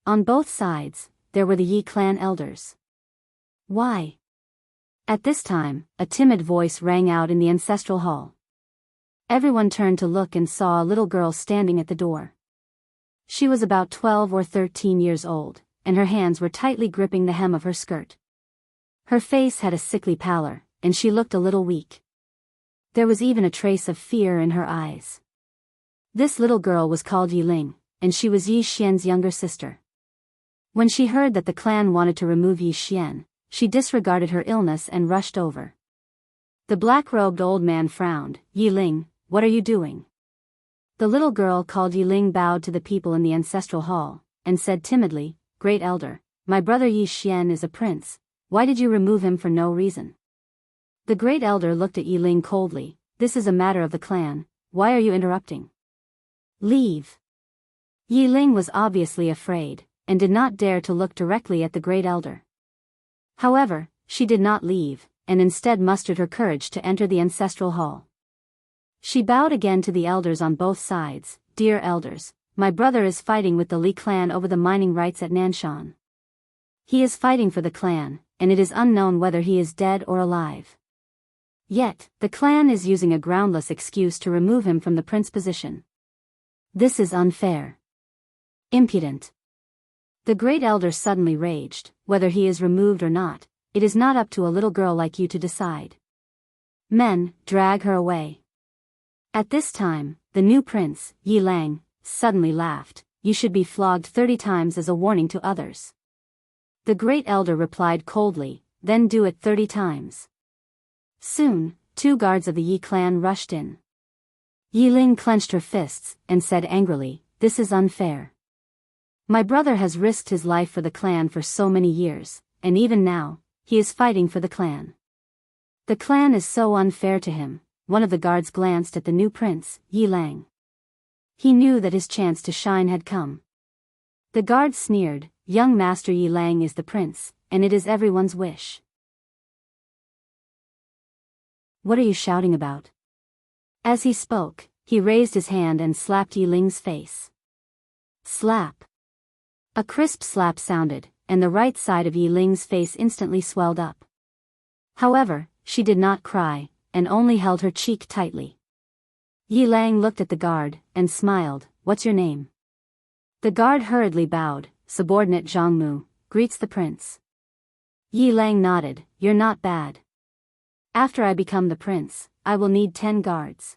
On both sides, there were the Yi clan elders. Why? At this time, a timid voice rang out in the ancestral hall. Everyone turned to look and saw a little girl standing at the door. She was about 12 or 13 years old, and her hands were tightly gripping the hem of her skirt. Her face had a sickly pallor, and she looked a little weak. There was even a trace of fear in her eyes. This little girl was called Yi Ling, and she was Yi Xian's younger sister. When she heard that the clan wanted to remove Yi Xian, she disregarded her illness and rushed over. The black-robed old man frowned. Yi Ling, what are you doing? The little girl called Yi Ling bowed to the people in the ancestral hall, and said timidly, Great Elder, my brother Yi Xian is a prince, why did you remove him for no reason? The Great Elder looked at Yi Ling coldly, this is a matter of the clan, why are you interrupting? Leave. Yi Ling was obviously afraid, and did not dare to look directly at the Great Elder. However, she did not leave, and instead mustered her courage to enter the ancestral hall. She bowed again to the elders on both sides. Dear elders, my brother is fighting with the Li clan over the mining rights at Nanshan. He is fighting for the clan, and it is unknown whether he is dead or alive. Yet, the clan is using a groundless excuse to remove him from the prince position. This is unfair. Impudent. The great elder suddenly raged. Whether he is removed or not, it is not up to a little girl like you to decide. Men, drag her away. At this time, the new prince, Yi Lang, suddenly laughed. You should be flogged 30 times as a warning to others. The great elder replied coldly, then do it 30 times. Soon, 2 guards of the Yi clan rushed in. Yi Ling clenched her fists and said angrily, this is unfair. My brother has risked his life for the clan for so many years, and even now, he is fighting for the clan. The clan is so unfair to him. One of the guards glanced at the new prince, Yi Lang. He knew that his chance to shine had come. The guard sneered, young master Yi Lang is the prince, and it is everyone's wish. What are you shouting about? As he spoke, he raised his hand and slapped Yi Ling's face. Slap. A crisp slap sounded, and the right side of Yi Ling's face instantly swelled up. However, she did not cry, and only held her cheek tightly. Yi Lang looked at the guard, and smiled, what's your name? The guard hurriedly bowed, subordinate Jianghu, greets the prince. Yi Lang nodded, you're not bad. After I become the prince, I will need 10 guards.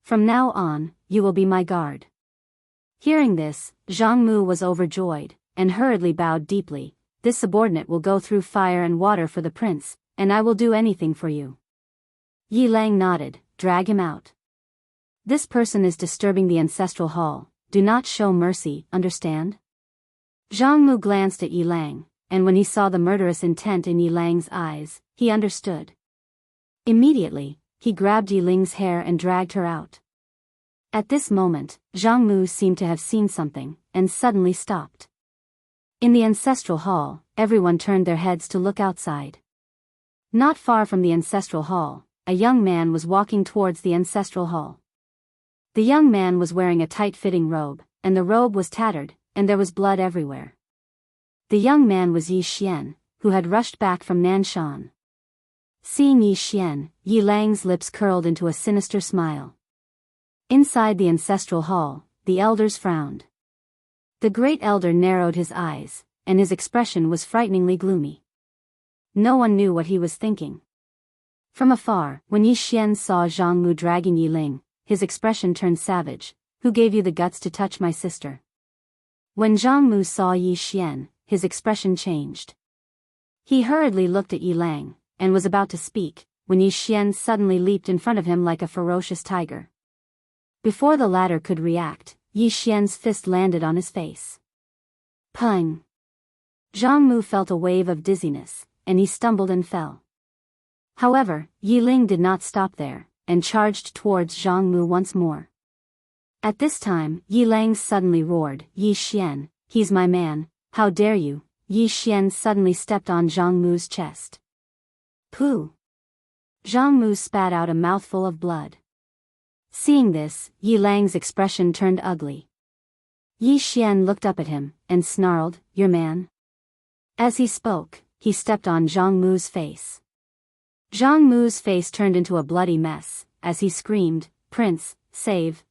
From now on, you will be my guard. Hearing this, Jianghu was overjoyed, and hurriedly bowed deeply. This subordinate will go through fire and water for the prince, and I will do anything for you. Yi Lang nodded, drag him out. This person is disturbing the ancestral hall, do not show mercy, understand? Jianghu glanced at Yi Lang, and when he saw the murderous intent in Yi Lang's eyes, he understood. Immediately, he grabbed Yi Ling's hair and dragged her out. At this moment, Jianghu seemed to have seen something, and suddenly stopped. In the ancestral hall, everyone turned their heads to look outside. Not far from the ancestral hall, a young man was walking towards the ancestral hall. The young man was wearing a tight-fitting robe, and the robe was tattered, and there was blood everywhere. The young man was Yi Xian, who had rushed back from Nanshan. Seeing Yi Xian, Yi Lang's lips curled into a sinister smile. Inside the ancestral hall, the elders frowned. The great elder narrowed his eyes, and his expression was frighteningly gloomy. No one knew what he was thinking. From afar, when Yi Xian saw Jianghu dragging Yi Ling, his expression turned savage. Who gave you the guts to touch my sister? When Jianghu saw Yi Xian, his expression changed. He hurriedly looked at Yi Lang, and was about to speak, when Yi Xian suddenly leaped in front of him like a ferocious tiger. Before the latter could react, Yi Xian's fist landed on his face. Pung! Jianghu felt a wave of dizziness, and he stumbled and fell. However, Yi Ling did not stop there, and charged towards Jianghu once more. At this time, Yi Lang suddenly roared, Yi Xian, he's my man, how dare you? Yi Xian suddenly stepped on Jianghu's chest. Pooh! Jianghu spat out a mouthful of blood. Seeing this, Yi Lang's expression turned ugly. Yi Xian looked up at him, and snarled, your man? As he spoke, he stepped on Jianghu's face. Jianghu's face turned into a bloody mess, as he screamed, Prince, save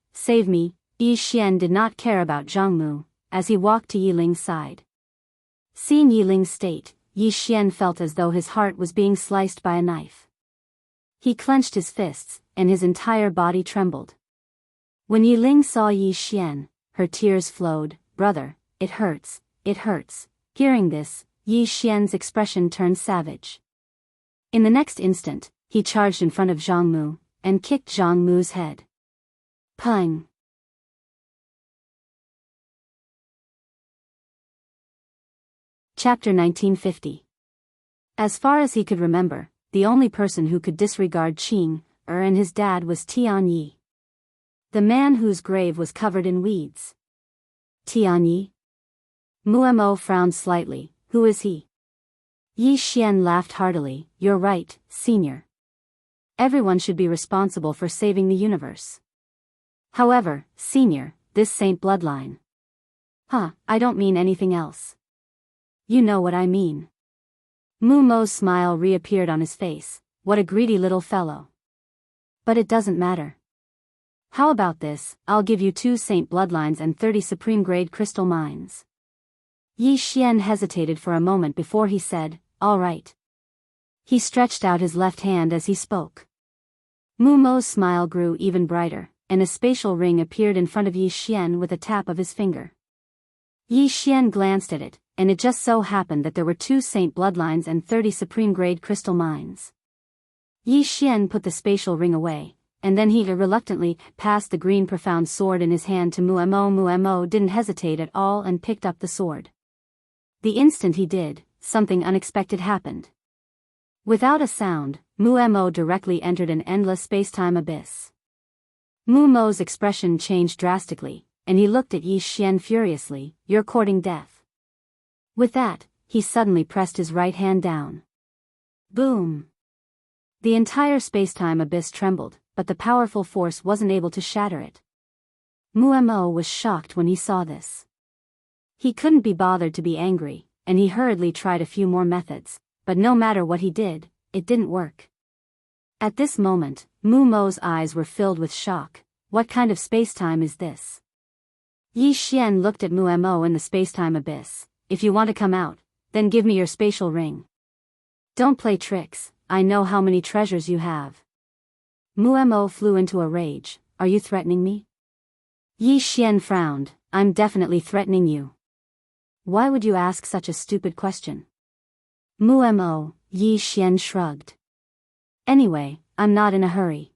me. Yi Xian did not care about Jianghu, as he walked to Yi Ling's side. Seeing Yi Ling's state, Yi Xian felt as though his heart was being sliced by a knife. He clenched his fists, and his entire body trembled. When Yi Ling saw Yi Xian, her tears flowed, brother, it hurts, it hurts. Hearing this, Yi Xian's expression turned savage. In the next instant, he charged in front of Jianghu, and kicked Jianghu's head. Pung! Chapter 1950. As far as he could remember, the only person who could disregard Qing, and his dad was Tianyi. The man whose grave was covered in weeds. Tianyi? Muemo frowned slightly, who is he? Yi Xian laughed heartily, you're right, senior. Everyone should be responsible for saving the universe. However, senior, this saint bloodline. I don't mean anything else. You know what I mean. Mumo's smile reappeared on his face, what a greedy little fellow. But it doesn't matter. How about this, I'll give you 2 saint bloodlines and 30 supreme-grade crystal mines. Yi Xian hesitated for a moment before he said, all right. He stretched out his left hand as he spoke. Mu Mo's smile grew even brighter, and a spatial ring appeared in front of Yi Xian with a tap of his finger. Yi Xian glanced at it, and it just so happened that there were 2 saint bloodlines and 30 supreme-grade crystal mines. Yi Xian put the spatial ring away, and then he reluctantly passed the green profound sword in his hand to Mu Mo. Mu Mo didn't hesitate at all and picked up the sword. The instant he did, something unexpected happened. Without a sound, Mu Mo directly entered an endless space-time abyss. Mu Mo's expression changed drastically, and he looked at Yi Xian furiously, you're courting death. With that, he suddenly pressed his right hand down. Boom! The entire space-time abyss trembled, but the powerful force wasn't able to shatter it. Mu Mo was shocked when he saw this. He couldn't be bothered to be angry, and he hurriedly tried a few more methods, but no matter what he did, it didn't work. At this moment, Mu Mo's eyes were filled with shock. What kind of space-time is this? Yi Xian looked at Mu Mo in the space-time abyss. If you want to come out, then give me your spatial ring. Don't play tricks, I know how many treasures you have. Mu Mo flew into a rage. Are you threatening me? Yi Xian frowned. I'm definitely threatening you. Why would you ask such a stupid question? Mu Mo, Yi Xian shrugged. Anyway, I'm not in a hurry.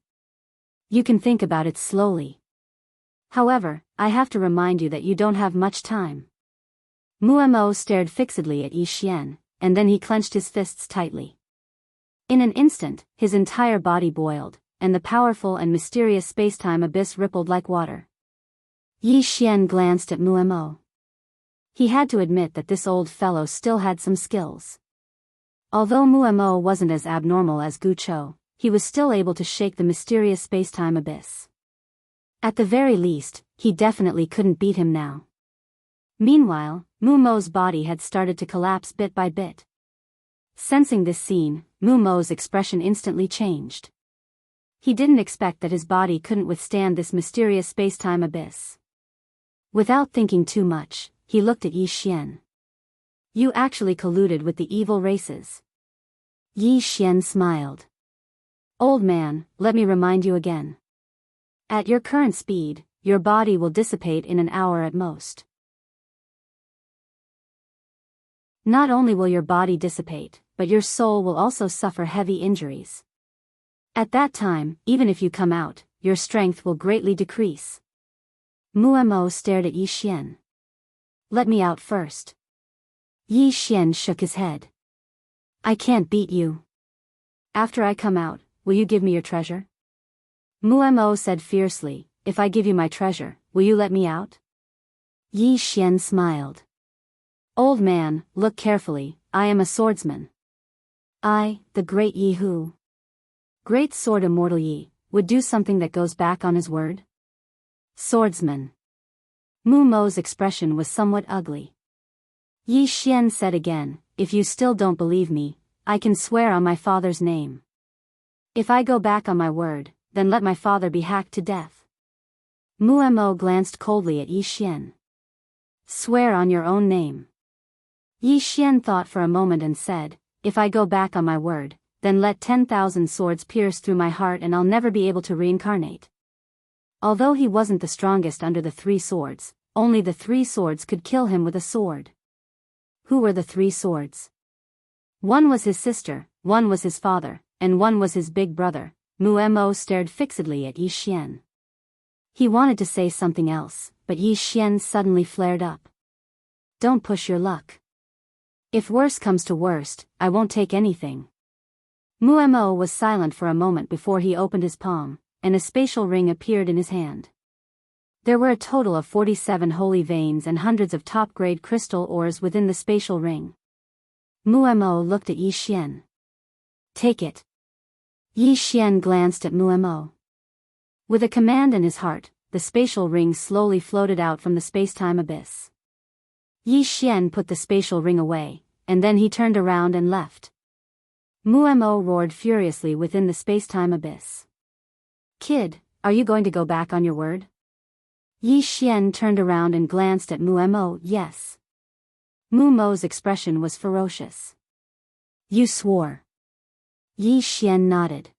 You can think about it slowly. However, I have to remind you that you don't have much time. Mu Mo stared fixedly at Yi Xian, and then he clenched his fists tightly. In an instant, his entire body boiled, and the powerful and mysterious space-time abyss rippled like water. Yi Xian glanced at Mu Mo. He had to admit that this old fellow still had some skills. Although Mu Mo wasn't as abnormal as Gu Chou, he was still able to shake the mysterious space-time abyss. At the very least, he definitely couldn't beat him now. Meanwhile, Mu Mo's body had started to collapse bit by bit. Sensing this scene, Mu Mo's expression instantly changed. He didn't expect that his body couldn't withstand this mysterious space-time abyss. Without thinking too much, he looked at Yi Xian. You actually colluded with the evil races. Yi Xian smiled. Old man, let me remind you again. At your current speed, your body will dissipate in an hour at most. Not only will your body dissipate, but your soul will also suffer heavy injuries. At that time, even if you come out, your strength will greatly decrease. Mu Mo stared at Yi Xian. Let me out first. Yi Xian shook his head. I can't beat you. After I come out, will you give me your treasure? Mu Mo said fiercely, if I give you my treasure, will you let me out? Yi Xian smiled. Old man, look carefully, I am a swordsman. I, the great Yi Hu. Great sword Immortal Yi, would do something that goes back on his word? Swordsman. Mu Mo's expression was somewhat ugly. Yi Xian said again, if you still don't believe me, I can swear on my father's name. If I go back on my word, then let my father be hacked to death. Mu Mo glanced coldly at Yi Xian. Swear on your own name. Yi Xian thought for a moment and said, if I go back on my word, then let 10,000 swords pierce through my heart and I'll never be able to reincarnate. Although he wasn't the strongest under the 3 swords, only the 3 swords could kill him with a sword. Who were the 3 swords? One was his sister, one was his father, and one was his big brother. Mu Mo stared fixedly at Yi Xian. He wanted to say something else, but Yi Xian suddenly flared up. Don't push your luck. If worse comes to worst, I won't take anything. Mu Mo was silent for a moment before he opened his palm, and a spatial ring appeared in his hand. There were a total of 47 holy veins and hundreds of top-grade crystal ores within the spatial ring. Mu Mo looked at Yi Xian. Take it. Yi Xian glanced at Mu Mo. With a command in his heart, the spatial ring slowly floated out from the space-time abyss. Yi Xian put the spatial ring away, and then he turned around and left. Muemo roared furiously within the space-time abyss. Kid, are you going to go back on your word? Yi Xian turned around and glanced at Muemo. Yes. Muemo's expression was ferocious. You swore. Yi Xian nodded.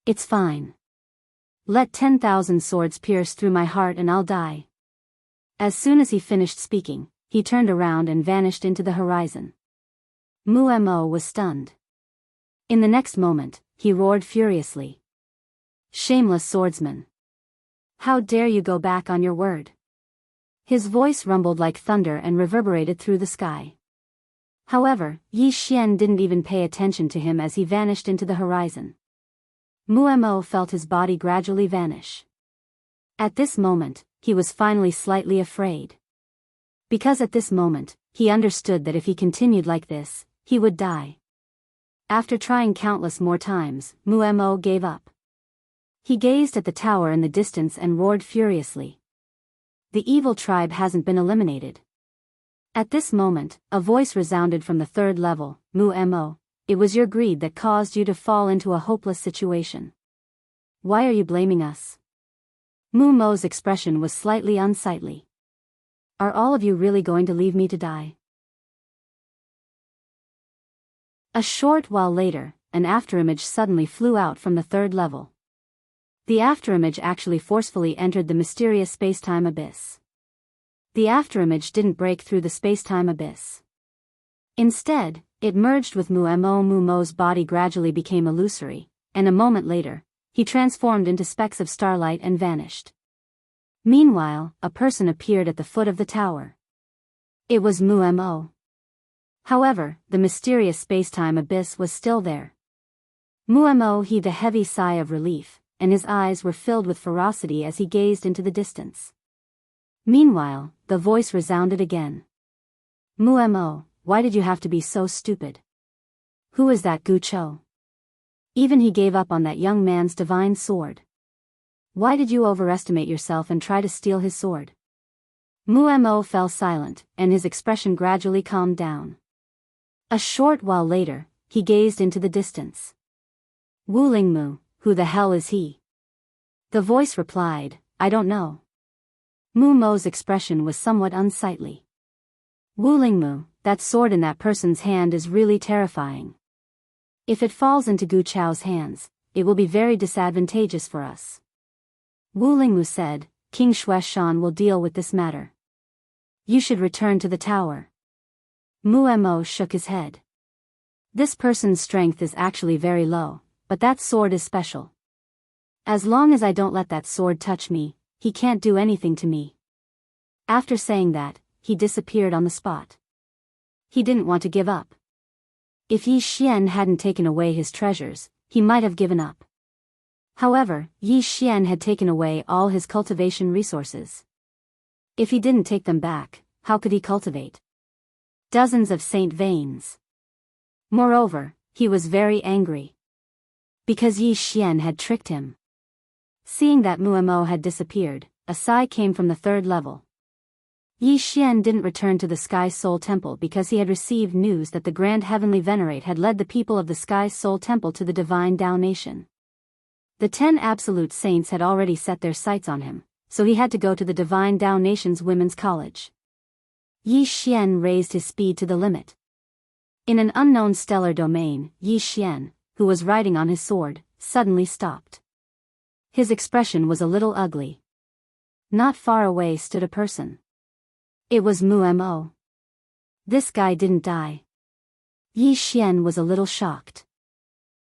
It's fine. Let 10,000 swords pierce through my heart and I'll die. As soon as he finished speaking, he turned around and vanished into the horizon. Muemo was stunned. In the next moment, he roared furiously. Shameless swordsman. How dare you go back on your word? His voice rumbled like thunder and reverberated through the sky. However, Yi Xian didn't even pay attention to him as he vanished into the horizon. Muemo felt his body gradually vanish. At this moment, he was finally slightly afraid. Because at this moment, he understood that if he continued like this, he would die. After trying countless more times, Muemo gave up. He gazed at the tower in the distance and roared furiously. The evil tribe hasn't been eliminated. At this moment, a voice resounded from the third level. Muemo, it was your greed that caused you to fall into a hopeless situation. Why are you blaming us? Muemo's expression was slightly unsightly. Are all of you really going to leave me to die? A short while later, an afterimage suddenly flew out from the third level. The afterimage actually forcefully entered the mysterious space-time abyss. The afterimage didn't break through the space-time abyss. Instead, it merged with Muemo. Muemo's body gradually became illusory, and a moment later, he transformed into specks of starlight and vanished. Meanwhile, a person appeared at the foot of the tower. It was Muemo. However, the mysterious space-time abyss was still there. Muemo heaved a heavy sigh of relief, and his eyes were filled with ferocity as he gazed into the distance. Meanwhile, the voice resounded again. Muemo, why did you have to be so stupid? Who is that Gu Chou? Even he gave up on that young man's divine sword. Why did you overestimate yourself and try to steal his sword? Muemo fell silent, and his expression gradually calmed down. A short while later, he gazed into the distance. Wu Lingmu, who the hell is he? The voice replied, I don't know. Muemo's expression was somewhat unsightly. Wu Lingmu, that sword in that person's hand is really terrifying. If it falls into Gu Chao's hands, it will be very disadvantageous for us. Wu Lingmu said, King Xueshan will deal with this matter. You should return to the tower. Muemo shook his head. This person's strength is actually very low, but that sword is special. As long as I don't let that sword touch me, he can't do anything to me. After saying that, he disappeared on the spot. He didn't want to give up. If Yi Xian hadn't taken away his treasures, he might have given up. However, Yi Xian had taken away all his cultivation resources. If he didn't take them back, how could he cultivate dozens of saint veins? Moreover, he was very angry. Because Yi Xian had tricked him. Seeing that Muemo had disappeared, a sigh came from the third level. Yi Xian didn't return to the Sky Soul Temple because he had received news that the Grand Heavenly Venerate had led the people of the Sky Soul Temple to the Divine Dao Nation. The 10 Absolute Saints had already set their sights on him, so he had to go to the Divine Dao Nation's Women's College. Yi Xian raised his speed to the limit. In an unknown stellar domain, Yi Xian, who was riding on his sword, suddenly stopped. His expression was a little ugly. Not far away stood a person. It was Muemo. This guy didn't die. Yi Xian was a little shocked.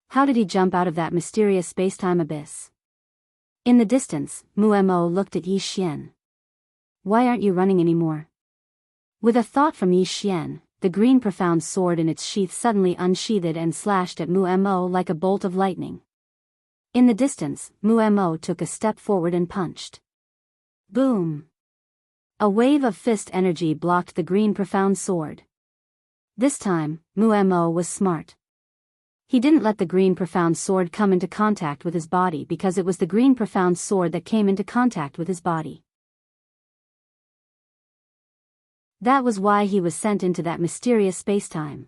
How did he jump out of that mysterious space-time abyss? In the distance, Muemo looked at Yi Xian. Why aren't you running anymore? With a thought from Yi Xian, the green profound sword in its sheath suddenly unsheathed and slashed at Muemo like a bolt of lightning. In the distance, Muemo took a step forward and punched. Boom! A wave of fist energy blocked the green profound sword. This time, Muemo was smart. He didn't let the green profound sword come into contact with his body because it was the green profound sword that came into contact with his body. That was why he was sent into that mysterious space-time.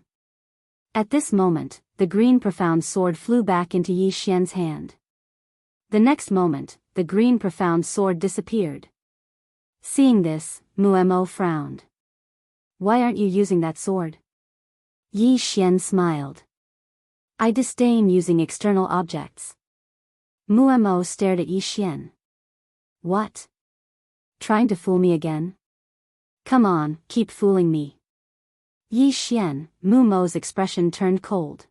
At this moment, the green profound sword flew back into Yi Xian's hand. The next moment, the green profound sword disappeared. Seeing this, Muemo frowned. Why aren't you using that sword? Yi Xian smiled. I disdain using external objects. Muemo stared at Yi Xian. What? Trying to fool me again? Come on, keep fooling me. Yi Xian, Muemo's expression turned cold.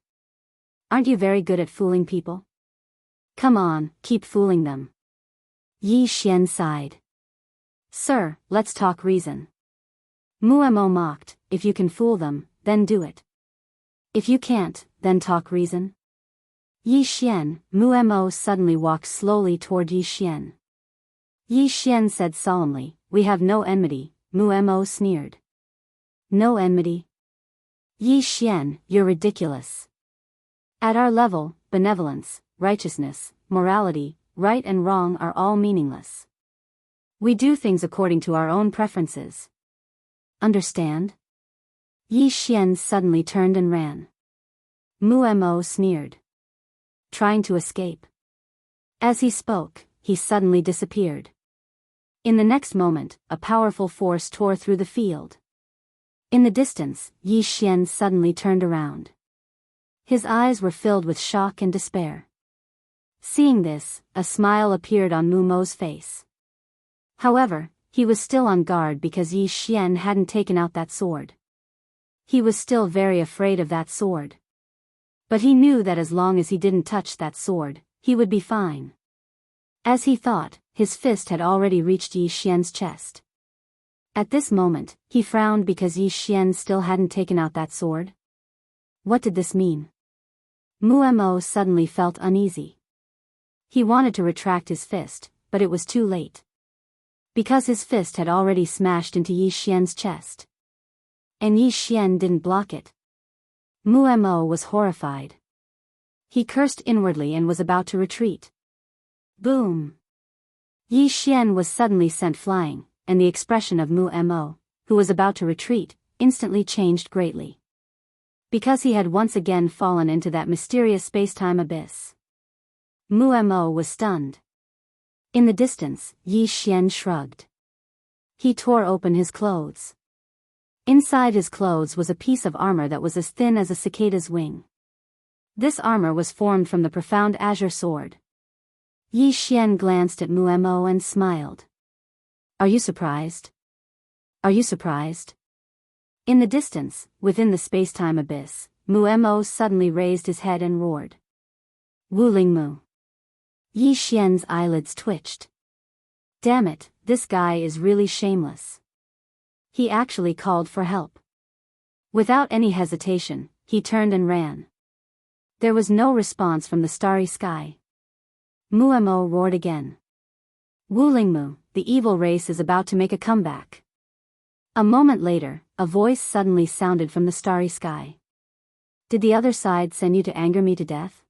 Aren't you very good at fooling people? Come on, keep fooling them. Yi Xian sighed. Sir, let's talk reason. Muemo mocked, if you can fool them, then do it. If you can't, then talk reason. Yi Xian, Muemo suddenly walked slowly toward Yi Xian. Yi Xian said solemnly, we have no enmity, Muemo sneered. No enmity? Yi Xian, you're ridiculous. At our level, benevolence, righteousness, morality, right and wrong are all meaningless. We do things according to our own preferences. Understand? Yi Xian suddenly turned and ran. Muemo sneered. Trying to escape. As he spoke, he suddenly disappeared. In the next moment, a powerful force tore through the field. In the distance, Yi Xian suddenly turned around. His eyes were filled with shock and despair. Seeing this, a smile appeared on Muemo's face. However, he was still on guard because Yi Xian hadn't taken out that sword. He was still very afraid of that sword. But he knew that as long as he didn't touch that sword, he would be fine. As he thought, his fist had already reached Yi Xian's chest. At this moment, he frowned because Yi Xian still hadn't taken out that sword. What did this mean? Muemo suddenly felt uneasy. He wanted to retract his fist, but it was too late. Because his fist had already smashed into Yi Xian's chest. And Yi Xian didn't block it. Muemo was horrified. He cursed inwardly and was about to retreat. Boom! Yi Xian was suddenly sent flying, and the expression of Muemo, who was about to retreat, instantly changed greatly. Because he had once again fallen into that mysterious space-time abyss. Muemo was stunned. In the distance, Yi Xian shrugged. He tore open his clothes. Inside his clothes was a piece of armor that was as thin as a cicada's wing. This armor was formed from the profound azure sword. Yi Xian glanced at Muemo and smiled. Are you surprised? Are you surprised? In the distance, within the space-time abyss, Muemo suddenly raised his head and roared. Wulingmu. Yi Xian's eyelids twitched. Damn it, this guy is really shameless. He actually called for help. Without any hesitation, he turned and ran. There was no response from the starry sky. Muemo roared again. Wulingmu, the evil race is about to make a comeback. A moment later, a voice suddenly sounded from the starry sky. Did the other side send you to anger me to death?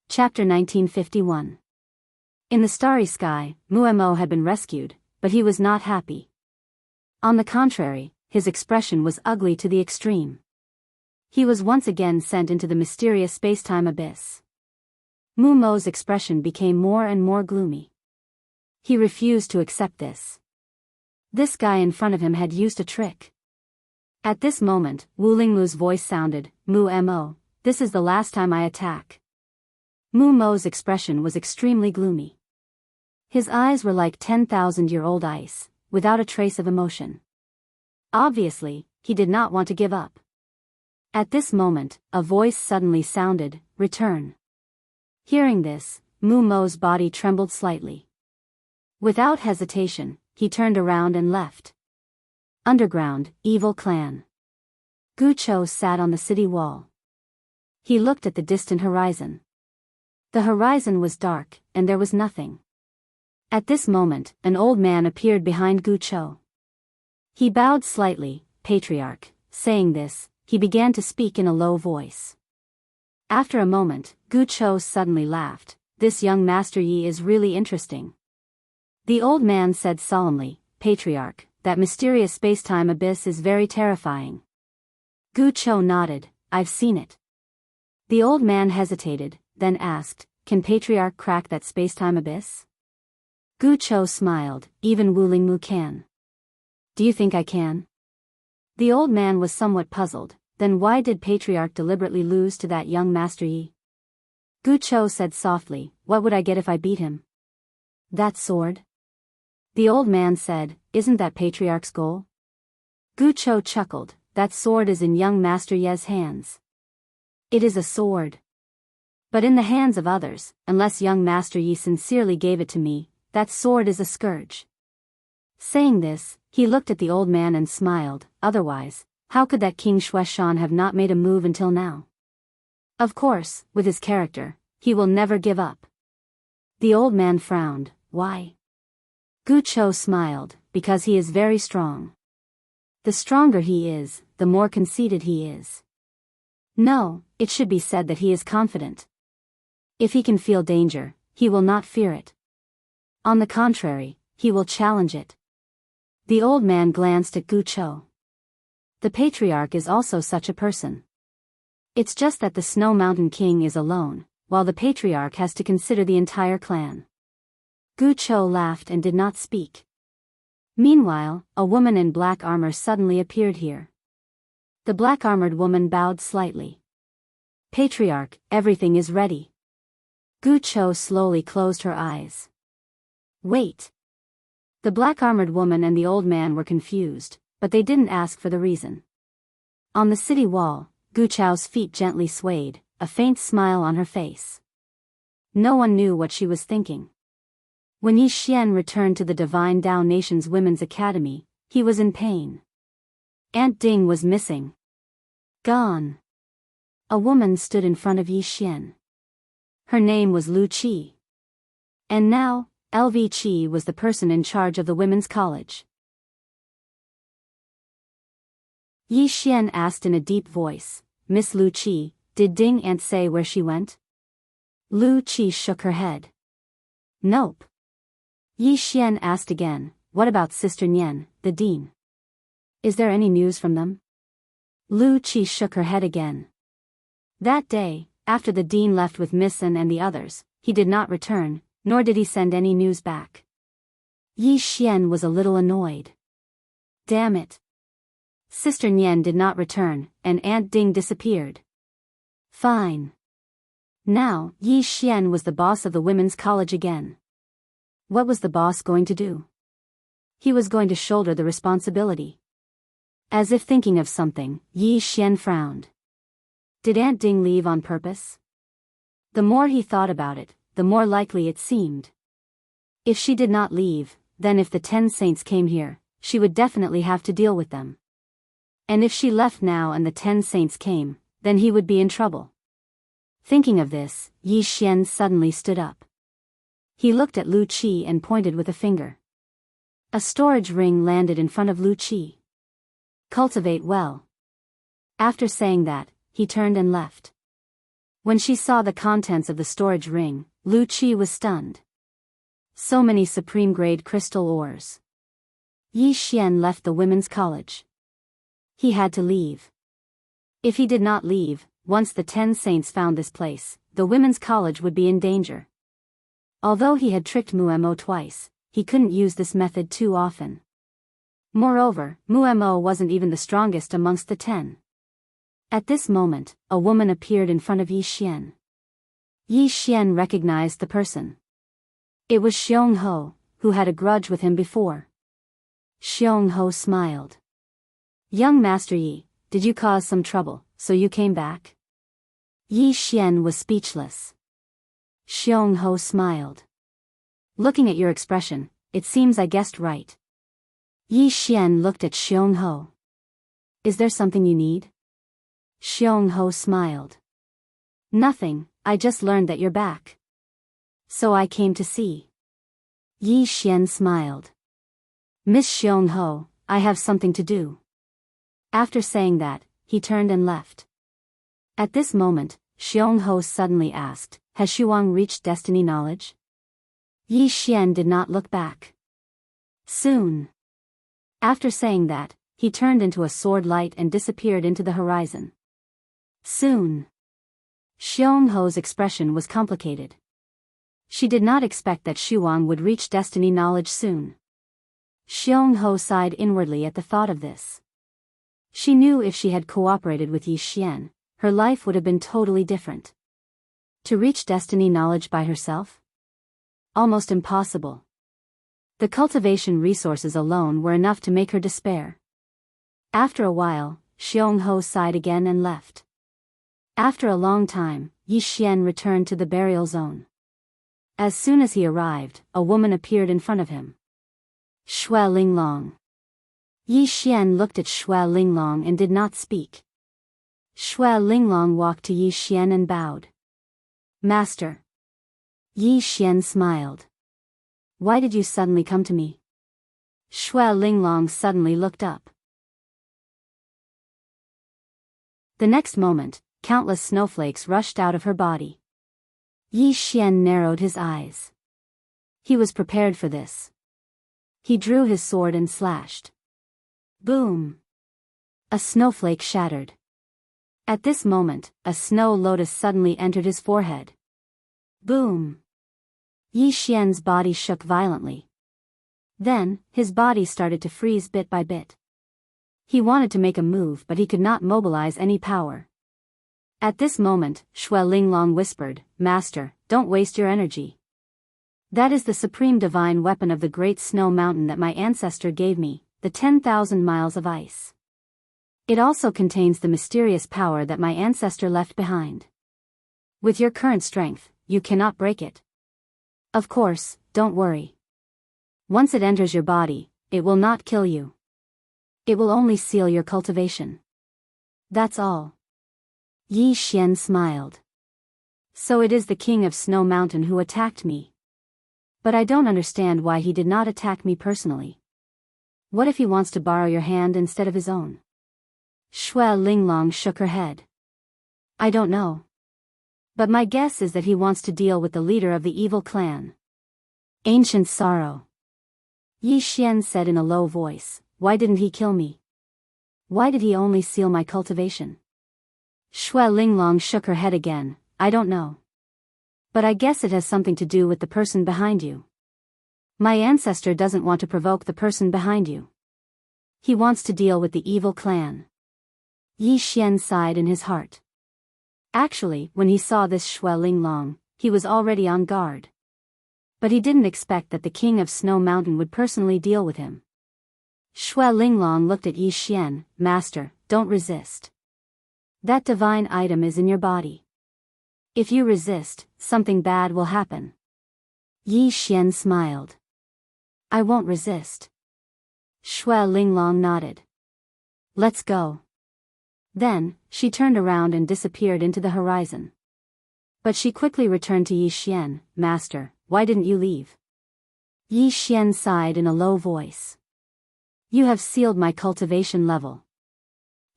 Chapter 1951. In the starry sky, Muemo had been rescued, but he was not happy. On the contrary, his expression was ugly to the extreme. He was once again sent into the mysterious spacetime abyss. Muemo's expression became more and more gloomy. He refused to accept this. This guy in front of him had used a trick. At this moment, Wulingmu's voice sounded, Muemo, this is the last time I attack. Muemo's expression was extremely gloomy. His eyes were like 10,000-year-old ice, without a trace of emotion. Obviously, he did not want to give up. At this moment, a voice suddenly sounded, return. Hearing this, Muemo's body trembled slightly. Without hesitation, he turned around and left. Underground, evil clan. Gucho sat on the city wall. He looked at the distant horizon. The horizon was dark, and there was nothing. At this moment, an old man appeared behind Gucho. He bowed slightly, Patriarch. Saying this, he began to speak in a low voice. After a moment, Gucho suddenly laughed. This young Master Yi is really interesting. The old man said solemnly, Patriarch, that mysterious space-time abyss is very terrifying. Gu Chou nodded, I've seen it. The old man hesitated, then asked, can Patriarch crack that space-time abyss? Gu Chou smiled, even Wu Lingmu can. Do you think I can? The old man was somewhat puzzled, then why did Patriarch deliberately lose to that young Master Yi? Gu Chou said softly, what would I get if I beat him? That sword? The old man said, isn't that Patriarch's goal? Gu Chou chuckled, that sword is in young Master Ye's hands. It is a sword. But in the hands of others, unless young Master Yi sincerely gave it to me, that sword is a scourge. Saying this, he looked at the old man and smiled, otherwise, how could that King Xueshan have not made a move until now? Of course, with his character, he will never give up. The old man frowned, why? Gu Chou smiled, because he is very strong. The stronger he is, the more conceited he is. No, it should be said that he is confident. If he can feel danger, he will not fear it. On the contrary, he will challenge it. The old man glanced at Gu Chou. The Patriarch is also such a person. It's just that the Snow Mountain King is alone, while the Patriarch has to consider the entire clan. Gu Chou laughed and did not speak. Meanwhile, a woman in black armor suddenly appeared here. The black-armored woman bowed slightly. Patriarch, everything is ready. Gu Chou slowly closed her eyes. Wait. The black-armored woman and the old man were confused, but they didn't ask for the reason. On the city wall, Gu Chou's feet gently swayed, a faint smile on her face. No one knew what she was thinking. When Yi Xian returned to the Divine Dao Nation's Women's Academy, he was in pain. Aunt Ding was missing. Gone. A woman stood in front of Yi Xian. Her name was Lu Qi. And now, LV Qi was the person in charge of the women's college. Yi Xian asked in a deep voice, Miss Lu Qi, did Ding Aunt say where she went? Lu Qi shook her head. Nope. Yi Xian asked again, what about Sister Nian, the dean? Is there any news from them? Lu Qi shook her head again. That day, after the dean left with Miss An and the others, he did not return, nor did he send any news back. Yi Xian was a little annoyed. Damn it. Sister Nian did not return, and Aunt Ding disappeared. Fine. Now, Yi Xian was the boss of the women's college again. What was the boss going to do? He was going to shoulder the responsibility. As if thinking of something, Yi Xian frowned. Did Aunt Ding leave on purpose? The more he thought about it, the more likely it seemed. If she did not leave, then if the 10 saints came here, she would definitely have to deal with them. And if she left now and the 10 saints came, then he would be in trouble. Thinking of this, Yi Xian suddenly stood up. He looked at Lu Qi and pointed with a finger. A storage ring landed in front of Lu Qi. Cultivate well. After saying that, he turned and left. When she saw the contents of the storage ring, Lu Qi was stunned. So many supreme-grade crystal ores. Yi Xian left the women's college. He had to leave. If he did not leave, once the 10 saints found this place, the women's college would be in danger. Although he had tricked Muemo twice, he couldn't use this method too often. Moreover, Muemo wasn't even the strongest amongst the 10. At this moment, a woman appeared in front of Yi Xian. Yi Xian recognized the person. It was Xiong Ho, who had a grudge with him before. Xiong Ho smiled. Young Master Yi, did you cause some trouble, so you came back? Yi Xian was speechless. Xiong Ho smiled. Looking at your expression, it seems I guessed right. Yi Xian looked at Xiong Ho. Is there something you need? Xiong Ho smiled. Nothing, I just learned that you're back. So I came to see. Yi Xian smiled. Miss Xiong Ho, I have something to do. After saying that, he turned and left. At this moment, Xiong Ho suddenly asked, has Shuang reached destiny knowledge? Yi Xian did not look back. Soon. After saying that, he turned into a sword light and disappeared into the horizon. Soon. Jianghu's expression was complicated. She did not expect that Shuang would reach destiny knowledge soon. Jianghu sighed inwardly at the thought of this. She knew if she had cooperated with Yi Xian, her life would have been totally different. To reach destiny knowledge by herself? Almost impossible. The cultivation resources alone were enough to make her despair. After a while, Jianghu sighed again and left. After a long time, Yi Xian returned to the burial zone. As soon as he arrived, a woman appeared in front of him. Shui Linglong. Yi Xian looked at Shui Linglong and did not speak. Shui Linglong walked to Yi Xian and bowed. Master. Yi Xian smiled. Why did you suddenly come to me? Shui Linglong suddenly looked up. The next moment, countless snowflakes rushed out of her body. Yi Xian narrowed his eyes. He was prepared for this. He drew his sword and slashed. Boom! A snowflake shattered. At this moment, a snow lotus suddenly entered his forehead. Boom! Yi Xian's body shook violently. Then, his body started to freeze bit by bit. He wanted to make a move but he could not mobilize any power. At this moment, Shui Linglong whispered, Master, don't waste your energy. That is the supreme divine weapon of the great snow mountain that my ancestor gave me, the 10,000 miles of ice. It also contains the mysterious power that my ancestor left behind. With your current strength, you cannot break it. Of course, don't worry. Once it enters your body, it will not kill you. It will only seal your cultivation. That's all. Yi Xian smiled. So it is the king of Snow Mountain who attacked me. But I don't understand why he did not attack me personally. What if he wants to borrow your hand instead of his own? Shui Linglong shook her head. I don't know. But my guess is that he wants to deal with the leader of the evil clan. Ancient sorrow. Yi Xian said in a low voice, why didn't he kill me? Why did he only seal my cultivation? Shui Linglong shook her head again, I don't know. But I guess it has something to do with the person behind you. My ancestor doesn't want to provoke the person behind you. He wants to deal with the evil clan. Yi Xian sighed in his heart. Actually, when he saw this Shui Linglong, he was already on guard. But he didn't expect that the king of Snow Mountain would personally deal with him. Shui Linglong looked at Yi Xian, Master, don't resist. That divine item is in your body. If you resist, something bad will happen. Yi Xian smiled. I won't resist. Shui Linglong nodded. Let's go. Then, she turned around and disappeared into the horizon. But she quickly returned to Yi Xian, Master, why didn't you leave? Yi Xian sighed in a low voice. You have sealed my cultivation level.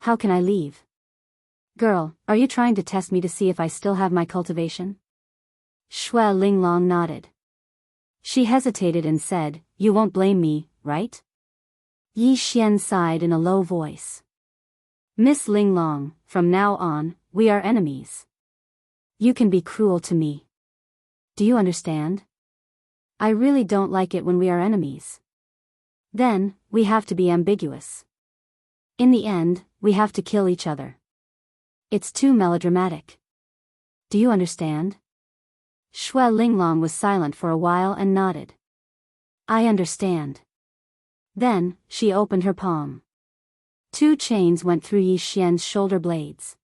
How can I leave? Girl, are you trying to test me to see if I still have my cultivation? Shui Linglong nodded. She hesitated and said, you won't blame me, right? Yi Xian sighed in a low voice. Miss Linglong, from now on, we are enemies. You can be cruel to me. Do you understand? I really don't like it when we are enemies. Then, we have to be ambiguous. In the end, we have to kill each other. It's too melodramatic. Do you understand? Shui Linglong was silent for a while and nodded. I understand. Then, she opened her palm. 2 chains went through Yi Xian's shoulder blades.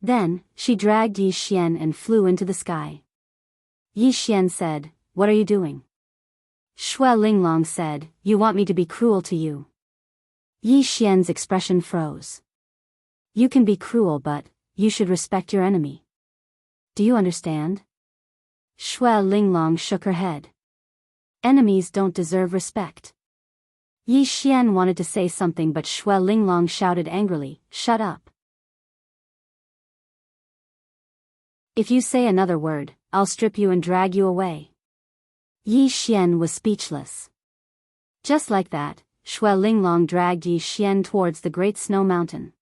Then, she dragged Yi Xian and flew into the sky. Yi Xian said, what are you doing? Shui Linglong said, you want me to be cruel to you. Yi Xian's expression froze. You can be cruel but, you should respect your enemy. Do you understand? Shui Linglong shook her head. Enemies don't deserve respect. Yi Xian wanted to say something but Shui Linglong shouted angrily, shut up. If you say another word, I'll strip you and drag you away. Yi Xian was speechless. Just like that, Shui Linglong dragged Yi Xian towards the great snow mountain.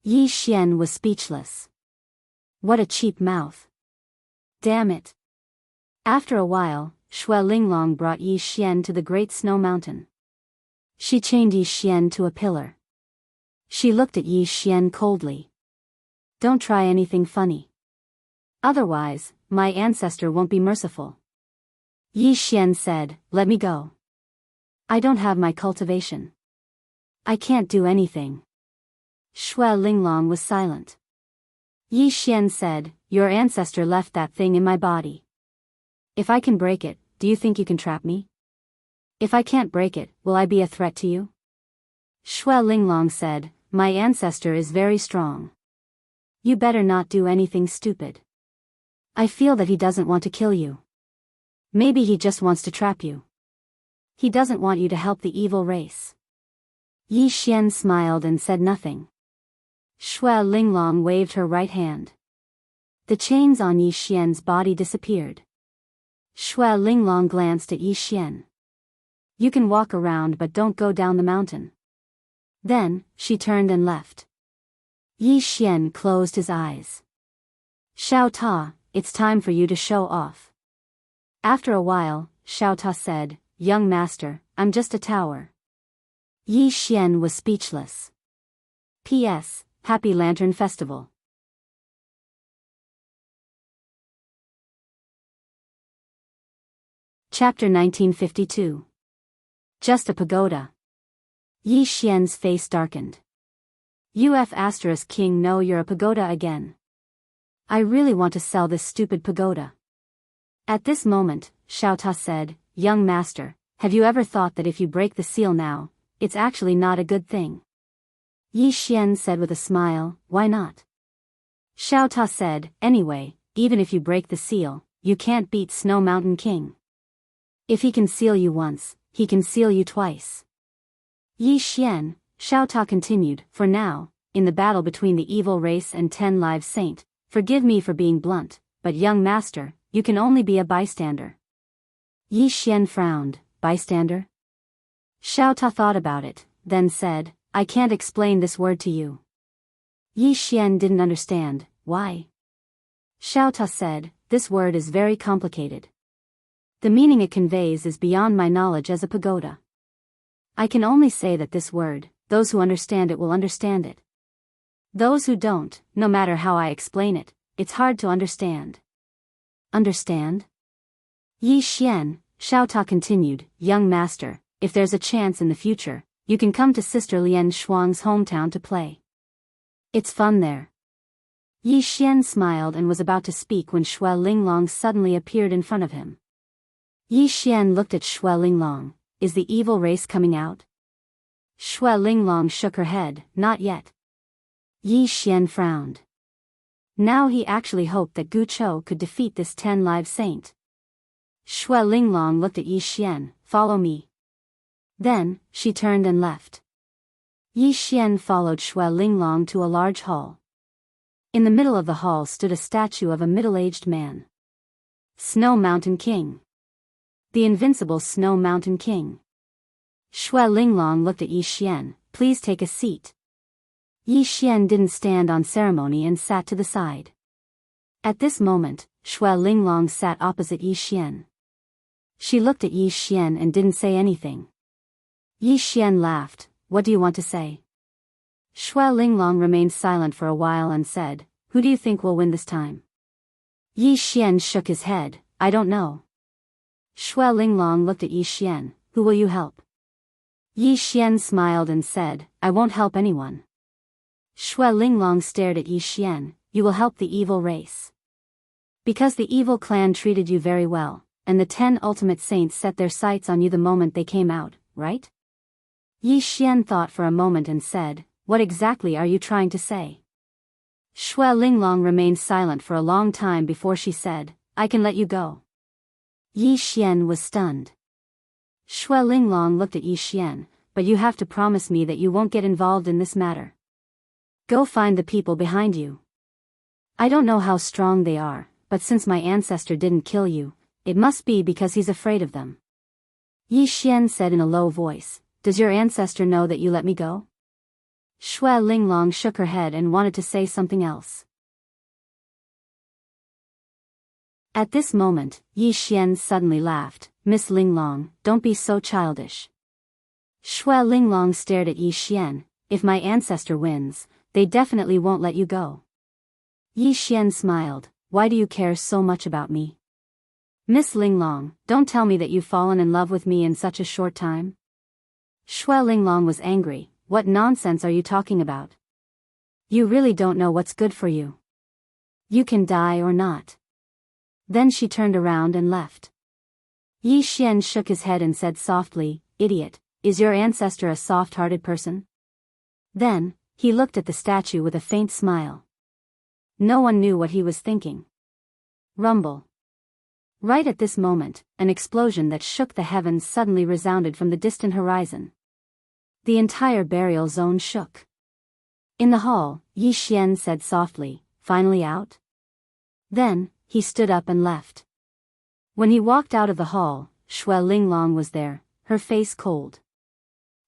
Yi Xian was speechless. What a cheap mouth. Damn it. After a while, Shui Linglong brought Yi Xian to the great snow mountain. She chained Yi Xian to a pillar. She looked at Yi Xian coldly. Don't try anything funny. Otherwise, my ancestor won't be merciful. Yi Xian said, let me go. I don't have my cultivation. I can't do anything. Shui Linglong was silent. Yi Xian said, your ancestor left that thing in my body. If I can break it, do you think you can trap me? If I can't break it, will I be a threat to you? Shui Linglong said, my ancestor is very strong. You better not do anything stupid. I feel that he doesn't want to kill you. Maybe he just wants to trap you. He doesn't want you to help the evil race. Yi Xian smiled and said nothing. Shui Linglong waved her right hand. The chains on Yi Xian's body disappeared. Shui Linglong glanced at Yi Xian. You can walk around but don't go down the mountain. Then, she turned and left. Yi Xian closed his eyes. Xiao Ta, it's time for you to show off. After a while, Xiao Ta said, young master, I'm just a tower. Yi Xian was speechless. P.S. Happy Lantern Festival. Chapter 1952. Just a pagoda. Yi Xian's face darkened. King, no, you're a pagoda again. I really want to sell this stupid pagoda. At this moment, Xiao Ta said, young master, have you ever thought that if you break the seal now, it's actually not a good thing? Yi Xian said with a smile, why not? Xiao Ta said, anyway, even if you break the seal, you can't beat Snow Mountain King. If he can seal you once, he can seal you twice. Yi Xian, Xiao Ta continued, for now, in the battle between the evil race and 10 live saint, forgive me for being blunt, but young master, you can only be a bystander. Yi Xian frowned, bystander? Xiao Ta thought about it, then said, I can't explain this word to you. Yi Xian didn't understand, why? Xiao Ta said, this word is very complicated. The meaning it conveys is beyond my knowledge as a pagoda. I can only say that this word, those who understand it will understand it. Those who don't, no matter how I explain it, it's hard to understand. Understand? Yi Xian, Xiao Ta continued, young master, if there's a chance in the future, you can come to Sister Lian Shuang's hometown to play. It's fun there. Yi Xian smiled and was about to speak when Shui Linglong suddenly appeared in front of him. Yi Xian looked at Shui Linglong, is the evil race coming out? Shui Linglong shook her head, not yet. Yi Xian frowned. Now he actually hoped that Gu Chou could defeat this 10 live saint. Shui Linglong looked at Yi Xian, follow me. Then, she turned and left. Yi Xian followed Shui Linglong to a large hall. In the middle of the hall stood a statue of a middle-aged man. Snow Mountain King. The invincible Snow Mountain King. Shui Linglong looked at Yi Xian, please take a seat. Yi Xian didn't stand on ceremony and sat to the side. At this moment, Shui Linglong sat opposite Yi Xian. She looked at Yi Xian and didn't say anything. Yi Xian laughed, what do you want to say? Shui Linglong remained silent for a while and said, who do you think will win this time? Yi Xian shook his head, I don't know. Shui Linglong looked at Yi Xian, who will you help? Yi Xian smiled and said, I won't help anyone. Shui Linglong stared at Yi Xian, you will help the evil race. Because the evil clan treated you very well, and the 10 ultimate saints set their sights on you the moment they came out, right? Yi Xian thought for a moment and said, what exactly are you trying to say? Shui Linglong remained silent for a long time before she said, I can let you go. Yi Xian was stunned. Shui Linglong looked at Yi Xian, but you have to promise me that you won't get involved in this matter. Go find the people behind you. I don't know how strong they are, but since my ancestor didn't kill you, it must be because he's afraid of them. Yi Xian said in a low voice, does your ancestor know that you let me go? Shui Linglong shook her head and wanted to say something else. At this moment, Yi Xian suddenly laughed. Miss Linglong, don't be so childish. Shui Linglong stared at Yi Xian. If my ancestor wins, they definitely won't let you go. Yi Xian smiled. Why do you care so much about me? Miss Linglong, don't tell me that you've fallen in love with me in such a short time. Shui Linglong was angry. What nonsense are you talking about? You really don't know what's good for you. You can die or not. Then she turned around and left. Yi Xian shook his head and said softly, Idiot, is your ancestor a soft-hearted person? Then, he looked at the statue with a faint smile. No one knew what he was thinking. Rumble. Right at this moment, an explosion that shook the heavens suddenly resounded from the distant horizon. The entire burial zone shook. In the hall, Yi Xian said softly, Finally out? Then, he stood up and left. When he walked out of the hall, Shui Linglong was there, her face cold.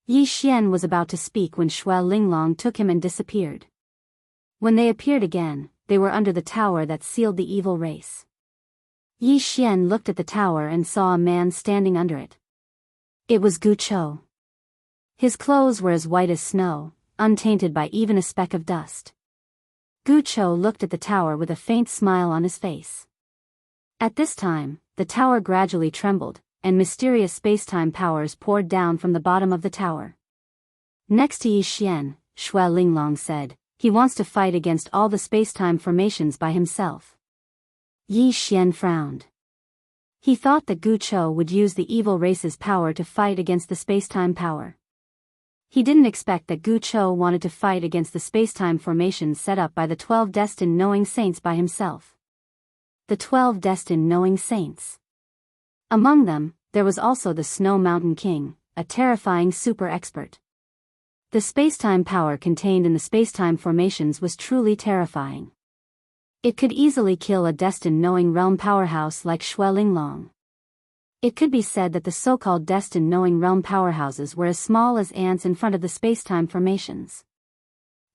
Yi Xian was about to speak when Shui Linglong took him and disappeared. When they appeared again, they were under the tower that sealed the evil race. Yi Xian looked at the tower and saw a man standing under it. It was Gu Chou. His clothes were as white as snow, untainted by even a speck of dust. Gu Chou looked at the tower with a faint smile on his face. At this time, the tower gradually trembled, and mysterious space-time powers poured down from the bottom of the tower. Next to Yi Xian, Shui Linglong said, he wants to fight against all the space-time formations by himself. Yi Xian frowned. He thought that Gu Chou would use the evil race's power to fight against the space-time power. He didn't expect that Gu Chou wanted to fight against the space-time formations set up by the 12 destined knowing saints by himself. The 12 destined knowing saints. Among them, there was also the Snow Mountain King, a terrifying super expert. The space-time power contained in the space-time formations was truly terrifying. It could easily kill a destined knowing realm powerhouse like Shui Linglong. It could be said that the so-called destined knowing realm powerhouses were as small as ants in front of the space-time formations.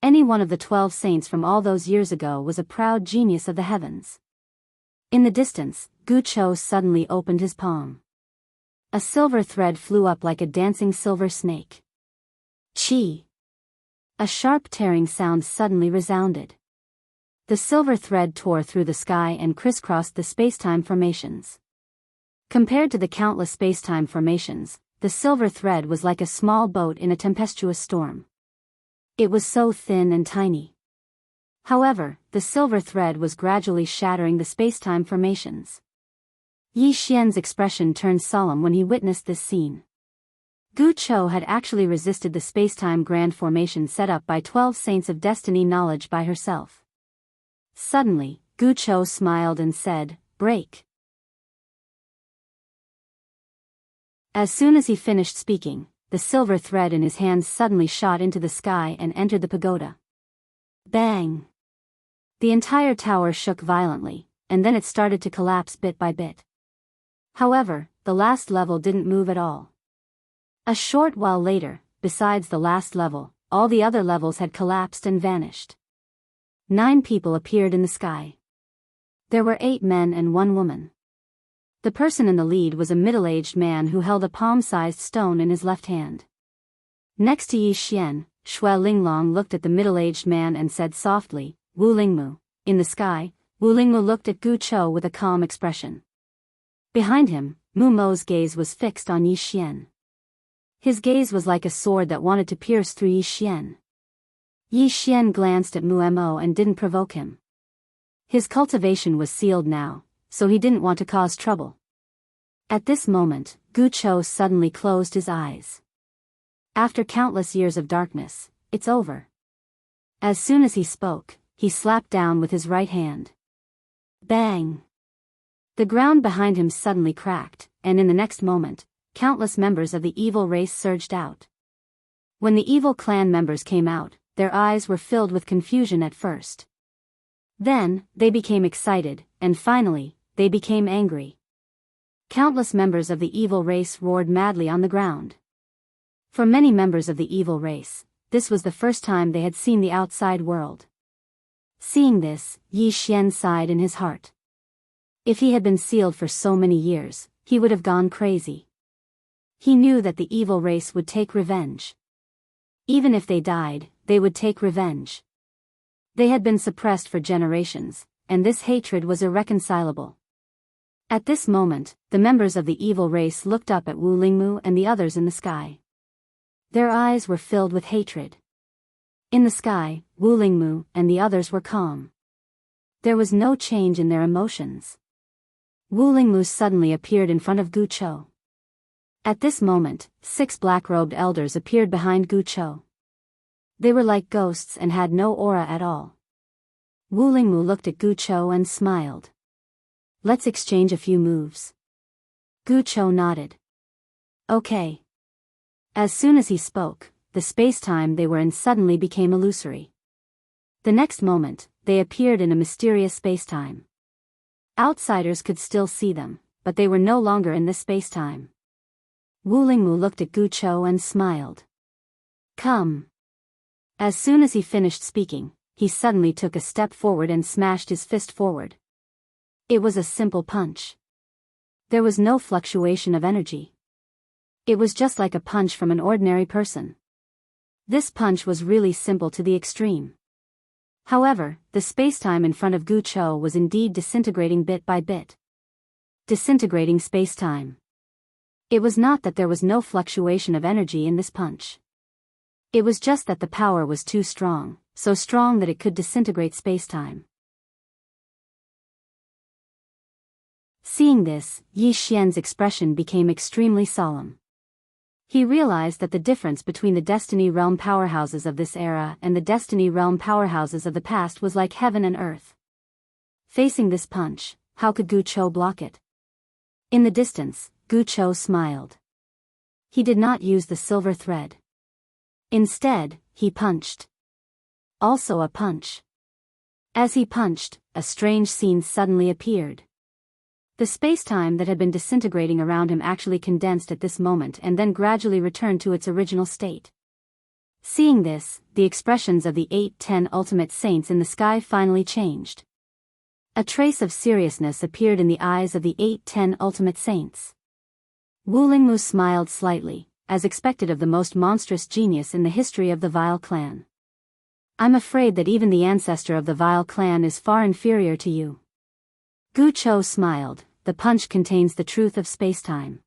Any one of the 12 saints from all those years ago was a proud genius of the heavens. In the distance, Gu Chou suddenly opened his palm. A silver thread flew up like a dancing silver snake. Chi! A sharp tearing sound suddenly resounded. The silver thread tore through the sky and crisscrossed the space-time formations. Compared to the countless space-time formations, the silver thread was like a small boat in a tempestuous storm. It was so thin and tiny. However, the silver thread was gradually shattering the space-time formations. Yi Xian's expression turned solemn when he witnessed this scene. Gu Chou had actually resisted the space-time grand formation set up by 12 saints of destiny knowledge by herself. Suddenly, Gu Chou smiled and said, "Break." As soon as he finished speaking, the silver thread in his hands suddenly shot into the sky and entered the pagoda. Bang! The entire tower shook violently, and then it started to collapse bit by bit. However, the last level didn't move at all. A short while later, besides the last level, all the other levels had collapsed and vanished. 9 people appeared in the sky. There were 8 men and 1 woman. The person in the lead was a middle-aged man who held a palm-sized stone in his left hand. Next to Yi Xian, Shui Linglong looked at the middle-aged man and said softly, "Wu Lingmu." In the sky, Wu Lingmu looked at Gu Chou with a calm expression. Behind him, Mu Mo's gaze was fixed on Yi Xian. His gaze was like a sword that wanted to pierce through Yi Xian. Yi Xian glanced at Mu Mo and didn't provoke him. His cultivation was sealed now, so he didn't want to cause trouble. At this moment, Gu Chou suddenly closed his eyes. After countless years of darkness, it's over. As soon as he spoke, he slapped down with his right hand. Bang! The ground behind him suddenly cracked, and in the next moment, countless members of the evil race surged out. When the evil clan members came out, their eyes were filled with confusion at first. Then, they became excited, and finally, they became angry. Countless members of the evil race roared madly on the ground. For many members of the evil race, this was the first time they had seen the outside world. Seeing this, Yi Xian sighed in his heart. If he had been sealed for so many years, he would have gone crazy. He knew that the evil race would take revenge. Even if they died, they would take revenge. They had been suppressed for generations, and this hatred was irreconcilable. At this moment, the members of the evil race looked up at Wu Lingmu and the others in the sky. Their eyes were filled with hatred. In the sky, Wu Lingmu and the others were calm. There was no change in their emotions. Wu Lingmu suddenly appeared in front of Gu Chou. At this moment, 6 black-robed elders appeared behind Gu Chou. They were like ghosts and had no aura at all. Wu Lingmu looked at Gu Chou and smiled. Let's exchange a few moves. Gu Chou nodded. Okay. As soon as he spoke, the space-time they were in suddenly became illusory. The next moment, they appeared in a mysterious space-time. Outsiders could still see them, but they were no longer in this space-time. Wu Lingmu looked at Gu Chou and smiled. Come. As soon as he finished speaking, he suddenly took a step forward and smashed his fist forward. It was a simple punch. There was no fluctuation of energy. It was just like a punch from an ordinary person. This punch was really simple to the extreme. However, the spacetime in front of Gu Chou was indeed disintegrating bit by bit. Disintegrating spacetime. It was not that there was no fluctuation of energy in this punch. It was just that the power was too strong, so strong that it could disintegrate spacetime. Seeing this, Yi Xian's expression became extremely solemn. He realized that the difference between the Destiny Realm powerhouses of this era and the Destiny Realm powerhouses of the past was like heaven and earth. Facing this punch, how could Gu Chou block it? In the distance, Gu Chou smiled. He did not use the silver thread. Instead, he punched. Also a punch. As he punched, a strange scene suddenly appeared. The spacetime that had been disintegrating around him actually condensed at this moment and then gradually returned to its original state. Seeing this, the expressions of the 8-10 ultimate saints in the sky finally changed. A trace of seriousness appeared in the eyes of the 8-10 ultimate saints. Wu Lingmu smiled slightly, as expected of the most monstrous genius in the history of the Vile clan. I'm afraid that even the ancestor of the Vile clan is far inferior to you. Gu Chou smiled. The punch contains the truth of spacetime.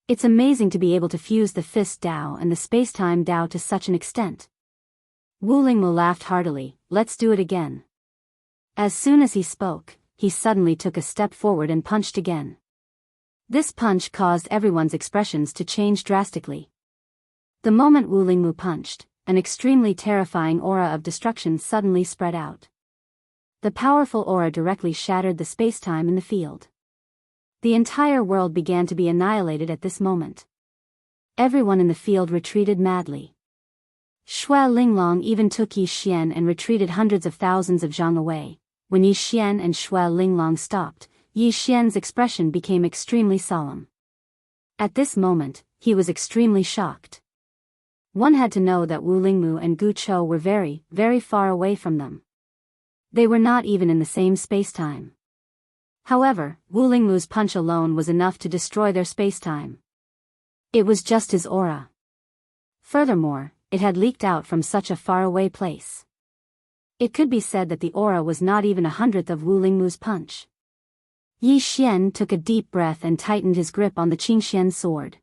It's amazing to be able to fuse the fist Dao and the spacetime Dao to such an extent. Wu Lingmu laughed heartily. Let's do it again. As soon as he spoke, he suddenly took a step forward and punched again. This punch caused everyone's expressions to change drastically. The moment Wu Lingmu punched, an extremely terrifying aura of destruction suddenly spread out. The powerful aura directly shattered the spacetime in the field. The entire world began to be annihilated at this moment. Everyone in the field retreated madly. Xue Linglong even took Yi Xian and retreated hundreds of thousands of zhang away. When Yi Xian and Xue Linglong stopped, Yi Xian's expression became extremely solemn. At this moment, he was extremely shocked. One had to know that Wu Lingmu and Gu Chou were very, very far away from them. They were not even in the same spacetime. However, Wu Lingmu's punch alone was enough to destroy their spacetime. It was just his aura. Furthermore, it had leaked out from such a faraway place. It could be said that the aura was not even 1/100th of Wu Lingmu's punch. Yi Xian took a deep breath and tightened his grip on the Qingxian sword.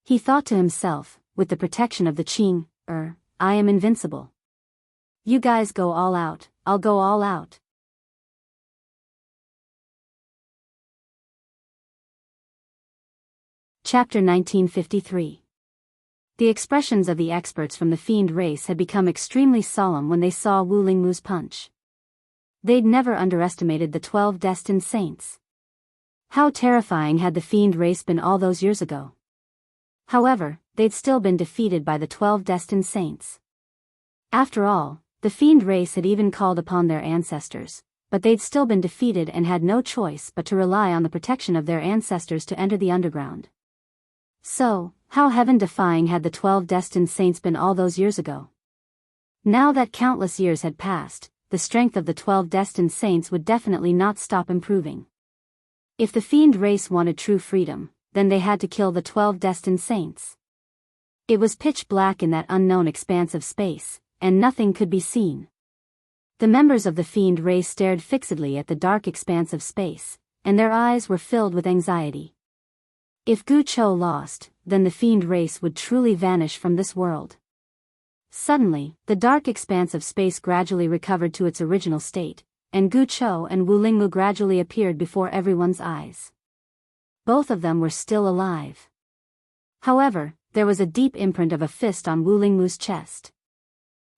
He thought to himself, with the protection of the Qing, I am invincible. You guys go all out, I'll go all out. Chapter 1953. The expressions of the experts from the fiend race had become extremely solemn when they saw Wu Lingmu's punch. They'd never underestimated the 12 destined saints. How terrifying had the fiend race been all those years ago. However, they'd still been defeated by the 12 destined saints. After all, the fiend race had even called upon their ancestors, but they'd still been defeated and had no choice but to rely on the protection of their ancestors to enter the underground. So, How heaven-defying had the 12 destined saints been all those years ago? Now that countless years had passed, the strength of the 12 destined saints would definitely not stop improving. If the fiend race wanted true freedom, then they had to kill the 12 destined saints. It was pitch black in that unknown expanse of space, and nothing could be seen. The members of the fiend race stared fixedly at the dark expanse of space, and their eyes were filled with anxiety. If Gu Chou lost, then the fiend race would truly vanish from this world. Suddenly, the dark expanse of space gradually recovered to its original state, and Gu Chou and Wu Lingmu gradually appeared before everyone's eyes. Both of them were still alive. However, there was a deep imprint of a fist on Wu Lingmu's chest.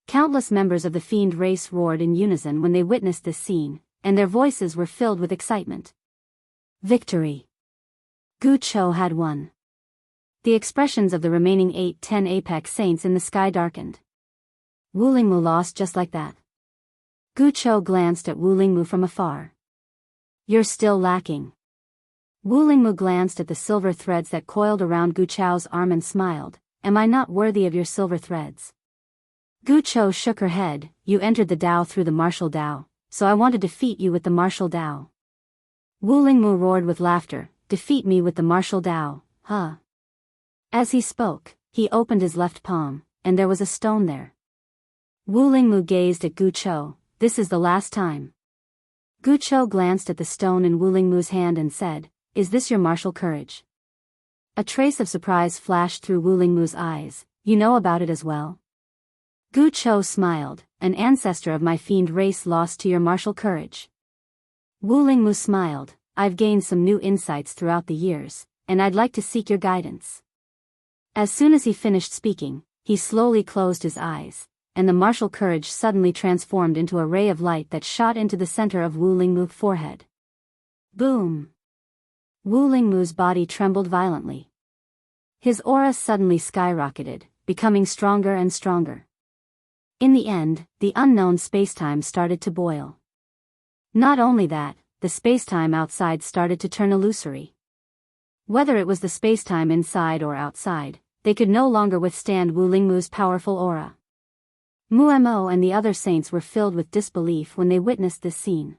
Countless members of the fiend race roared in unison when they witnessed this scene, and their voices were filled with excitement. Victory! Gu Chou had won. The expressions of the remaining 8-10 apex saints in the sky darkened. Wu Lingmu lost just like that. Gu Chou glanced at Wu Lingmu from afar. You're still lacking. Wu Lingmu glanced at the silver threads that coiled around Gu Chou's arm and smiled. Am I not worthy of your silver threads? Gu Chou shook her head. You entered the Tao through the martial Tao, so I want to defeat you with the martial Tao. Wu Lingmu roared with laughter. Defeat me with the martial Tao, huh? As he spoke, he opened his left palm, and there was a stone there. Wu Lingmu gazed at Gu Chou. This is the last time. Gu Chou glanced at the stone in Wu Lingmu's hand and said, Is this your martial courage? A trace of surprise flashed through Wu Lingmu's eyes. You know about it as well? Gu Chou smiled. An ancestor of my fiend race lost to your martial courage. Wu Lingmu smiled. I've gained some new insights throughout the years, and I'd like to seek your guidance. As soon as he finished speaking, he slowly closed his eyes, and the martial courage suddenly transformed into a ray of light that shot into the center of Wu Lingmu's forehead. Boom! Wu Lingmu's body trembled violently. His aura suddenly skyrocketed, becoming stronger and stronger. In the end, the unknown spacetime started to boil. Not only that, the spacetime outside started to turn illusory. Whether it was the spacetime inside or outside, they could no longer withstand Wu Lingmu's powerful aura. Mu Mo and the other saints were filled with disbelief when they witnessed this scene.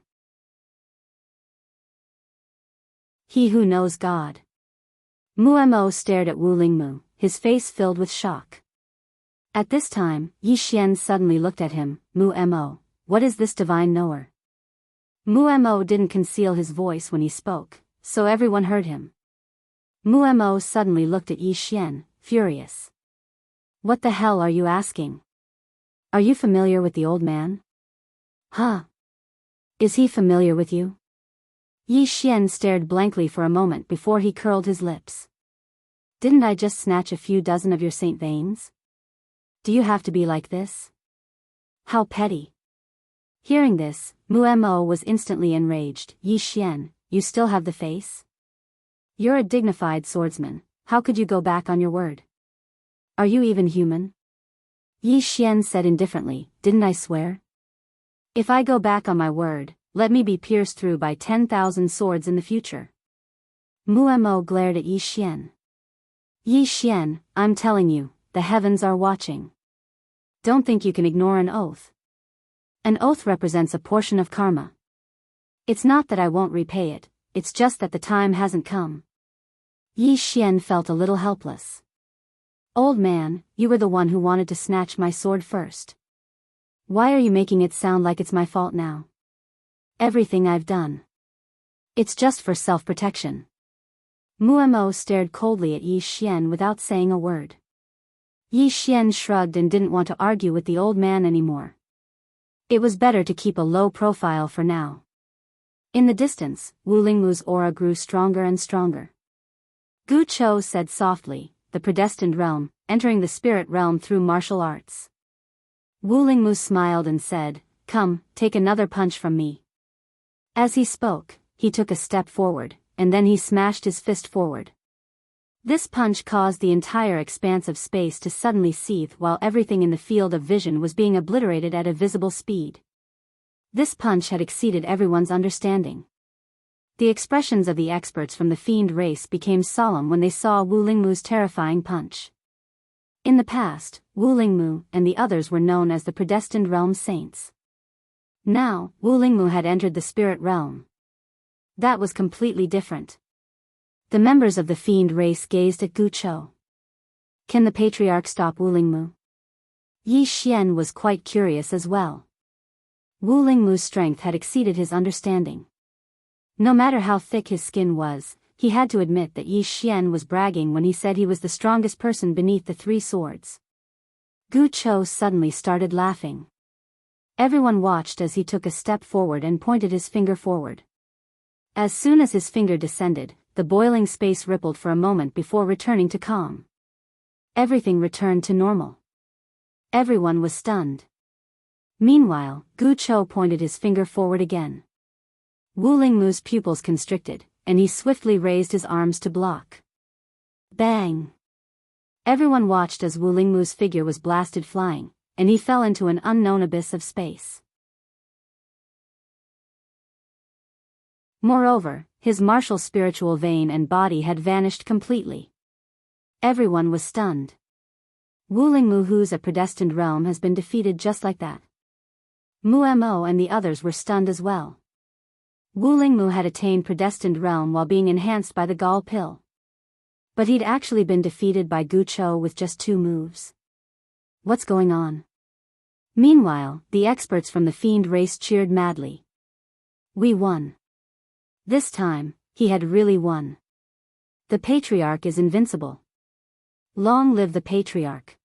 He who knows God. Mu Mo stared at Wu Lingmu, his face filled with shock. At this time, Yi Xian suddenly looked at him. Mu Mo, what is this divine knower? Mu Mo didn't conceal his voice when he spoke, so everyone heard him. Mu Mo suddenly looked at Yi Xian, furious. What the hell are you asking? Are you familiar with the old man? Huh? Is he familiar with you? Yi Xian stared blankly for a moment before he curled his lips. Didn't I just snatch a few dozen of your saint veins? Do you have to be like this? How petty. Hearing this, Mu Mo was instantly enraged. Yi Xian, you still have the face? You're a dignified swordsman, how could you go back on your word? Are you even human? Yi Xian said indifferently, didn't I swear? If I go back on my word, let me be pierced through by 10,000 swords in the future. Mu Mo glared at Yi Xian. Yi Xian, I'm telling you, the heavens are watching. Don't think you can ignore an oath. An oath represents a portion of karma. It's not that I won't repay it, it's just that the time hasn't come. Yi Xian felt a little helpless. Old man, you were the one who wanted to snatch my sword first. Why are you making it sound like it's my fault now? Everything I've done. It's just for self-protection. Mu Mo stared coldly at Yi Xian without saying a word. Yi Xian shrugged and didn't want to argue with the old man anymore. It was better to keep a low profile for now. In the distance, Wu Lingmu's aura grew stronger and stronger. Gu Chou said softly, the predestined realm, entering the spirit realm through martial arts. Wu Lingmu smiled and said, come, take another punch from me. As he spoke, he took a step forward, and then he smashed his fist forward. This punch caused the entire expanse of space to suddenly seethe while everything in the field of vision was being obliterated at a visible speed. This punch had exceeded everyone's understanding. The expressions of the experts from the fiend race became solemn when they saw Wu Lingmu's terrifying punch. In the past, Wu Lingmu and the others were known as the predestined realm saints. Now, Wu Lingmu had entered the spirit realm. That was completely different. The members of the fiend race gazed at Gu Chou. Can the patriarch stop Wu Lingmu? Yi Xian was quite curious as well. Wu Lingmu's strength had exceeded his understanding. No matter how thick his skin was, he had to admit that Yi Xian was bragging when he said he was the strongest person beneath the three swords. Gu Chou suddenly started laughing. Everyone watched as he took a step forward and pointed his finger forward. As soon as his finger descended, the boiling space rippled for a moment before returning to calm. Everything returned to normal. Everyone was stunned. Meanwhile, Gu Chou pointed his finger forward again. Wu Lingmu's pupils constricted, and he swiftly raised his arms to block. Bang! Everyone watched as Wu Lingmu's figure was blasted flying, and he fell into an unknown abyss of space. Moreover, his martial spiritual vein and body had vanished completely. Everyone was stunned. Wu Lingmu, who's a predestined realm, has been defeated just like that. Mu Mo and the others were stunned as well. Wu Lingmu had attained predestined realm while being enhanced by the gall pill. But he'd actually been defeated by Gu Chou with just 2 moves. What's going on? Meanwhile, the experts from the fiend race cheered madly. We won. This time, he had really won. The patriarch is invincible. Long live the patriarch.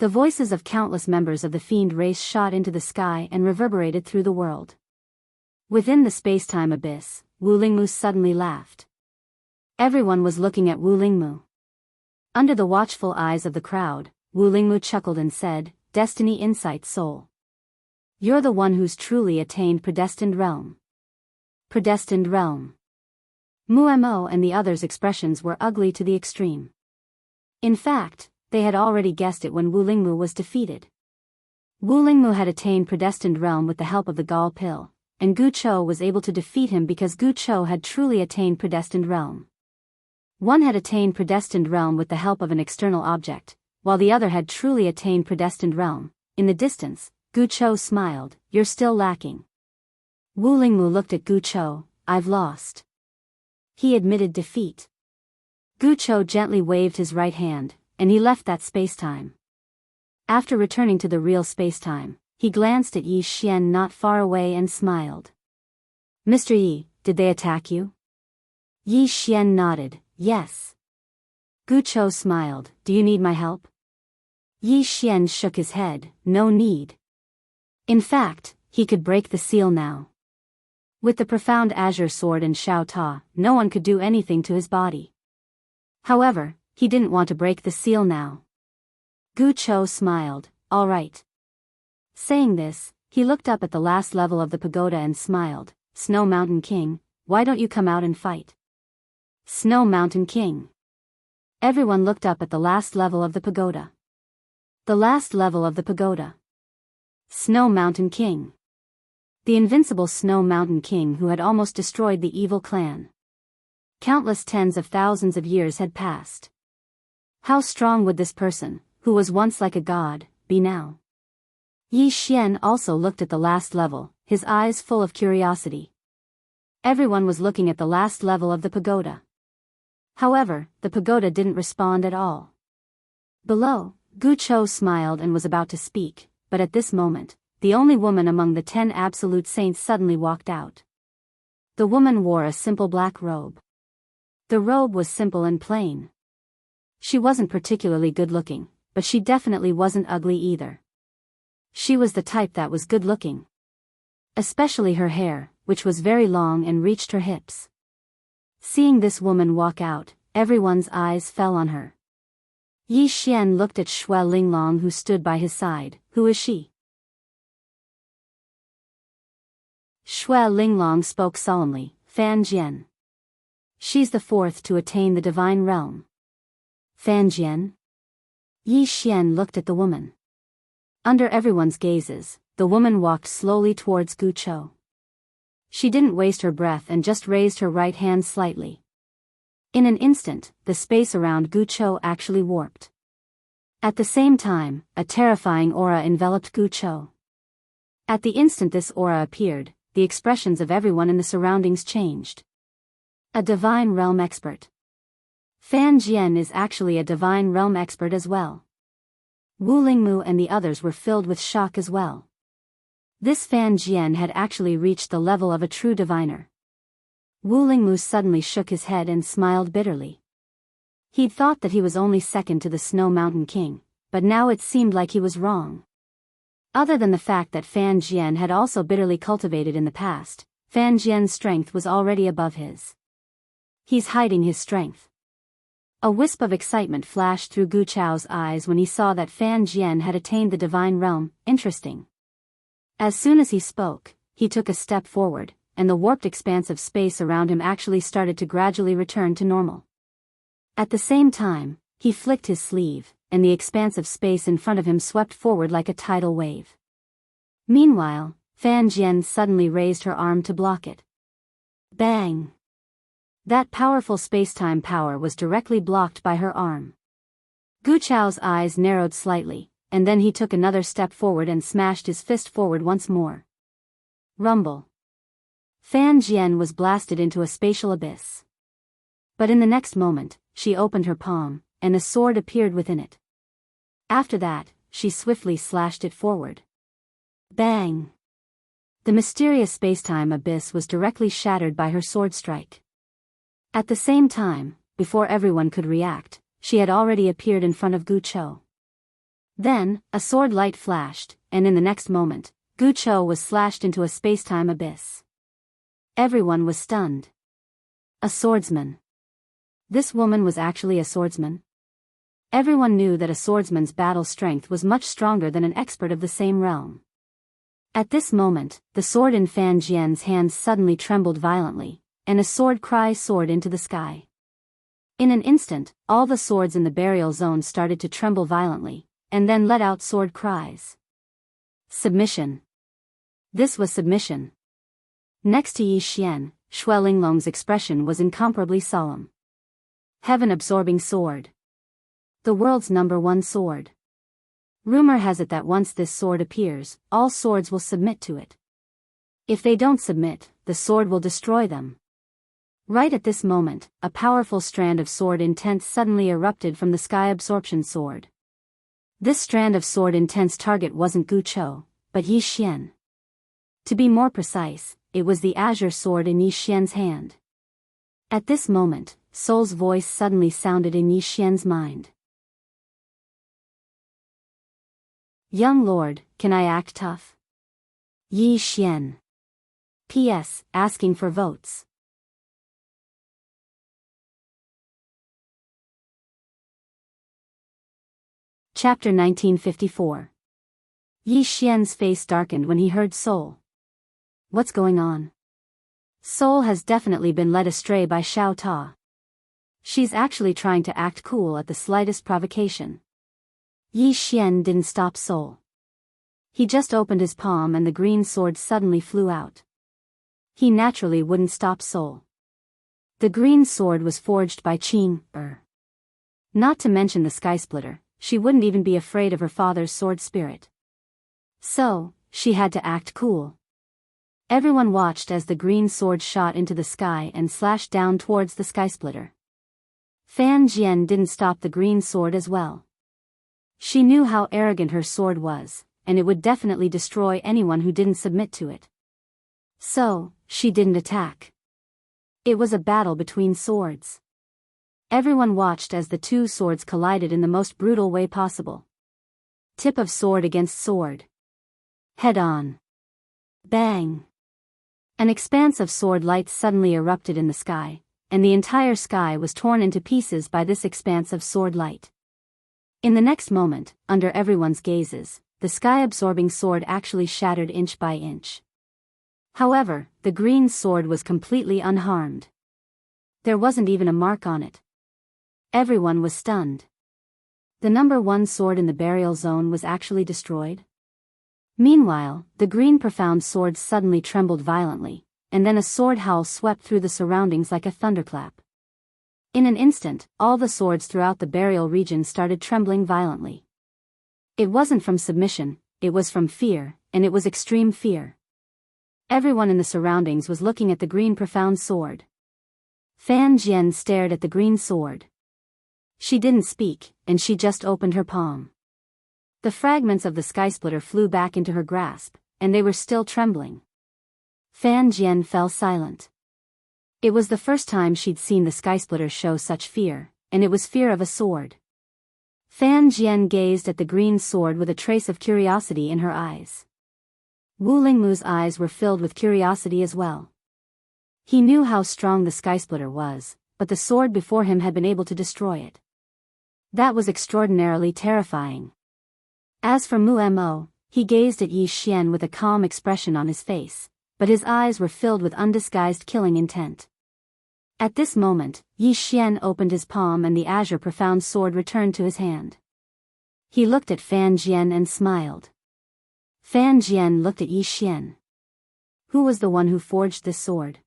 The voices of countless members of the fiend race shot into the sky and reverberated through the world. Within the space-time abyss, Wu Lingmu suddenly laughed. Everyone was looking at Wu Lingmu. Under the watchful eyes of the crowd, Wu Lingmu chuckled and said, "Destiny insight, soul. You're the one who's truly attained predestined realm." Predestined realm. Mu Mo and the others' expressions were ugly to the extreme. In fact, they had already guessed it when Wu Lingmu was defeated. Wu Lingmu had attained predestined realm with the help of the gall pill, and Gu Chou was able to defeat him because Gu Chou had truly attained predestined realm. One had attained predestined realm with the help of an external object, while the other had truly attained predestined realm. In the distance, Gu Chou smiled, "You're still lacking." Wu Lingmu looked at Gu Chou. "I've lost." He admitted defeat. Gu Chou gently waved his right hand, and he left that space-time. After returning to the real space-time, he glanced at Yi Xian not far away and smiled. "Mr. Yi, did they attack you?" Yi Xian nodded, "Yes." Gu Chou smiled, "Do you need my help?" Yi Xian shook his head, "No need." In fact, he could break the seal now. With the profound azure sword and Shao Ta, no one could do anything to his body. However, he didn't want to break the seal now. Gu Chou smiled, "All right." Saying this, he looked up at the last level of the pagoda and smiled, "Snow Mountain King, why don't you come out and fight?" Snow Mountain King. Everyone looked up at the last level of the pagoda. The last level of the pagoda. Snow Mountain King. The invincible Snow Mountain King who had almost destroyed the evil clan. Countless tens of thousands of years had passed. How strong would this person, who was once like a god, be now? Yi Xian also looked at the last level, his eyes full of curiosity. Everyone was looking at the last level of the pagoda. However, the pagoda didn't respond at all. Below, Gu Chou smiled and was about to speak, but at this moment, the only woman among the 10 absolute saints suddenly walked out. The woman wore a simple black robe. The robe was simple and plain. She wasn't particularly good-looking, but she definitely wasn't ugly either. She was the type that was good-looking. Especially her hair, which was very long and reached her hips. Seeing this woman walk out, everyone's eyes fell on her. Yi Xian looked at Xue Linglong who stood by his side. "Who is she?" Xue Linglong spoke solemnly, "Fan Jian. She's the 4th to attain the divine realm." Fan Jian? Yi Xian looked at the woman. Under everyone's gazes, the woman walked slowly towards Gu Chou. She didn't waste her breath and just raised her right hand slightly. In an instant, the space around Guqiu actually warped. At the same time, a terrifying aura enveloped Guqiu. At the instant this aura appeared, the expressions of everyone in the surroundings changed. A divine realm expert. Fan Jian is actually a divine realm expert as well. Wu Lingmu and the others were filled with shock as well. This Fan Jian had actually reached the level of a true diviner. Wu Lingmu suddenly shook his head and smiled bitterly. He'd thought that he was only second to the Snow Mountain King, but now it seemed like he was wrong. Other than the fact that Fan Jian had also bitterly cultivated in the past, Fan Jian's strength was already above his. He's hiding his strength. A wisp of excitement flashed through Guqiu's eyes when he saw that Fan Jian had attained the divine realm. Interesting. As soon as he spoke, he took a step forward, and the warped expanse of space around him actually started to gradually return to normal. At the same time, he flicked his sleeve, and the expanse of space in front of him swept forward like a tidal wave. Meanwhile, Fan Jian suddenly raised her arm to block it. Bang! That powerful space-time power was directly blocked by her arm. Guqiu's eyes narrowed slightly, and then he took another step forward and smashed his fist forward once more. Rumble. Fan Jian was blasted into a spatial abyss. But in the next moment, she opened her palm, and a sword appeared within it. After that, she swiftly slashed it forward. Bang! The mysterious spacetime abyss was directly shattered by her sword strike. At the same time, before everyone could react, she had already appeared in front of Guqiu. Then, a sword light flashed, and in the next moment, Guqiu was slashed into a spacetime abyss. Everyone was stunned. A swordsman. This woman was actually a swordsman. Everyone knew that a swordsman's battle strength was much stronger than an expert of the same realm. At this moment, the sword in Fan Jian's hands suddenly trembled violently, and a sword cry soared into the sky. In an instant, all the swords in the burial zone started to tremble violently, and then let out sword cries. Submission. This was submission. Next to Yi Xian, Xue Linglong's expression was incomparably solemn. Heaven-absorbing sword. The world's #1 sword. Rumor has it that once this sword appears, all swords will submit to it. If they don't submit, the sword will destroy them. Right at this moment, a powerful strand of sword intense suddenly erupted from the sky absorption sword. This strand of sword intense target wasn't Guqiu, but Yi Xian. To be more precise, it was the azure sword in Yi Xian's hand. At this moment, Soul's voice suddenly sounded in Yi Xian's mind. Young lord, can I act tough? Yi Xian. P.S. Asking for votes. Chapter 1954. Yi Xian's face darkened when he heard Soul. What's going on? Soul has definitely been led astray by Xiao Ta. She's actually trying to act cool at the slightest provocation. Yi Xian didn't stop Soul. He just opened his palm and the green sword suddenly flew out. He naturally wouldn't stop Soul. The green sword was forged by Qing. Not to mention the Sky Splitter, she wouldn't even be afraid of her father's sword spirit. So, she had to act cool. Everyone watched as the green sword shot into the sky and slashed down towards the Sky Splitter. Fan Jian didn't stop the green sword as well. She knew how arrogant her sword was, and it would definitely destroy anyone who didn't submit to it. So, she didn't attack. It was a battle between swords. Everyone watched as the two swords collided in the most brutal way possible. Tip of sword against sword. Head on. Bang. An expanse of sword light suddenly erupted in the sky, and the entire sky was torn into pieces by this expanse of sword light. In the next moment, under everyone's gazes, the sky-absorbing sword actually shattered inch by inch. However, the green sword was completely unharmed. There wasn't even a mark on it. Everyone was stunned. The #1 sword in the burial zone was actually destroyed. Meanwhile, the green profound sword suddenly trembled violently, and then a sword howl swept through the surroundings like a thunderclap. In an instant, all the swords throughout the burial region started trembling violently. It wasn't from submission, it was from fear, and it was extreme fear. Everyone in the surroundings was looking at the green profound sword. Fan Jian stared at the green sword. She didn't speak, and she just opened her palm. The fragments of the skysplitter flew back into her grasp, and they were still trembling. Fan Jian fell silent. It was the first time she'd seen the skysplitter show such fear, and it was fear of a sword. Fan Jian gazed at the green sword with a trace of curiosity in her eyes. Wu Lingmu's eyes were filled with curiosity as well. He knew how strong the skysplitter was, but the sword before him had been able to destroy it. That was extraordinarily terrifying. As for Mu Mo, he gazed at Yi Xian with a calm expression on his face, but his eyes were filled with undisguised killing intent. At this moment, Yi Xian opened his palm and the azure profound sword returned to his hand. He looked at Fan Jian and smiled. Fan Jian looked at Yi Xian. Who was the one who forged this sword?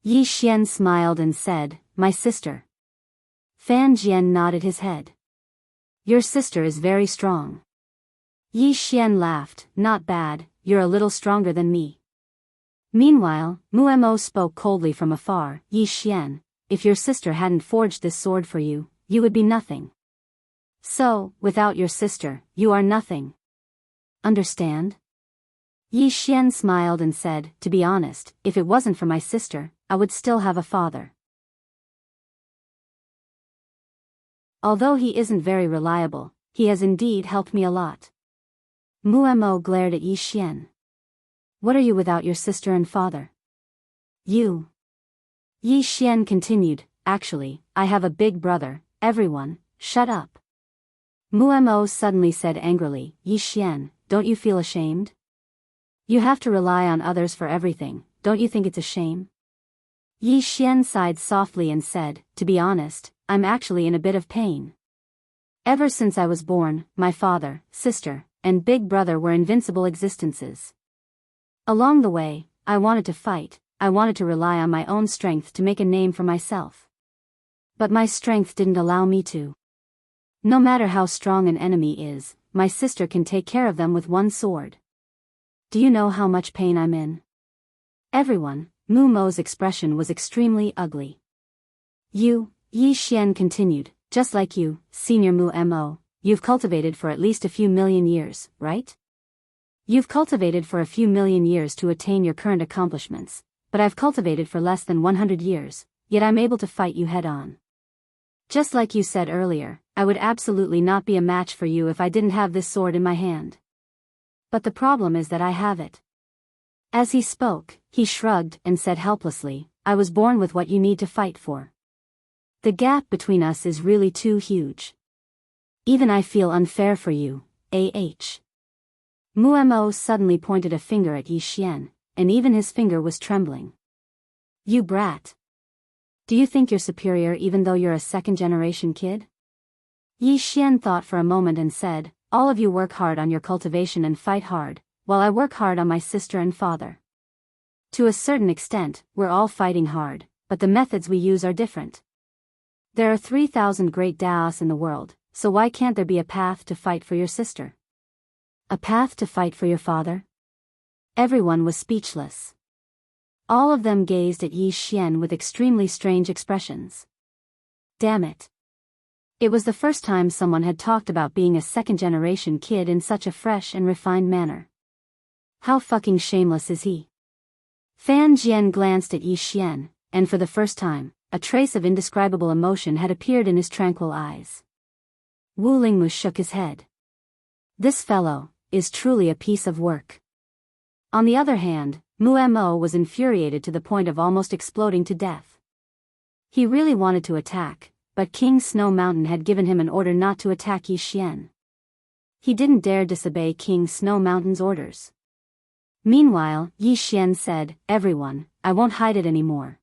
Yi Xian smiled and said, "My sister." Fan Jian nodded his head. "Your sister is very strong." Yi Xian laughed, "Not bad, you're a little stronger than me." Meanwhile, Mu Mo spoke coldly from afar, "Yi Xian, if your sister hadn't forged this sword for you, you would be nothing. So, without your sister, you are nothing. Understand?" Yi Xian smiled and said, "To be honest, if it wasn't for my sister, I would still have a father. Although he isn't very reliable, he has indeed helped me a lot." Mu Mo glared at Yi Xian. "What are you without your sister and father?" "You." Yi Xian continued, "Actually, I have a big brother, everyone, shut up." Mu Mo suddenly said angrily, "Yi Xian, don't you feel ashamed? You have to rely on others for everything, don't you think it's a shame?" Yi Xian sighed softly and said, "To be honest, I'm actually in a bit of pain. Ever since I was born, my father, sister, and big brother were invincible existences. Along the way, I wanted to fight, I wanted to rely on my own strength to make a name for myself. But my strength didn't allow me to. No matter how strong an enemy is, my sister can take care of them with one sword. Do you know how much pain I'm in?" Everyone, Mu Mo's expression was extremely ugly. "You," Yi Xian continued, "just like you, Senior Mu Mo, you've cultivated for at least a few million years, right? You've cultivated for a few million years to attain your current accomplishments, but I've cultivated for less than 100 years, yet I'm able to fight you head-on. Just like you said earlier, I would absolutely not be a match for you if I didn't have this sword in my hand. But the problem is that I have it." As he spoke, he shrugged and said helplessly, "I was born with what you need to fight for. The gap between us is really too huge. Even I feel unfair for you, ah." Mu Mo suddenly pointed a finger at Yi Xian, and even his finger was trembling. "You brat. Do you think you're superior even though you're a second-generation kid?" Yi Xian thought for a moment and said, "All of you work hard on your cultivation and fight hard, while I work hard on my sister and father. To a certain extent, we're all fighting hard, but the methods we use are different. There are 3,000 great Daos in the world, so why can't there be a path to fight for your sister? A path to fight for your father?" Everyone was speechless. All of them gazed at Yi Xian with extremely strange expressions. Damn it. It was the first time someone had talked about being a second-generation kid in such a fresh and refined manner. How fucking shameless is he? Fan Jian glanced at Yi Xian, and for the first time, a trace of indescribable emotion had appeared in his tranquil eyes. Wu Lingmu shook his head. "This fellow is truly a piece of work." On the other hand, Mu Mo was infuriated to the point of almost exploding to death. He really wanted to attack, but King Snow Mountain had given him an order not to attack Yi Xian. He didn't dare disobey King Snow Mountain's orders. Meanwhile, Yi Xian said, "Everyone, I won't hide it anymore.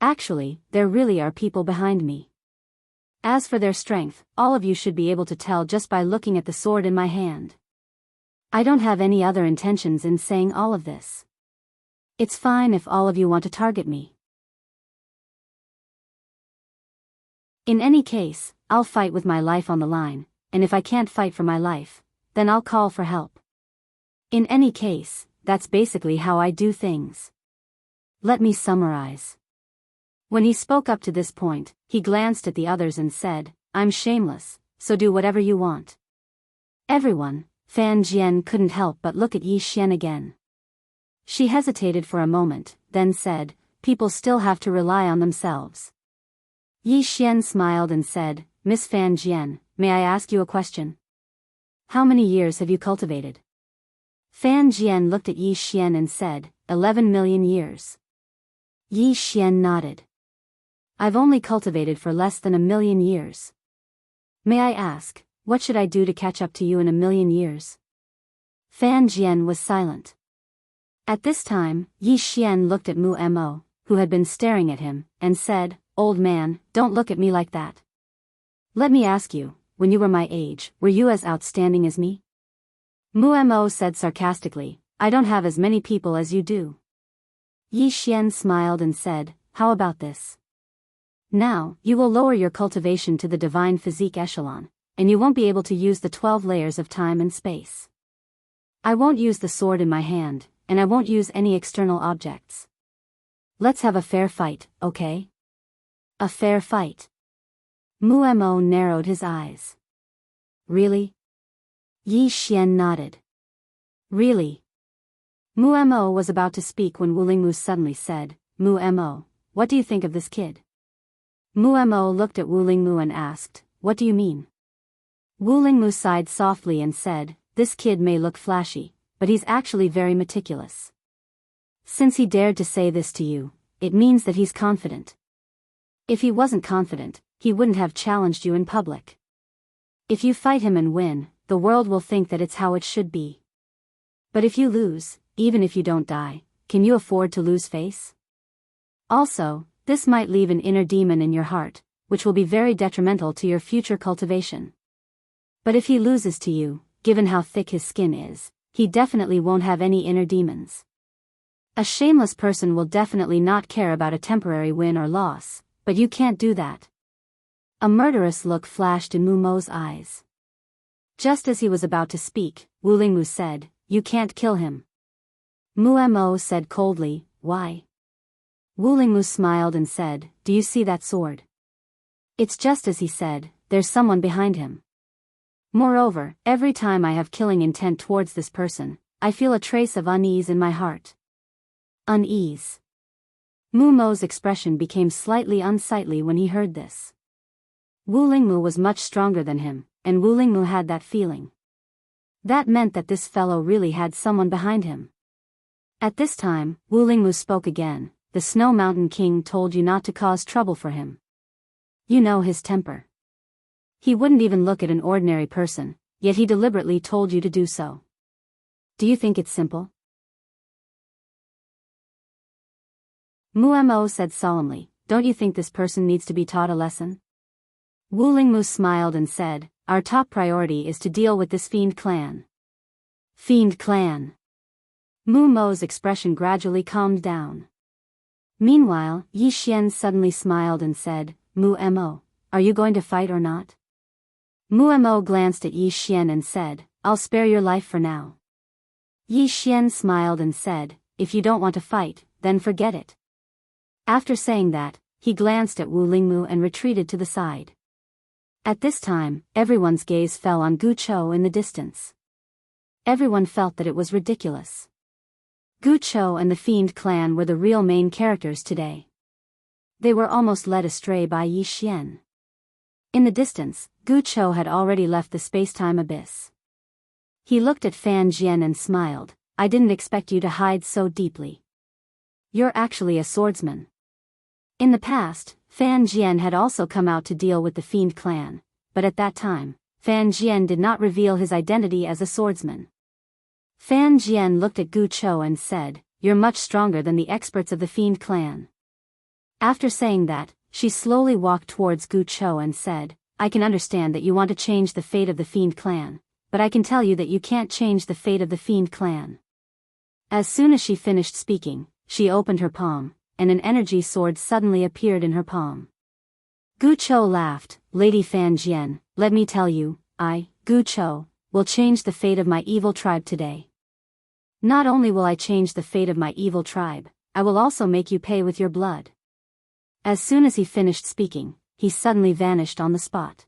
Actually, there really are people behind me. As for their strength, all of you should be able to tell just by looking at the sword in my hand. I don't have any other intentions in saying all of this. It's fine if all of you want to target me. In any case, I'll fight with my life on the line, and if I can't fight for my life, then I'll call for help. In any case, that's basically how I do things. Let me summarize. When he spoke up to this point, he glanced at the others and said, I'm shameless, so do whatever you want. Everyone, Fan Jian couldn't help but look at Yi Xian again. She hesitated for a moment, then said, people still have to rely on themselves. Yi Xian smiled and said, Miss Fan Jian, may I ask you a question? How many years have you cultivated? Fan Jian looked at Yi Xian and said, 11 million years. Yi Xian nodded. I've only cultivated for less than 1 million years. May I ask, what should I do to catch up to you in 1 million years? Fan Jian was silent. At this time, Yi Xian looked at Mu Mo, who had been staring at him, and said, Old man, don't look at me like that. Let me ask you, when you were my age, were you as outstanding as me? Mu Mo said sarcastically, I don't have as many people as you do. Yi Xian smiled and said, how about this? Now, you will lower your cultivation to the divine physique echelon, and you won't be able to use the 12 layers of time and space. I won't use the sword in my hand, and I won't use any external objects. Let's have a fair fight, okay? A fair fight. Mu Mo narrowed his eyes. Really? Yi Xian nodded. Really? Mu Mo was about to speak when Wulingmu suddenly said, Mu Mo, what do you think of this kid? Mu Mo looked at Wulingmu and asked, what do you mean? Wulingmu sighed softly and said, this kid may look flashy, but he's actually very meticulous. Since he dared to say this to you, it means that he's confident. If he wasn't confident, he wouldn't have challenged you in public. If you fight him and win, the world will think that it's how it should be. But if you lose, even if you don't die, can you afford to lose face? Also, this might leave an inner demon in your heart, which will be very detrimental to your future cultivation. But if he loses to you, given how thick his skin is, he definitely won't have any inner demons. A shameless person will definitely not care about a temporary win or loss, but you can't do that. A murderous look flashed in Mu Mo's eyes. Just as he was about to speak, Wulingmu said, you can't kill him. Mu Mo said coldly, why? Wulingmu smiled and said, do you see that sword? It's just as he said, there's someone behind him. Moreover, every time I have killing intent towards this person, I feel a trace of unease in my heart. Unease. Mu Mo's expression became slightly unsightly when he heard this. Wulingmu was much stronger than him, and Wulingmu had that feeling. That meant that this fellow really had someone behind him. At this time, Wulingmu spoke again, the Snow Mountain King told you not to cause trouble for him. You know his temper. He wouldn't even look at an ordinary person, yet he deliberately told you to do so. Do you think it's simple? Mu Mo said solemnly, don't you think this person needs to be taught a lesson? Wulingmu smiled and said, our top priority is to deal with this fiend clan. Fiend clan. Mu Mo's expression gradually calmed down. Meanwhile, Yi Xian suddenly smiled and said, Mu Mo, are you going to fight or not? Mu Mo glanced at Yi Xian and said, I'll spare your life for now. Yi Xian smiled and said, if you don't want to fight, then forget it. After saying that, he glanced at Wulingmu and retreated to the side. At this time, everyone's gaze fell on Gu Chou in the distance. Everyone felt that it was ridiculous. Gu Chou and the Fiend clan were the real main characters today. They were almost led astray by Yi Xian. In the distance, Gu Chou had already left the space-time abyss. He looked at Fan Jian and smiled, I didn't expect you to hide so deeply. You're actually a swordsman. In the past, Fan Jian had also come out to deal with the Fiend clan, but at that time, Fan Jian did not reveal his identity as a swordsman. Fan Jian looked at Gu Chou and said, you're much stronger than the experts of the Fiend clan. After saying that, she slowly walked towards Gu Chou and said, I can understand that you want to change the fate of the Fiend clan, but I can tell you that you can't change the fate of the Fiend clan. As soon as she finished speaking, she opened her palm, and an energy sword suddenly appeared in her palm. Gu Chou laughed. Lady Fan Jian, let me tell you, I, Gu Chou, will change the fate of my evil tribe today. Not only will I change the fate of my evil tribe, I will also make you pay with your blood. As soon as he finished speaking, he suddenly vanished on the spot.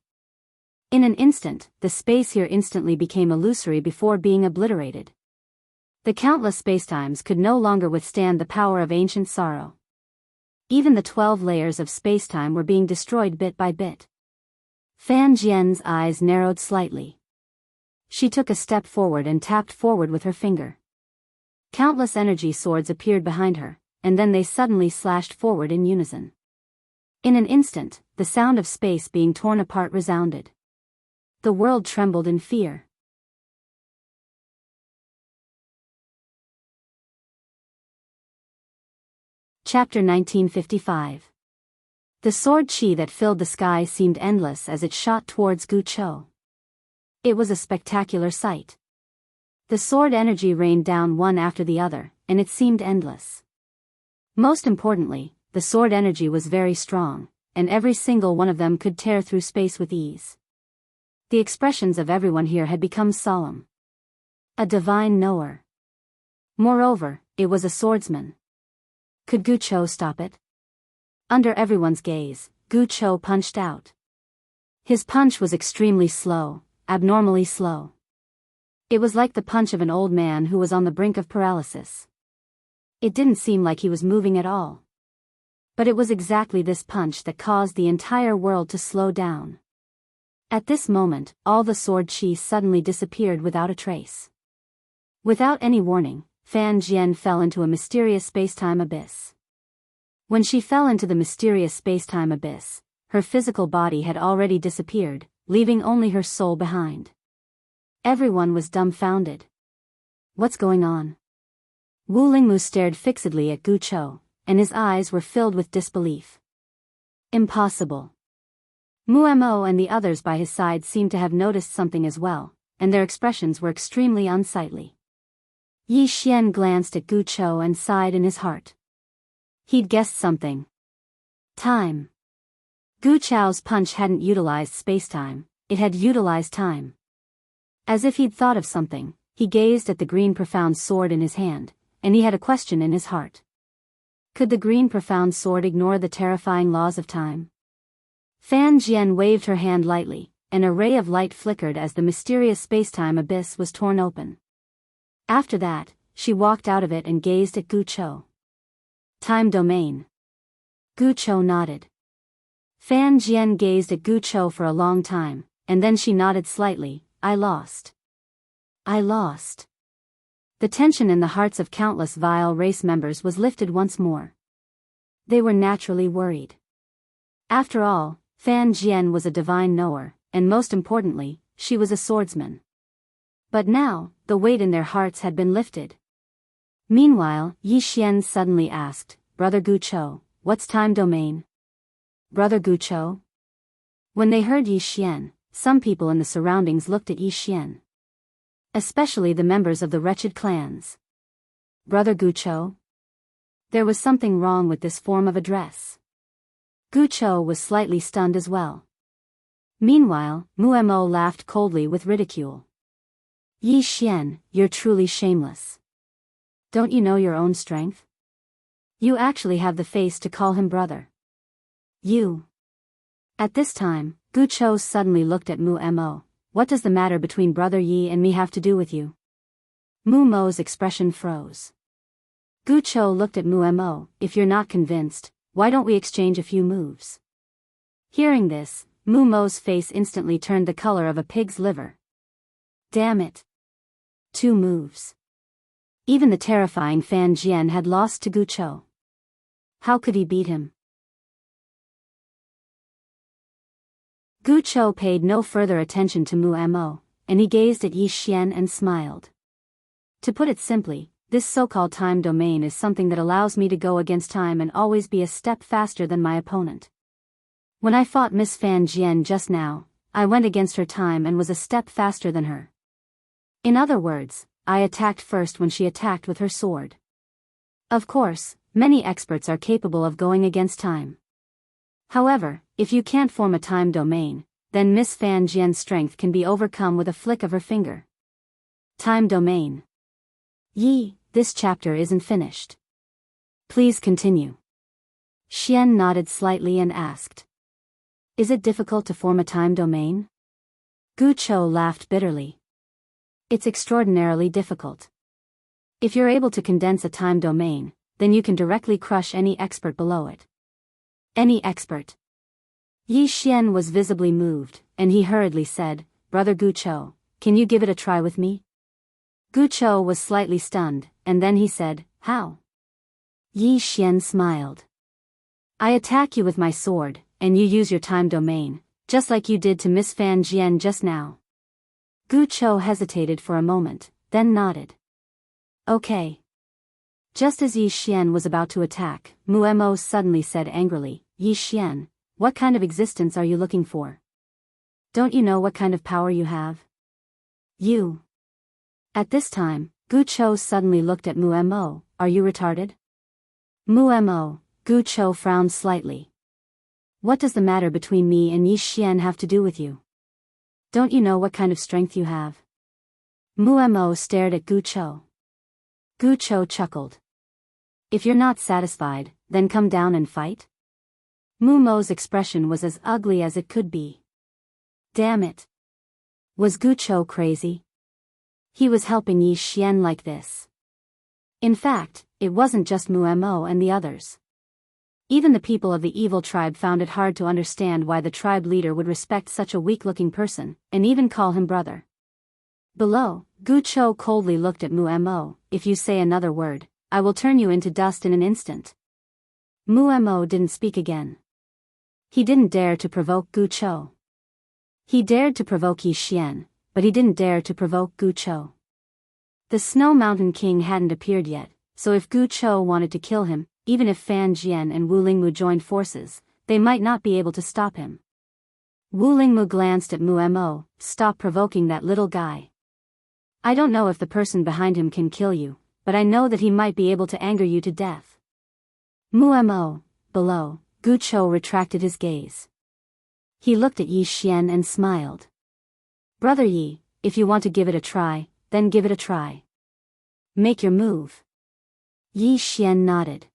In an instant, the space here instantly became illusory before being obliterated. The countless spacetimes could no longer withstand the power of ancient sorrow. Even the 12 layers of spacetime were being destroyed bit by bit. Fan Jian's eyes narrowed slightly. She took a step forward and tapped forward with her finger. Countless energy swords appeared behind her, and then they suddenly slashed forward in unison. In an instant, the sound of space being torn apart resounded. The world trembled in fear. Chapter 1955. The sword chi that filled the sky seemed endless as it shot towards Gu Chou. It was a spectacular sight. The sword energy rained down one after the other, and it seemed endless. Most importantly, the sword energy was very strong, and every single one of them could tear through space with ease. The expressions of everyone here had become solemn. A divine knower. Moreover, it was a swordsman. Could Gu Chou stop it? Under everyone's gaze, Gu Chou punched out. His punch was extremely slow, abnormally slow. It was like the punch of an old man who was on the brink of paralysis. It didn't seem like he was moving at all. But it was exactly this punch that caused the entire world to slow down. At this moment, all the sword chi suddenly disappeared without a trace. Without any warning, Fan Jian fell into a mysterious spacetime abyss. When she fell into the mysterious spacetime abyss, her physical body had already disappeared, leaving only her soul behind. Everyone was dumbfounded. What's going on? Wu Lingmu stared fixedly at Gu Chou, and his eyes were filled with disbelief. Impossible. Mu Mo and the others by his side seemed to have noticed something as well, and their expressions were extremely unsightly. Yi Xian glanced at Gu Chou and sighed in his heart. He'd guessed something. Time. Gu Chou's punch hadn't utilized spacetime, it had utilized time. As if he'd thought of something, he gazed at the green profound sword in his hand, and he had a question in his heart. Could the green profound sword ignore the terrifying laws of time? Fan Jian waved her hand lightly, and a ray of light flickered as the mysterious spacetime abyss was torn open. After that, she walked out of it and gazed at Gu Chou. Time domain. Gu Chou nodded. Fan Jian gazed at Gu Chou for a long time, and then she nodded slightly. I lost. I lost. The tension in the hearts of countless vile race members was lifted once more. They were naturally worried. After all, Fan Jian was a divine knower, and most importantly, she was a swordsman. But now, the weight in their hearts had been lifted. Meanwhile, Yi Xian suddenly asked, Brother Gu Chou, what's time domain? Brother Gu Chou? When they heard Yi Xian, some people in the surroundings looked at Yi Xian. Especially the members of the wretched clans. Brother Gu Chou? There was something wrong with this form of address. Gu Chou was slightly stunned as well. Meanwhile, Mu Mo laughed coldly with ridicule. Yi Xian, you're truly shameless. Don't you know your own strength? You actually have the face to call him brother. You. At this time, Gu Chou suddenly looked at Mu Mo. What does the matter between Brother Yi and me have to do with you? Mu Mo's expression froze. Gu Chou looked at Mu Mo. If you're not convinced, why don't we exchange a few moves? Hearing this, Mu Mo's face instantly turned the color of a pig's liver. Damn it. 2 moves. Even the terrifying Fan Jian had lost to Gu Chou. How could he beat him? Gu Chou paid no further attention to Mu Mo, and he gazed at Yi Xian and smiled. To put it simply, this so-called time domain is something that allows me to go against time and always be a step faster than my opponent. When I fought Miss Fan Jian just now, I went against her time and was a step faster than her. In other words, I attacked first when she attacked with her sword. Of course, many experts are capable of going against time. However, if you can't form a time domain, then Miss Fan Jian's strength can be overcome with a flick of her finger. Time domain. Yi, this chapter isn't finished. Please continue. Xian nodded slightly and asked. Is it difficult to form a time domain? Gu Chou laughed bitterly. It's extraordinarily difficult. If you're able to condense a time domain, then you can directly crush any expert below it. Any expert. Yi Xian was visibly moved, and he hurriedly said, Brother Gu Chou, can you give it a try with me? Gu Chou was slightly stunned, and then he said, How? Yi Xian smiled. I attack you with my sword, and you use your time domain, just like you did to Miss Fan Jian just now. Gu Chou hesitated for a moment, then nodded. Okay. Just as Yi Xian was about to attack, Muemo suddenly said angrily, Yi Xian, what kind of existence are you looking for? Don't you know what kind of power you have? You. At this time, Gu Chou suddenly looked at Muemo, are you retarded? Muemo, Gu Chou frowned slightly. What does the matter between me and Yi Xian have to do with you? Don't you know what kind of strength you have? Muemo stared at Gu Chou. Gu Chou chuckled. If you're not satisfied, then come down and fight? Muemo's expression was as ugly as it could be. Damn it. Was Gu Chou crazy? He was helping Yi Xian like this. In fact, it wasn't just Muemo and the others. Even the people of the evil tribe found it hard to understand why the tribe leader would respect such a weak-looking person, and even call him brother. Below, Gu Chou coldly looked at Muemo, if you say another word, I will turn you into dust in an instant. Muemo didn't speak again. He didn't dare to provoke Gu Chou. He dared to provoke Yi Xian, but he didn't dare to provoke Gu Chou. The Snow Mountain King hadn't appeared yet, so if Gu Chou wanted to kill him, even if Fan Jian and Wu Lingmu joined forces, they might not be able to stop him. Wu Lingmu glanced at Muemo, stop provoking that little guy. I don't know if the person behind him can kill you, but I know that he might be able to anger you to death. Muemo, below, Gu Chou retracted his gaze. He looked at Yi Xian and smiled. Brother Yi, if you want to give it a try, then give it a try. Make your move. Yi Xian nodded.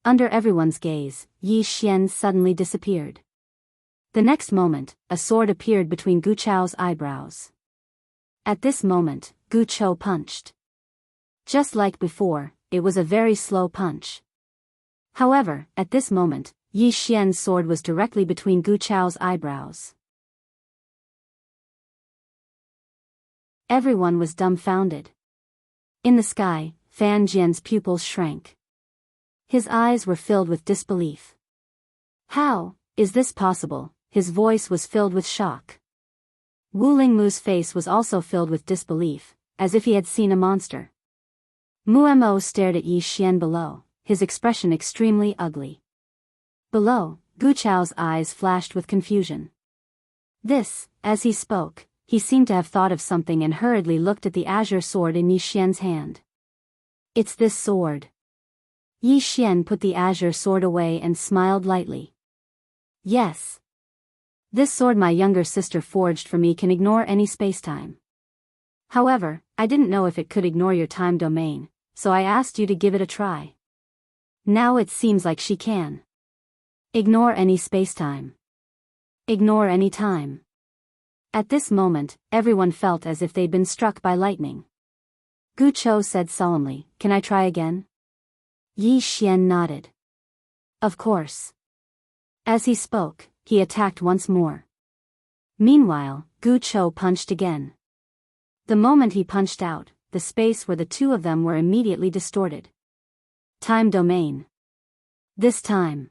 Under everyone's gaze, Yi Xian suddenly disappeared. The next moment, a sword appeared between Gu Chou's eyebrows. At this moment, Gu Chou punched. Just like before, it was a very slow punch. However, at this moment, Yi Xian's sword was directly between Gu Chou's eyebrows. Everyone was dumbfounded. In the sky, Fan Jian's pupils shrank. His eyes were filled with disbelief. How is this possible? His voice was filled with shock. Wu Lingmu's face was also filled with disbelief, as if he had seen a monster. Muemo stared at Yi Xian below, his expression extremely ugly. Below, Gu Chou's eyes flashed with confusion. As he spoke, he seemed to have thought of something and hurriedly looked at the azure sword in Yi Xian's hand. It's this sword. Yi Xian put the azure sword away and smiled lightly. Yes. This sword my younger sister forged for me can ignore any spacetime. However, I didn't know if it could ignore your time domain, so I asked you to give it a try. Now it seems like she can. Ignore any spacetime. Ignore any time. At this moment, everyone felt as if they'd been struck by lightning. Gu Chou said solemnly, Can I try again? Yi Xian nodded. Of course. As he spoke, he attacked once more. Meanwhile, Gu Chou punched again. The moment he punched out, the space where the two of them were immediately distorted. Time domain. This time.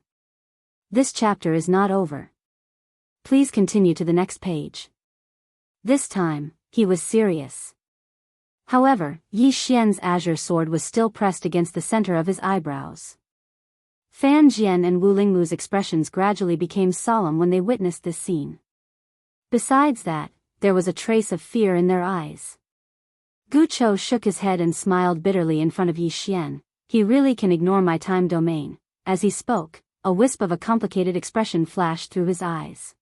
This chapter is not over. Please continue to the next page. This time, he was serious. However, Yi Xian's azure sword was still pressed against the center of his eyebrows. Fan Jian and Wu Lingmu's expressions gradually became solemn when they witnessed this scene. Besides that, there was a trace of fear in their eyes. Gu Chou shook his head and smiled bitterly in front of Yi Xian, He really can ignore my time domain. As he spoke, a wisp of a complicated expression flashed through his eyes.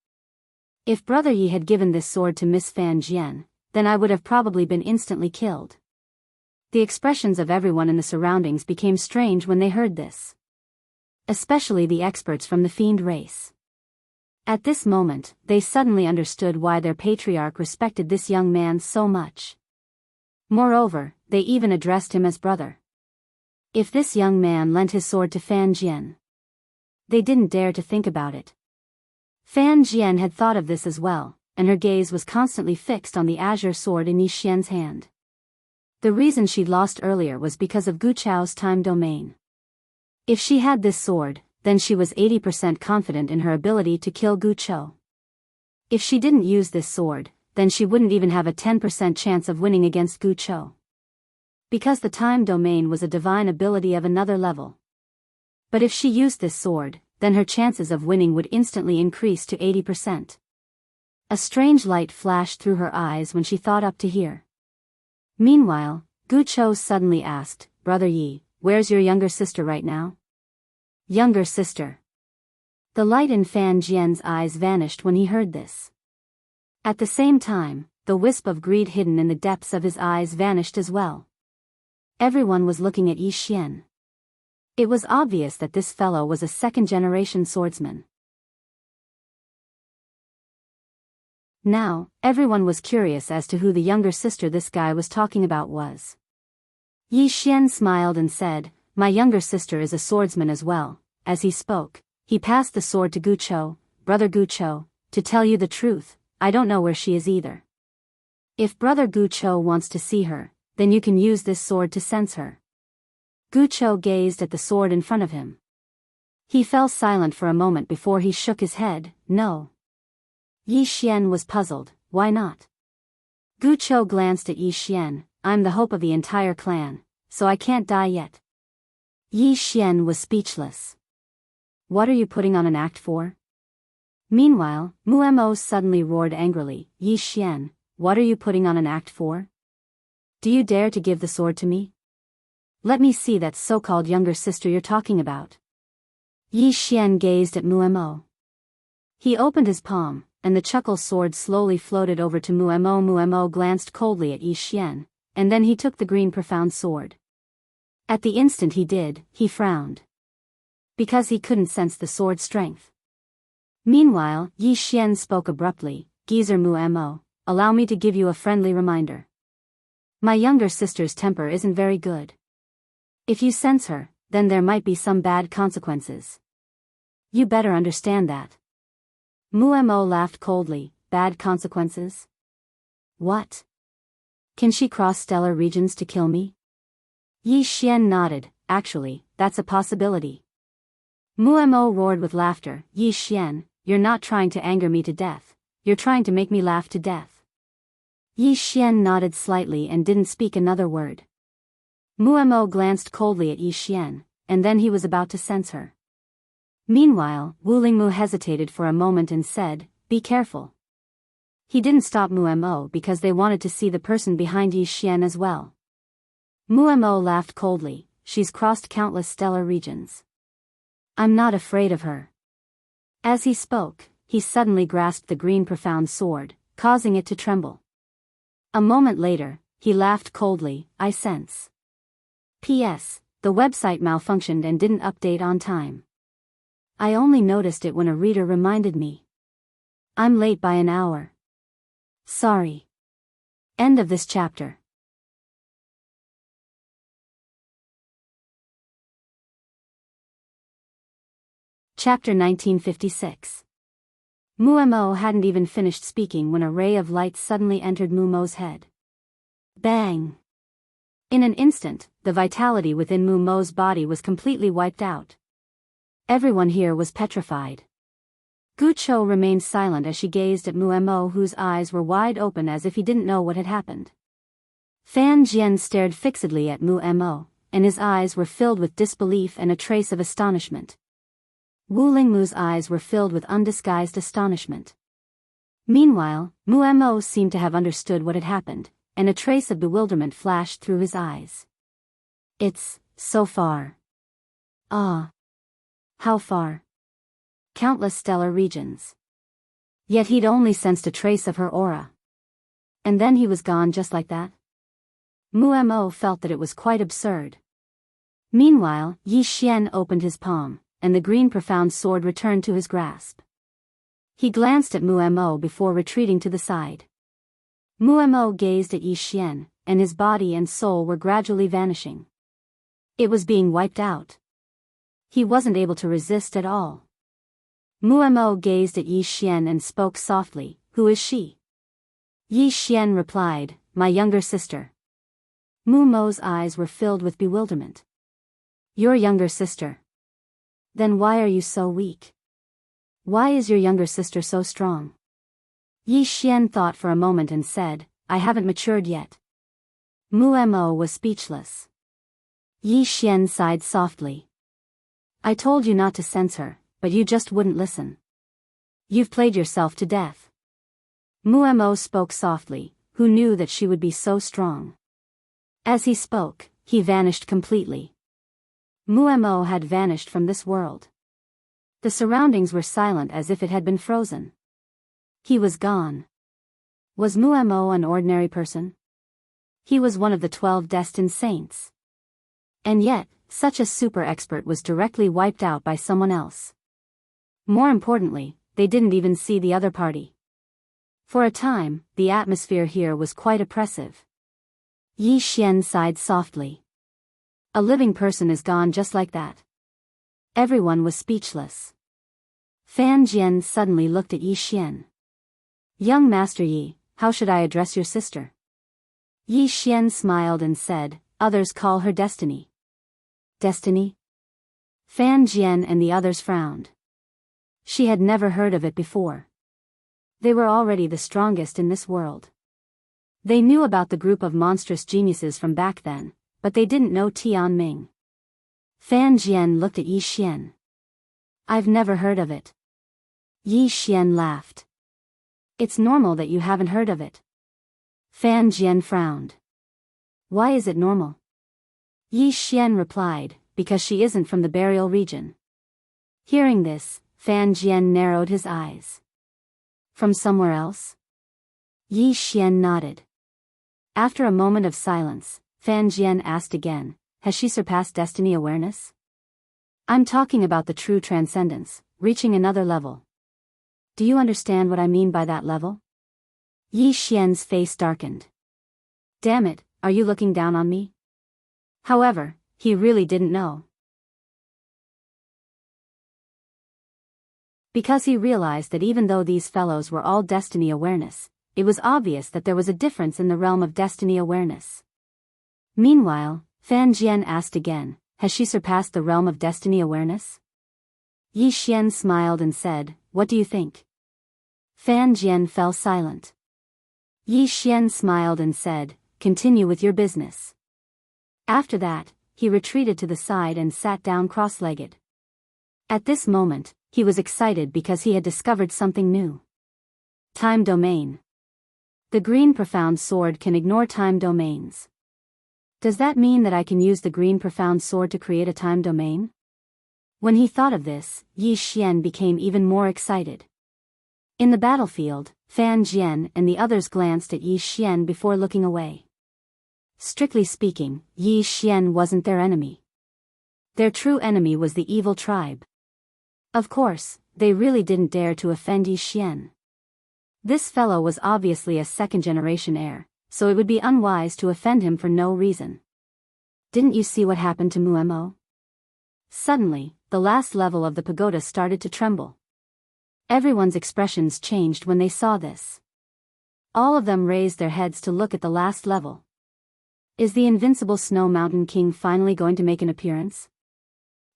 If Brother Yi had given this sword to Miss Fan Jian, then I would have probably been instantly killed. The expressions of everyone in the surroundings became strange when they heard this. Especially the experts from the fiend race. At this moment, they suddenly understood why their patriarch respected this young man so much. Moreover, they even addressed him as brother. If this young man lent his sword to Fan Jian, they didn't dare to think about it. Fan Jian had thought of this as well, and her gaze was constantly fixed on the azure sword in Yi Xian's hand. The reason she'd lost earlier was because of Gu Chao's time domain. If she had this sword, then she was 80% confident in her ability to kill Gu Chou. If she didn't use this sword, then she wouldn't even have a 10% chance of winning against Gu Chou. Because the time domain was a divine ability of another level. But if she used this sword, then her chances of winning would instantly increase to 80%. A strange light flashed through her eyes when she thought up to here. Meanwhile, Gu Chou suddenly asked, Brother Yi, where's your younger sister right now? Younger sister. The light in Fan Jian's eyes vanished when he heard this. At the same time, the wisp of greed hidden in the depths of his eyes vanished as well. Everyone was looking at Yi Xian. It was obvious that this fellow was a second-generation swordsman. Now, everyone was curious as to who the younger sister this guy was talking about was. Yi Xian smiled and said, My younger sister is a swordsman as well. As he spoke, he passed the sword to Gu Chou. Brother Gu Chou, to tell you the truth, I don't know where she is either. If Brother Gu Chou wants to see her, then you can use this sword to sense her. Gu Chou gazed at the sword in front of him. He fell silent for a moment before he shook his head, no. Yi Xian was puzzled, why not? Gu Chou glanced at Yi Xian, I'm the hope of the entire clan, so I can't die yet. Yi Xian was speechless. What are you putting on an act for? Meanwhile, Mu Mo suddenly roared angrily, Yi Xian, what are you putting on an act for? Do you dare to give the sword to me? Let me see that so-called younger sister you're talking about. Yi Xian gazed at Mu Mo. He opened his palm, and the chuckle sword slowly floated over to Mu Mo. Mu Mo glanced coldly at Yi Xian, and then he took the green profound sword. At the instant he did, he frowned. Because he couldn't sense the sword's strength. Meanwhile, Yi Xian spoke abruptly, Geezer Mu Mo, allow me to give you a friendly reminder. My younger sister's temper isn't very good. If you sense her, then there might be some bad consequences. You better understand that. Mu Mo laughed coldly, bad consequences? What? Can she cross stellar regions to kill me? Yi Xian nodded, actually, that's a possibility. Mu Mo roared with laughter, Yi Xian, you're not trying to anger me to death, you're trying to make me laugh to death. Yi Xian nodded slightly and didn't speak another word. Mu Mo glanced coldly at Yi Xian, and then he was about to sense her. Meanwhile, Wu Lingmu hesitated for a moment and said, be careful. He didn't stop Mu Mo because they wanted to see the person behind Yi Xian as well. Mu Mo laughed coldly, she's crossed countless stellar regions. I'm not afraid of her. As he spoke, he suddenly grasped the green profound sword, causing it to tremble. A moment later, he laughed coldly, I sense. P.S. The website malfunctioned and didn't update on time. I only noticed it when a reader reminded me. I'm late by an hour. Sorry. End of this chapter. Chapter 1956. Mu Mo hadn't even finished speaking when a ray of light suddenly entered Mu Mo's head. Bang! In an instant, the vitality within Mu Mo's body was completely wiped out. Everyone here was petrified. Gu Chou remained silent as she gazed at Mu Mo, whose eyes were wide open as if he didn't know what had happened. Fan Jian stared fixedly at Mu Mo, and his eyes were filled with disbelief and a trace of astonishment. Wu Lingmu's eyes were filled with undisguised astonishment. Meanwhile, Mu Mo seemed to have understood what had happened, and a trace of bewilderment flashed through his eyes. So far. Ah. How far? Countless stellar regions. Yet he'd only sensed a trace of her aura. And then he was gone just like that? Muemo felt that it was quite absurd. Meanwhile, Yi Xian opened his palm, and the green profound sword returned to his grasp. He glanced at Muemo before retreating to the side. Muemo gazed at Yi Xian, and his body and soul were gradually vanishing. It was being wiped out. He wasn't able to resist at all. Muemo gazed at Yi Xian and spoke softly, "Who is she?" Yi Xian replied, "My younger sister." Muemo's eyes were filled with bewilderment. "Your younger sister? Then why are you so weak? Why is your younger sister so strong?" Yi Xian thought for a moment and said, "I haven't matured yet." Muemo was speechless. Yi Xian sighed softly. "I told you not to sense her, but you just wouldn't listen. You've played yourself to death." Muemo spoke softly, who knew that she would be so strong. As he spoke, he vanished completely. Muemo had vanished from this world. The surroundings were silent as if it had been frozen. He was gone. Was Muemo an ordinary person? He was one of the 12 destined saints. And yet, such a super expert was directly wiped out by someone else. More importantly, they didn't even see the other party. For a time, the atmosphere here was quite oppressive. Yi Xian sighed softly. A living person is gone just like that. Everyone was speechless. Fan Jian suddenly looked at Yi Xian. "Young Master Yi, how should I address your sister?" Yi Xian smiled and said, "Others call her Destiny." Destiny? Fan Jian and the others frowned. She had never heard of it before. They were already the strongest in this world. They knew about the group of monstrous geniuses from back then, but they didn't know Tian Ming. Fan Jian looked at Yi Xian. "I've never heard of it." Yi Xian laughed. "It's normal that you haven't heard of it." Fan Jian frowned. "Why is it normal?" Yi Xian replied, "Because she isn't from the burial region." Hearing this, Fan Jian narrowed his eyes. "From somewhere else?" Yi Xian nodded. After a moment of silence, Fan Jian asked again, "Has she surpassed destiny awareness?" "I'm talking about the true transcendence, reaching another level." "Do you understand what I mean by that level?" Yi Xian's face darkened. "Damn it, are you looking down on me?" However, he really didn't know. Because he realized that even though these fellows were all destiny awareness, it was obvious that there was a difference in the realm of destiny awareness. Meanwhile, Fan Jian asked again, "Has she surpassed the realm of destiny awareness?" Yi Xian smiled and said, "What do you think?" Fan Jian fell silent. Yi Xian smiled and said, "Continue with your business." After that, he retreated to the side and sat down cross-legged. At this moment, he was excited because he had discovered something new. Time domain. The green profound sword can ignore time domains. Does that mean that I can use the green profound sword to create a time domain? When he thought of this, Yi Xian became even more excited. In the battlefield, Fan Jian and the others glanced at Yi Xian before looking away. Strictly speaking, Yi Xian wasn't their enemy. Their true enemy was the evil tribe. Of course, they really didn't dare to offend Yi Xian. This fellow was obviously a second-generation heir, so it would be unwise to offend him for no reason. Didn't you see what happened to Muemo? Suddenly, the last level of the pagoda started to tremble. Everyone's expressions changed when they saw this. All of them raised their heads to look at the last level. Is the invincible Snow Mountain King finally going to make an appearance?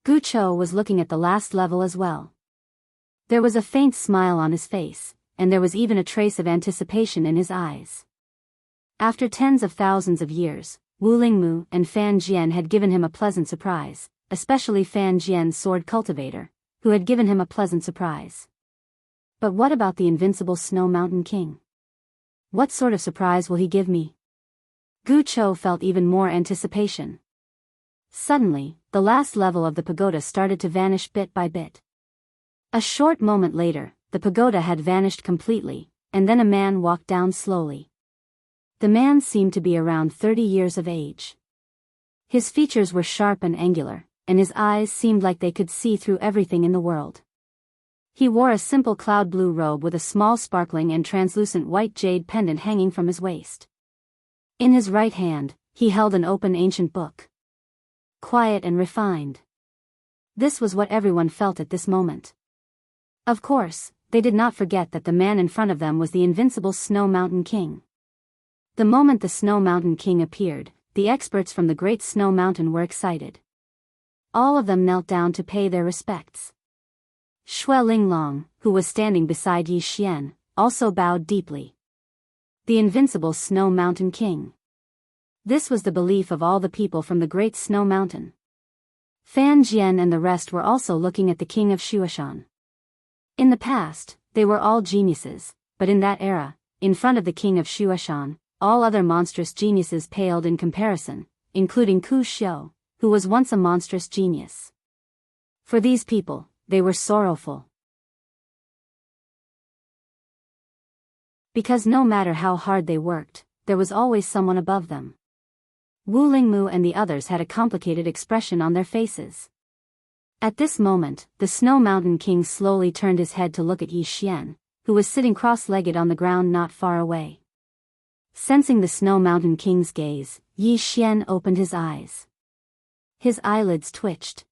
Gucho was looking at the last level as well. There was a faint smile on his face, and there was even a trace of anticipation in his eyes. After tens of thousands of years, Wu Lingmu and Fan Jian had given him a pleasant surprise, especially Fan Jian's sword cultivator, who had given him a pleasant surprise. But what about the invincible Snow Mountain King? What sort of surprise will he give me? Gucho felt even more anticipation. Suddenly, the last level of the pagoda started to vanish bit by bit. A short moment later, the pagoda had vanished completely, and then a man walked down slowly. The man seemed to be around 30 years of age. His features were sharp and angular, and his eyes seemed like they could see through everything in the world. He wore a simple cloud blue robe with a small sparkling and translucent white jade pendant hanging from his waist. In his right hand, he held an open ancient book. Quiet and refined. This was what everyone felt at this moment. Of course, they did not forget that the man in front of them was the invincible Snow Mountain King. The moment the Snow Mountain King appeared, the experts from the Great Snow Mountain were excited. All of them knelt down to pay their respects. Shui Linglong, who was standing beside Yi Xian, also bowed deeply. The invincible Snow Mountain King. This was the belief of all the people from the Great Snow Mountain. Fan Jian and the rest were also looking at the king of Shuashan. In the past, they were all geniuses, but in that era, in front of the king of Shuashan, all other monstrous geniuses paled in comparison, including Ku Xiu, who was once a monstrous genius. For these people, they were sorrowful. Because no matter how hard they worked, there was always someone above them. Wu Lingmu and the others had a complicated expression on their faces. At this moment, the Snow Mountain King slowly turned his head to look at Yi Xian, who was sitting cross-legged on the ground not far away. Sensing the Snow Mountain King's gaze, Yi Xian opened his eyes. His eyelids twitched.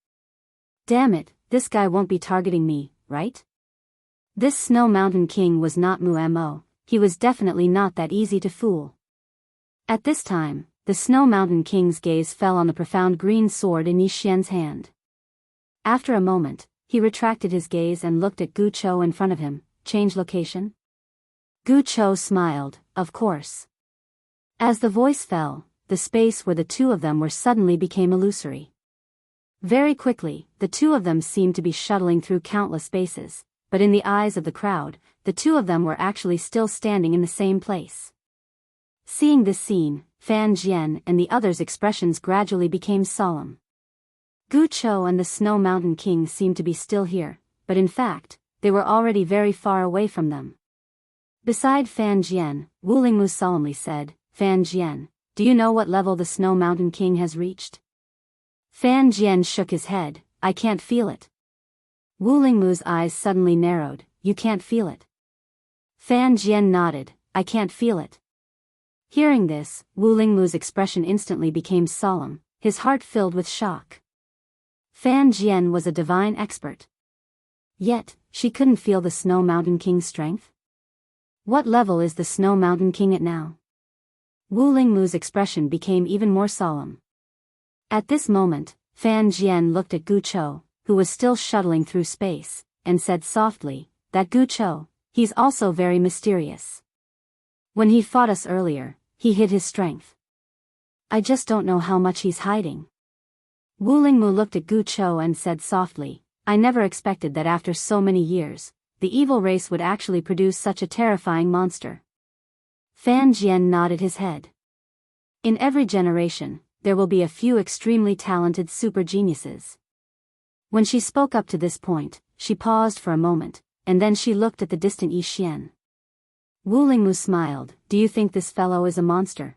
Damn it, this guy won't be targeting me, right? This Snow Mountain King was not Muemo, he was definitely not that easy to fool. At this time, the Snow Mountain King's gaze fell on the profound green sword in Yi Xian's hand. After a moment, he retracted his gaze and looked at Gu Chou in front of him. Change location? Gu Chou smiled, of course. As the voice fell, the space where the two of them were suddenly became illusory. Very quickly, the two of them seemed to be shuttling through countless spaces, but in the eyes of the crowd, the two of them were actually still standing in the same place. Seeing this scene, Fan Jian and the others' expressions gradually became solemn. Gu Chou and the Snow Mountain King seemed to be still here, but in fact, they were already very far away from them. Beside Fan Jian, Wu Lingmu solemnly said, Fan Jian, do you know what level the Snow Mountain King has reached? Fan Jian shook his head, I can't feel it. Wu Lingmu's eyes suddenly narrowed, you can't feel it. Fan Jian nodded, I can't feel it. Hearing this, Wu Lingmu's expression instantly became solemn, his heart filled with shock. Fan Jian was a divine expert. Yet, she couldn't feel the Snow Mountain King's strength? What level is the Snow Mountain King at now? Wu Lingmu's expression became even more solemn. At this moment, Fan Jian looked at Gu Chou, who was still shuttling through space, and said softly, that Gu Chou, he's also very mysterious. When he fought us earlier, he hid his strength. I just don't know how much he's hiding. Wu Lingmu looked at Gu Chou and said softly, I never expected that after so many years, the evil race would actually produce such a terrifying monster. Fan Jian nodded his head. In every generation, there will be a few extremely talented super geniuses. When she spoke up to this point, she paused for a moment, and then she looked at the distant Yi Xian. Wu Lingmu smiled, do you think this fellow is a monster?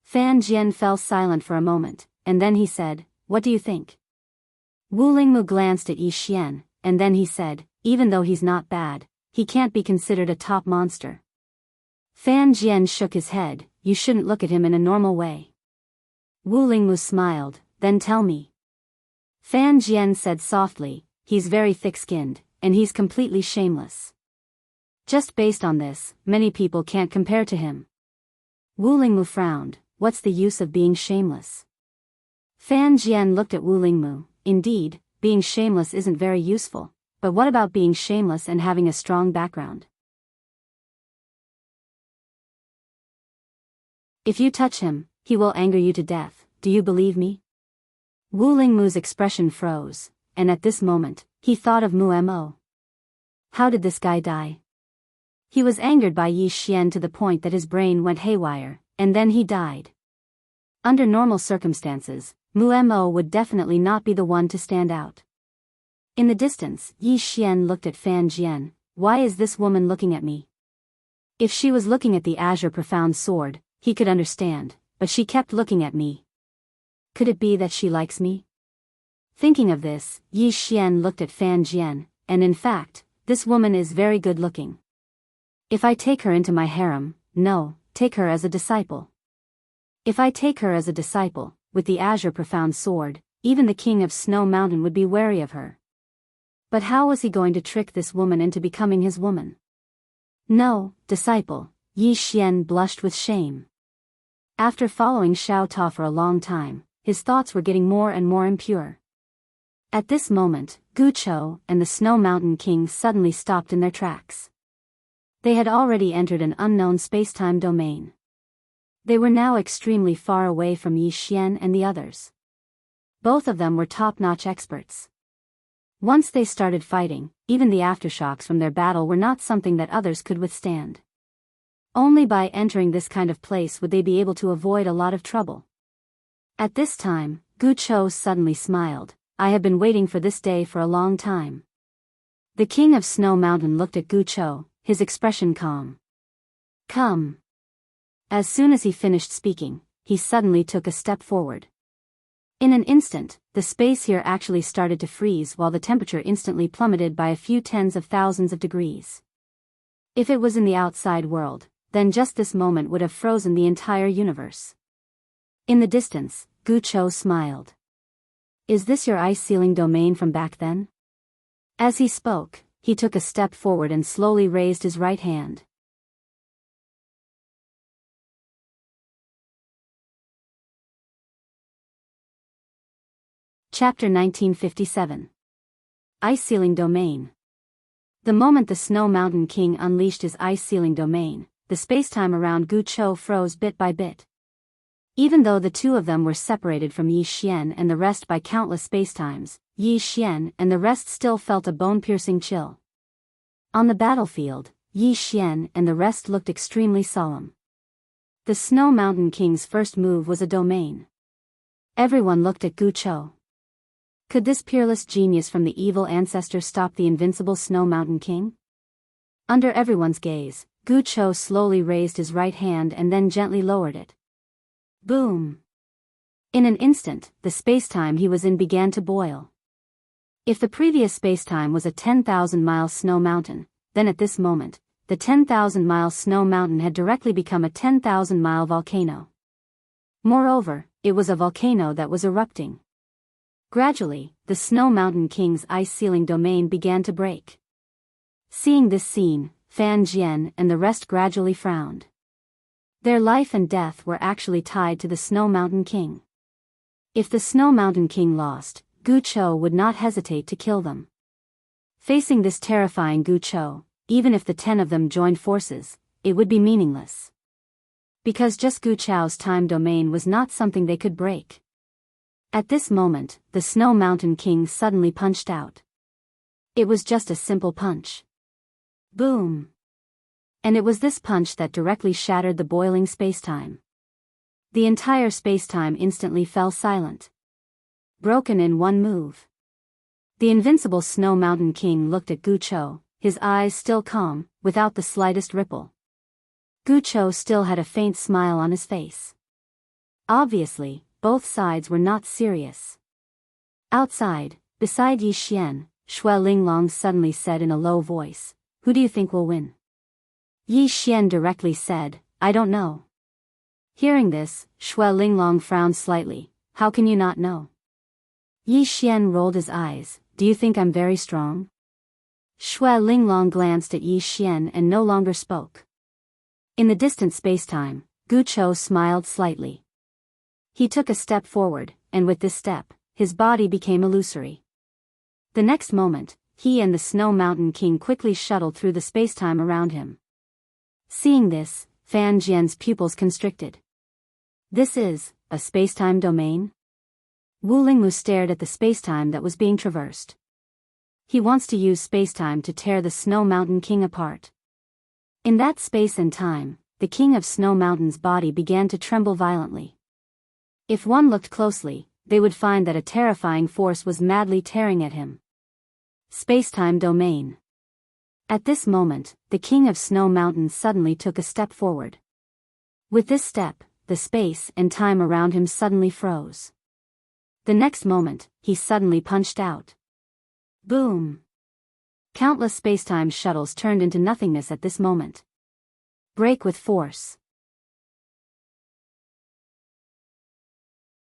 Fan Jian fell silent for a moment, and then he said, what do you think? Wu Lingmu glanced at Yi Xian, and then he said, even though he's not bad, he can't be considered a top monster. Fan Jian shook his head, you shouldn't look at him in a normal way. Wu Lingmu smiled, then tell me. Fan Jian said softly, he's very thick-skinned, and he's completely shameless. Just based on this, many people can't compare to him. Wu Lingmu frowned, what's the use of being shameless? Fan Jian looked at Wu Lingmu, indeed, being shameless isn't very useful, but what about being shameless and having a strong background? If you touch him, he will anger you to death, do you believe me? Wu Lingmu's expression froze, and at this moment, he thought of Muemo. How did this guy die? He was angered by Yi Xian to the point that his brain went haywire, and then he died. Under normal circumstances, Muemo would definitely not be the one to stand out. In the distance, Yi Xian looked at Fan Jian. Why is this woman looking at me? If she was looking at the azure profound sword, he could understand, but she kept looking at me. Could it be that she likes me? Thinking of this, Yi Xian looked at Fan Jian, and in fact, this woman is very good looking. If I take her into my harem, no, take her as a disciple. If I take her as a disciple, with the azure profound sword, even the king of Snow Mountain would be wary of her. But how was he going to trick this woman into becoming his woman? No, disciple, Yi Xian blushed with shame. After following Xiao Ta for a long time, his thoughts were getting more and more impure. At this moment, Gu Chou and the Snow Mountain King suddenly stopped in their tracks. They had already entered an unknown space-time domain. They were now extremely far away from Yi Xian and the others. Both of them were top-notch experts. Once they started fighting, even the aftershocks from their battle were not something that others could withstand. Only by entering this kind of place would they be able to avoid a lot of trouble. At this time, Gu Chou suddenly smiled. I have been waiting for this day for a long time. The king of Snow Mountain looked at Gu Chou, his expression calm. Come. As soon as he finished speaking, he suddenly took a step forward. In an instant, the space here actually started to freeze while the temperature instantly plummeted by a few tens of thousands of degrees. If it was in the outside world, then just this moment would have frozen the entire universe. In the distance, Gu Chou smiled. Is this your ice-sealing domain from back then? As he spoke, he took a step forward and slowly raised his right hand. Chapter 1957. Ice-sealing domain. The moment the Snow Mountain King unleashed his ice-sealing domain, the spacetime around Gu Chou froze bit by bit. Even though the two of them were separated from Yi Xian and the rest by countless spacetimes, Yi Xian and the rest still felt a bone-piercing chill. On the battlefield, Yi Xian and the rest looked extremely solemn. The Snow Mountain King's first move was a domain. Everyone looked at Gu Chou. Could this peerless genius from the evil ancestor stop the invincible Snow Mountain King? Under everyone's gaze, Gu Chou slowly raised his right hand and then gently lowered it. Boom! In an instant, the spacetime he was in began to boil. If the previous spacetime was a 10,000-mile snow mountain, then at this moment, the 10,000-mile snow mountain had directly become a 10,000-mile volcano. Moreover, it was a volcano that was erupting. Gradually, the Snow Mountain King's ice-sealing domain began to break. Seeing this scene, Fan Jian and the rest gradually frowned. Their life and death were actually tied to the Snow Mountain King. If the Snow Mountain King lost, Gu Chou would not hesitate to kill them. Facing this terrifying Gu Chou, even if the 10 of them joined forces, it would be meaningless. Because just Gu Chou's time domain was not something they could break. At this moment, the Snow Mountain King suddenly punched out. It was just a simple punch. Boom! And it was this punch that directly shattered the boiling spacetime. The entire spacetime instantly fell silent. Broken in one move. The invincible Snow Mountain King looked at Gu Chou, his eyes still calm, without the slightest ripple. Gu Chou still had a faint smile on his face. Obviously, both sides were not serious. Outside, beside Yi Xian, Shui Linglong suddenly said in a low voice, "Who do you think will win?" Yi Xian directly said, "I don't know." Hearing this, Shui Linglong frowned slightly. "How can you not know?" Yi Xian rolled his eyes. "Do you think I'm very strong?" Shui Linglong glanced at Yi Xian and no longer spoke. In the distant spacetime, Gu Chou smiled slightly. He took a step forward, and with this step, his body became illusory. The next moment, he and the Snow Mountain King quickly shuttled through the spacetime around him. Seeing this, Fan Jian's pupils constricted. This is a spacetime domain? Wu Lingmu stared at the spacetime that was being traversed. He wants to use spacetime to tear the Snow Mountain King apart. In that space and time, the King of Snow Mountain's body began to tremble violently. If one looked closely, they would find that a terrifying force was madly tearing at him. Space-time domain. At this moment, the King of Snow Mountain suddenly took a step forward. With this step, the space and time around him suddenly froze. The next moment, he suddenly punched out. Boom! Countless space-time shuttles turned into nothingness at this moment. Break with force.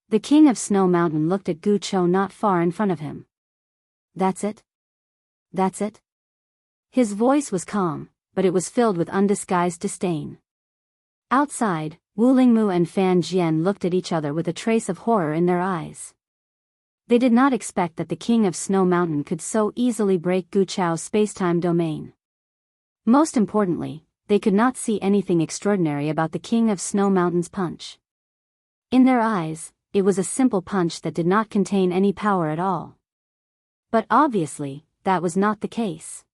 The King of Snow Mountain looked at Gucho not far in front of him. That's it? That's it? His voice was calm, but it was filled with undisguised disdain. Outside, Wu Lingmu and Fan Jian looked at each other with a trace of horror in their eyes. They did not expect that the King of Snow Mountain could so easily break Gucho's space-time domain. Most importantly, they could not see anything extraordinary about the King of Snow Mountain's punch. In their eyes, it was a simple punch that did not contain any power at all. But obviously, that was not the case.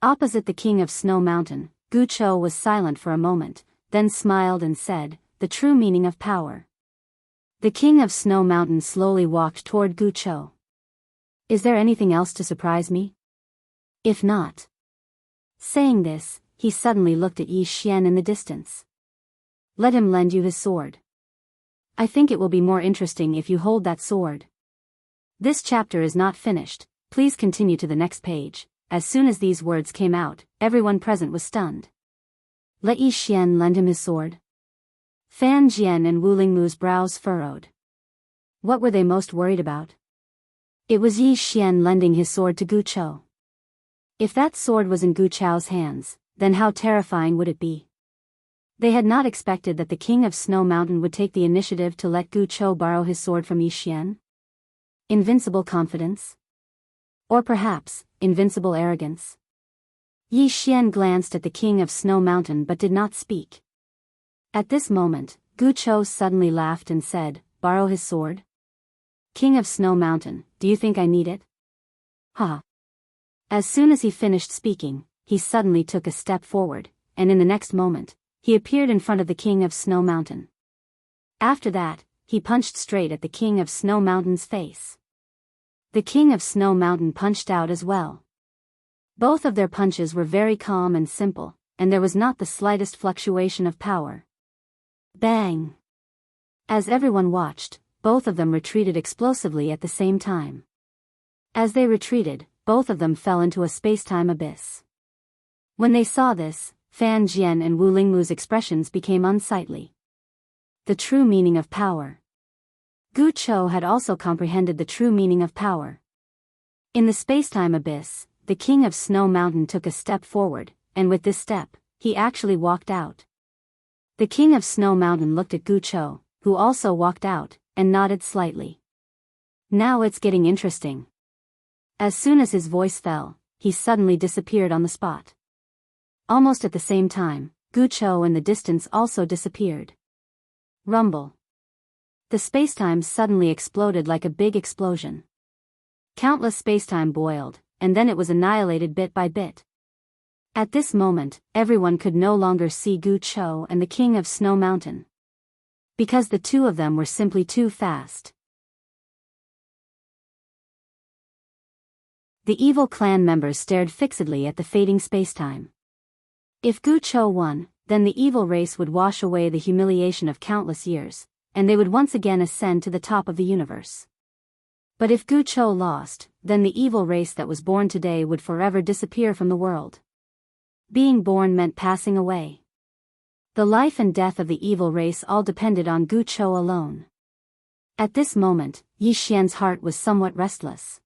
Opposite the King of Snow Mountain, Gucho was silent for a moment, then smiled and said, "The true meaning of power." The King of Snow Mountain slowly walked toward Gucho. "Is there anything else to surprise me? If not." Saying this, he suddenly looked at Yi Xian in the distance. "Let him lend you his sword. I think it will be more interesting if you hold that sword." This chapter is not finished, please continue to the next page. As soon as these words came out, everyone present was stunned. Let Yi Xian lend him his sword? Fan Jian and Wu Lingmu's brows furrowed. What were they most worried about? It was Yi Xian lending his sword to Gucho. If that sword was in Gucho's hands, then how terrifying would it be? They had not expected that the King of Snow Mountain would take the initiative to let Gucho borrow his sword from Yi Xian. Invincible confidence? Or perhaps, invincible arrogance? Yi Xian glanced at the King of Snow Mountain but did not speak. At this moment, Gucho suddenly laughed and said, "Borrow his sword? King of Snow Mountain, do you think I need it?" Ha! As soon as he finished speaking, he suddenly took a step forward, and in the next moment, he appeared in front of the King of Snow Mountain. After that, he punched straight at the King of Snow Mountain's face. The King of Snow Mountain punched out as well. Both of their punches were very calm and simple, and there was not the slightest fluctuation of power. Bang! As everyone watched, both of them retreated explosively at the same time. As they retreated, both of them fell into a space-time abyss. When they saw this, Fan Jian and Wu Lingmu's expressions became unsightly. The true meaning of power. Gucho had also comprehended the true meaning of power. In the space-time abyss, the King of Snow Mountain took a step forward, and with this step, he actually walked out. The King of Snow Mountain looked at Gucho, who also walked out, and nodded slightly. Now it's getting interesting. As soon as his voice fell, he suddenly disappeared on the spot. Almost at the same time, Gucho in the distance also disappeared. Rumble. The spacetime suddenly exploded like a big explosion. Countless spacetime boiled, and then it was annihilated bit by bit. At this moment, everyone could no longer see Gucho and the King of Snow Mountain. Because the two of them were simply too fast. The evil clan members stared fixedly at the fading spacetime. If Gucho won, then the evil race would wash away the humiliation of countless years, and they would once again ascend to the top of the universe. But if Gucho lost, then the evil race that was born today would forever disappear from the world. Being born meant passing away. The life and death of the evil race all depended on Gucho alone. At this moment, Yi Xian's heart was somewhat restless.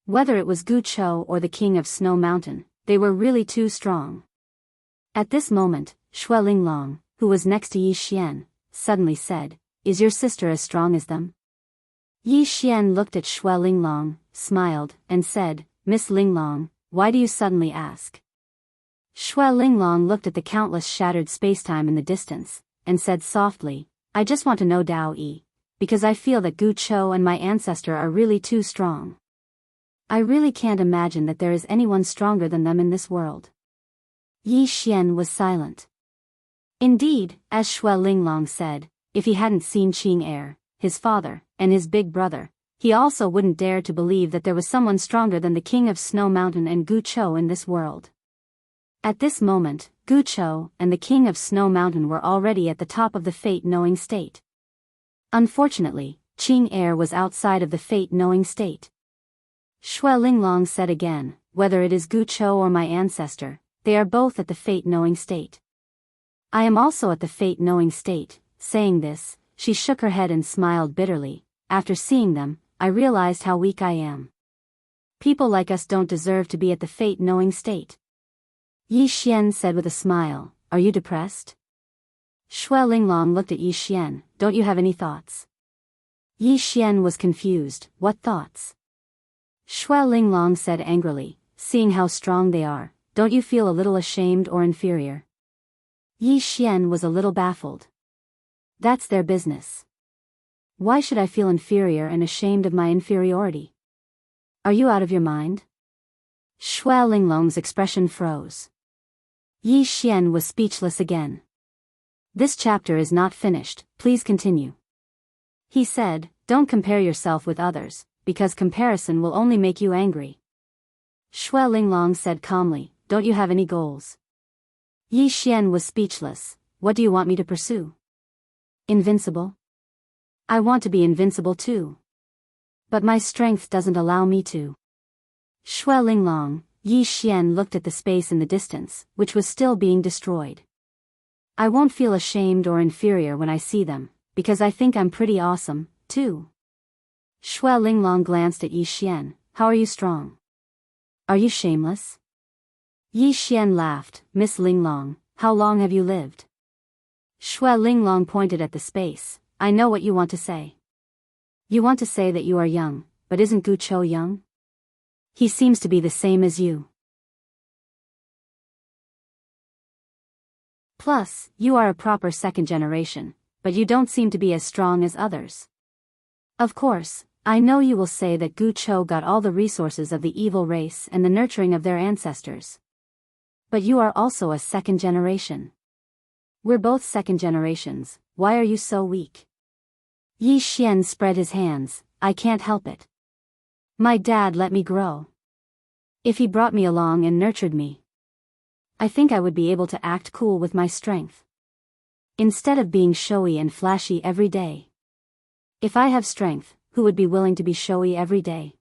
Whether it was Gucho or the King of Snow Mountain, they were really too strong. At this moment, Shui Linglong, who was next to Yi Xian, suddenly said, "Is your sister as strong as them?" Yi Xian looked at Shui Linglong, smiled, and said, "Miss Linglong, why do you suddenly ask?" Shui Linglong looked at the countless shattered spacetime in the distance, and said softly, "I just want to know Dao Yi, because I feel that Gucho and my ancestor are really too strong. I really can't imagine that there is anyone stronger than them in this world." Yi Xian was silent. Indeed, as Shui Linglong said, if he hadn't seen Qing Air, his father, and his big brother, he also wouldn't dare to believe that there was someone stronger than the King of Snow Mountain and Gu Chou in this world. At this moment, Gu Chou and the King of Snow Mountain were already at the top of the fate-knowing state. Unfortunately, Qing Air was outside of the fate-knowing state. Xue Linglong said again, whether it is Gu Chou or my ancestor, they are both at the fate-knowing state. I am also at the fate-knowing state. Saying this, she shook her head and smiled bitterly. After seeing them, I realized how weak I am. People like us don't deserve to be at the fate-knowing state. Yi Xian said with a smile, are you depressed? Xue Linglong looked at Yi Xian, don't you have any thoughts? Yi Xian was confused, what thoughts? Xue Linglong said angrily, seeing how strong they are, don't you feel a little ashamed or inferior? Yi Xian was a little baffled. That's their business. Why should I feel inferior and ashamed of my inferiority? Are you out of your mind? Xue Linglong's expression froze. Yi Xian was speechless again. This chapter is not finished, please continue. He said, don't compare yourself with others, because comparison will only make you angry. Xue Linglong said calmly, don't you have any goals? Yi Xian was speechless, what do you want me to pursue? Invincible? I want to be invincible too. But my strength doesn't allow me to. Xue Linglong, Yi Xian looked at the space in the distance, which was still being destroyed. I won't feel ashamed or inferior when I see them, because I think I'm pretty awesome, too. Xue Linglong glanced at Yi Xian, how are you strong? Are you shameless? Yi Xian laughed, Miss Linglong, how long have you lived? Xue Linglong pointed at the space, I know what you want to say. You want to say that you are young, but isn't Gu Chou young? He seems to be the same as you. Plus, you are a proper second generation, but you don't seem to be as strong as others. Of course, I know you will say that Gu Chou got all the resources of the evil race and the nurturing of their ancestors. But you are also a second generation. We're both second generations, why are you so weak? Yi Xian spread his hands, I can't help it. My dad let me grow. If he brought me along and nurtured me, I think I would be able to act cool with my strength. Instead of being showy and flashy every day. If I have strength, who would be willing to be showy every day?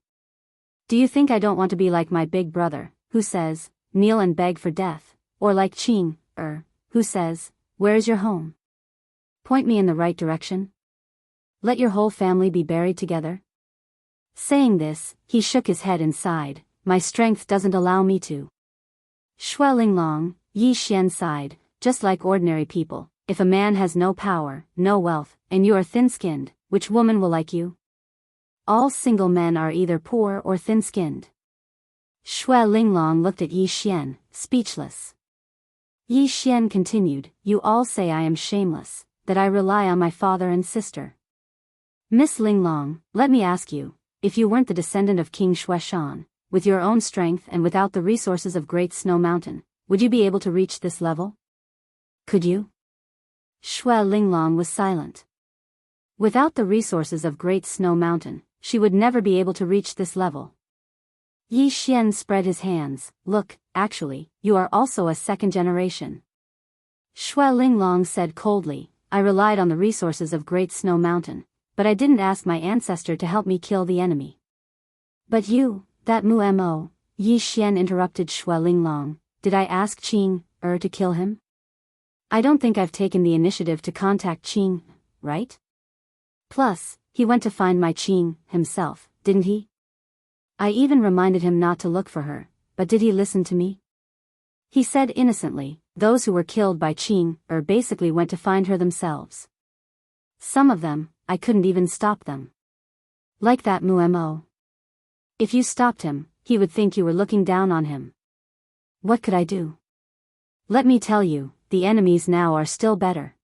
Do you think I don't want to be like my big brother, who says, kneel and beg for death, or like Qing, who says, where is your home? Point me in the right direction. Let your whole family be buried together. Saying this, he shook his head and sighed, my strength doesn't allow me to. Xue Linglong, Yi Xian sighed, just like ordinary people, if a man has no power, no wealth, and you are thin-skinned, which woman will like you? All single men are either poor or thin-skinned. Xue Linglong looked at Yi Xian, speechless. Yi Xian continued, you all say I am shameless, that I rely on my father and sister. Miss Linglong, let me ask you, if you weren't the descendant of King Xueshan, with your own strength and without the resources of Great Snow Mountain, would you be able to reach this level? Could you? Xue Linglong was silent. Without the resources of Great Snow Mountain, she would never be able to reach this level. Yi Xian spread his hands, look, actually, you are also a second generation. Xue Linglong said coldly, I relied on the resources of Great Snow Mountain, but I didn't ask my ancestor to help me kill the enemy. But you, that Mu-Mo, Yi Xian interrupted Xue Linglong, did I ask Qing, to kill him? I don't think I've taken the initiative to contact Qing, right? Plus, he went to find my Qing, himself, didn't he? I even reminded him not to look for her, but did he listen to me? He said innocently, those who were killed by Qing, basically went to find her themselves. Some of them, I couldn't even stop them. Like that Mu-Mo. If you stopped him, he would think you were looking down on him. What could I do? Let me tell you, the enemies now are still better.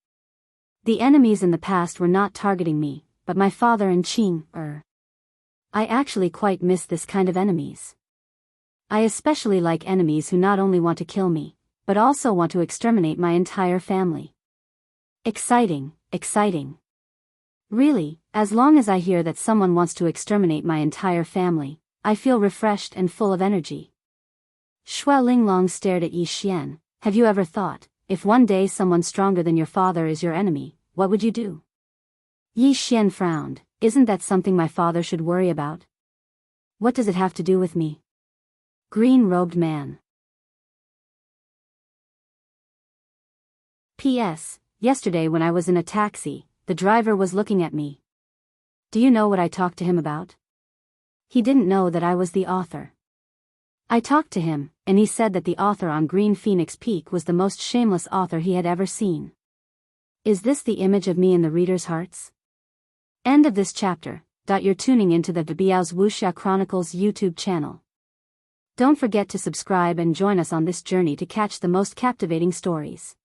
The enemies in the past were not targeting me, but my father and Qing, I actually quite miss this kind of enemies. I especially like enemies who not only want to kill me, but also want to exterminate my entire family. Exciting, exciting. Really, as long as I hear that someone wants to exterminate my entire family, I feel refreshed and full of energy. Shui Linglong stared at Yi Xian. Have you ever thought, if one day someone stronger than your father is your enemy, what would you do? Yi Xian frowned. Isn't that something my father should worry about? What does it have to do with me? Green-robed man. P.S. Yesterday when I was in a taxi, the driver was looking at me. Do you know what I talked to him about? He didn't know that I was the author. I talked to him, and he said that the author on Green Phoenix Peak was the most shameless author he had ever seen. Is this the image of me in the readers' hearts? End of this chapter. You're tuning into the Biyao's Wuxia Chronicles YouTube channel. Don't forget to subscribe and join us on this journey to catch the most captivating stories.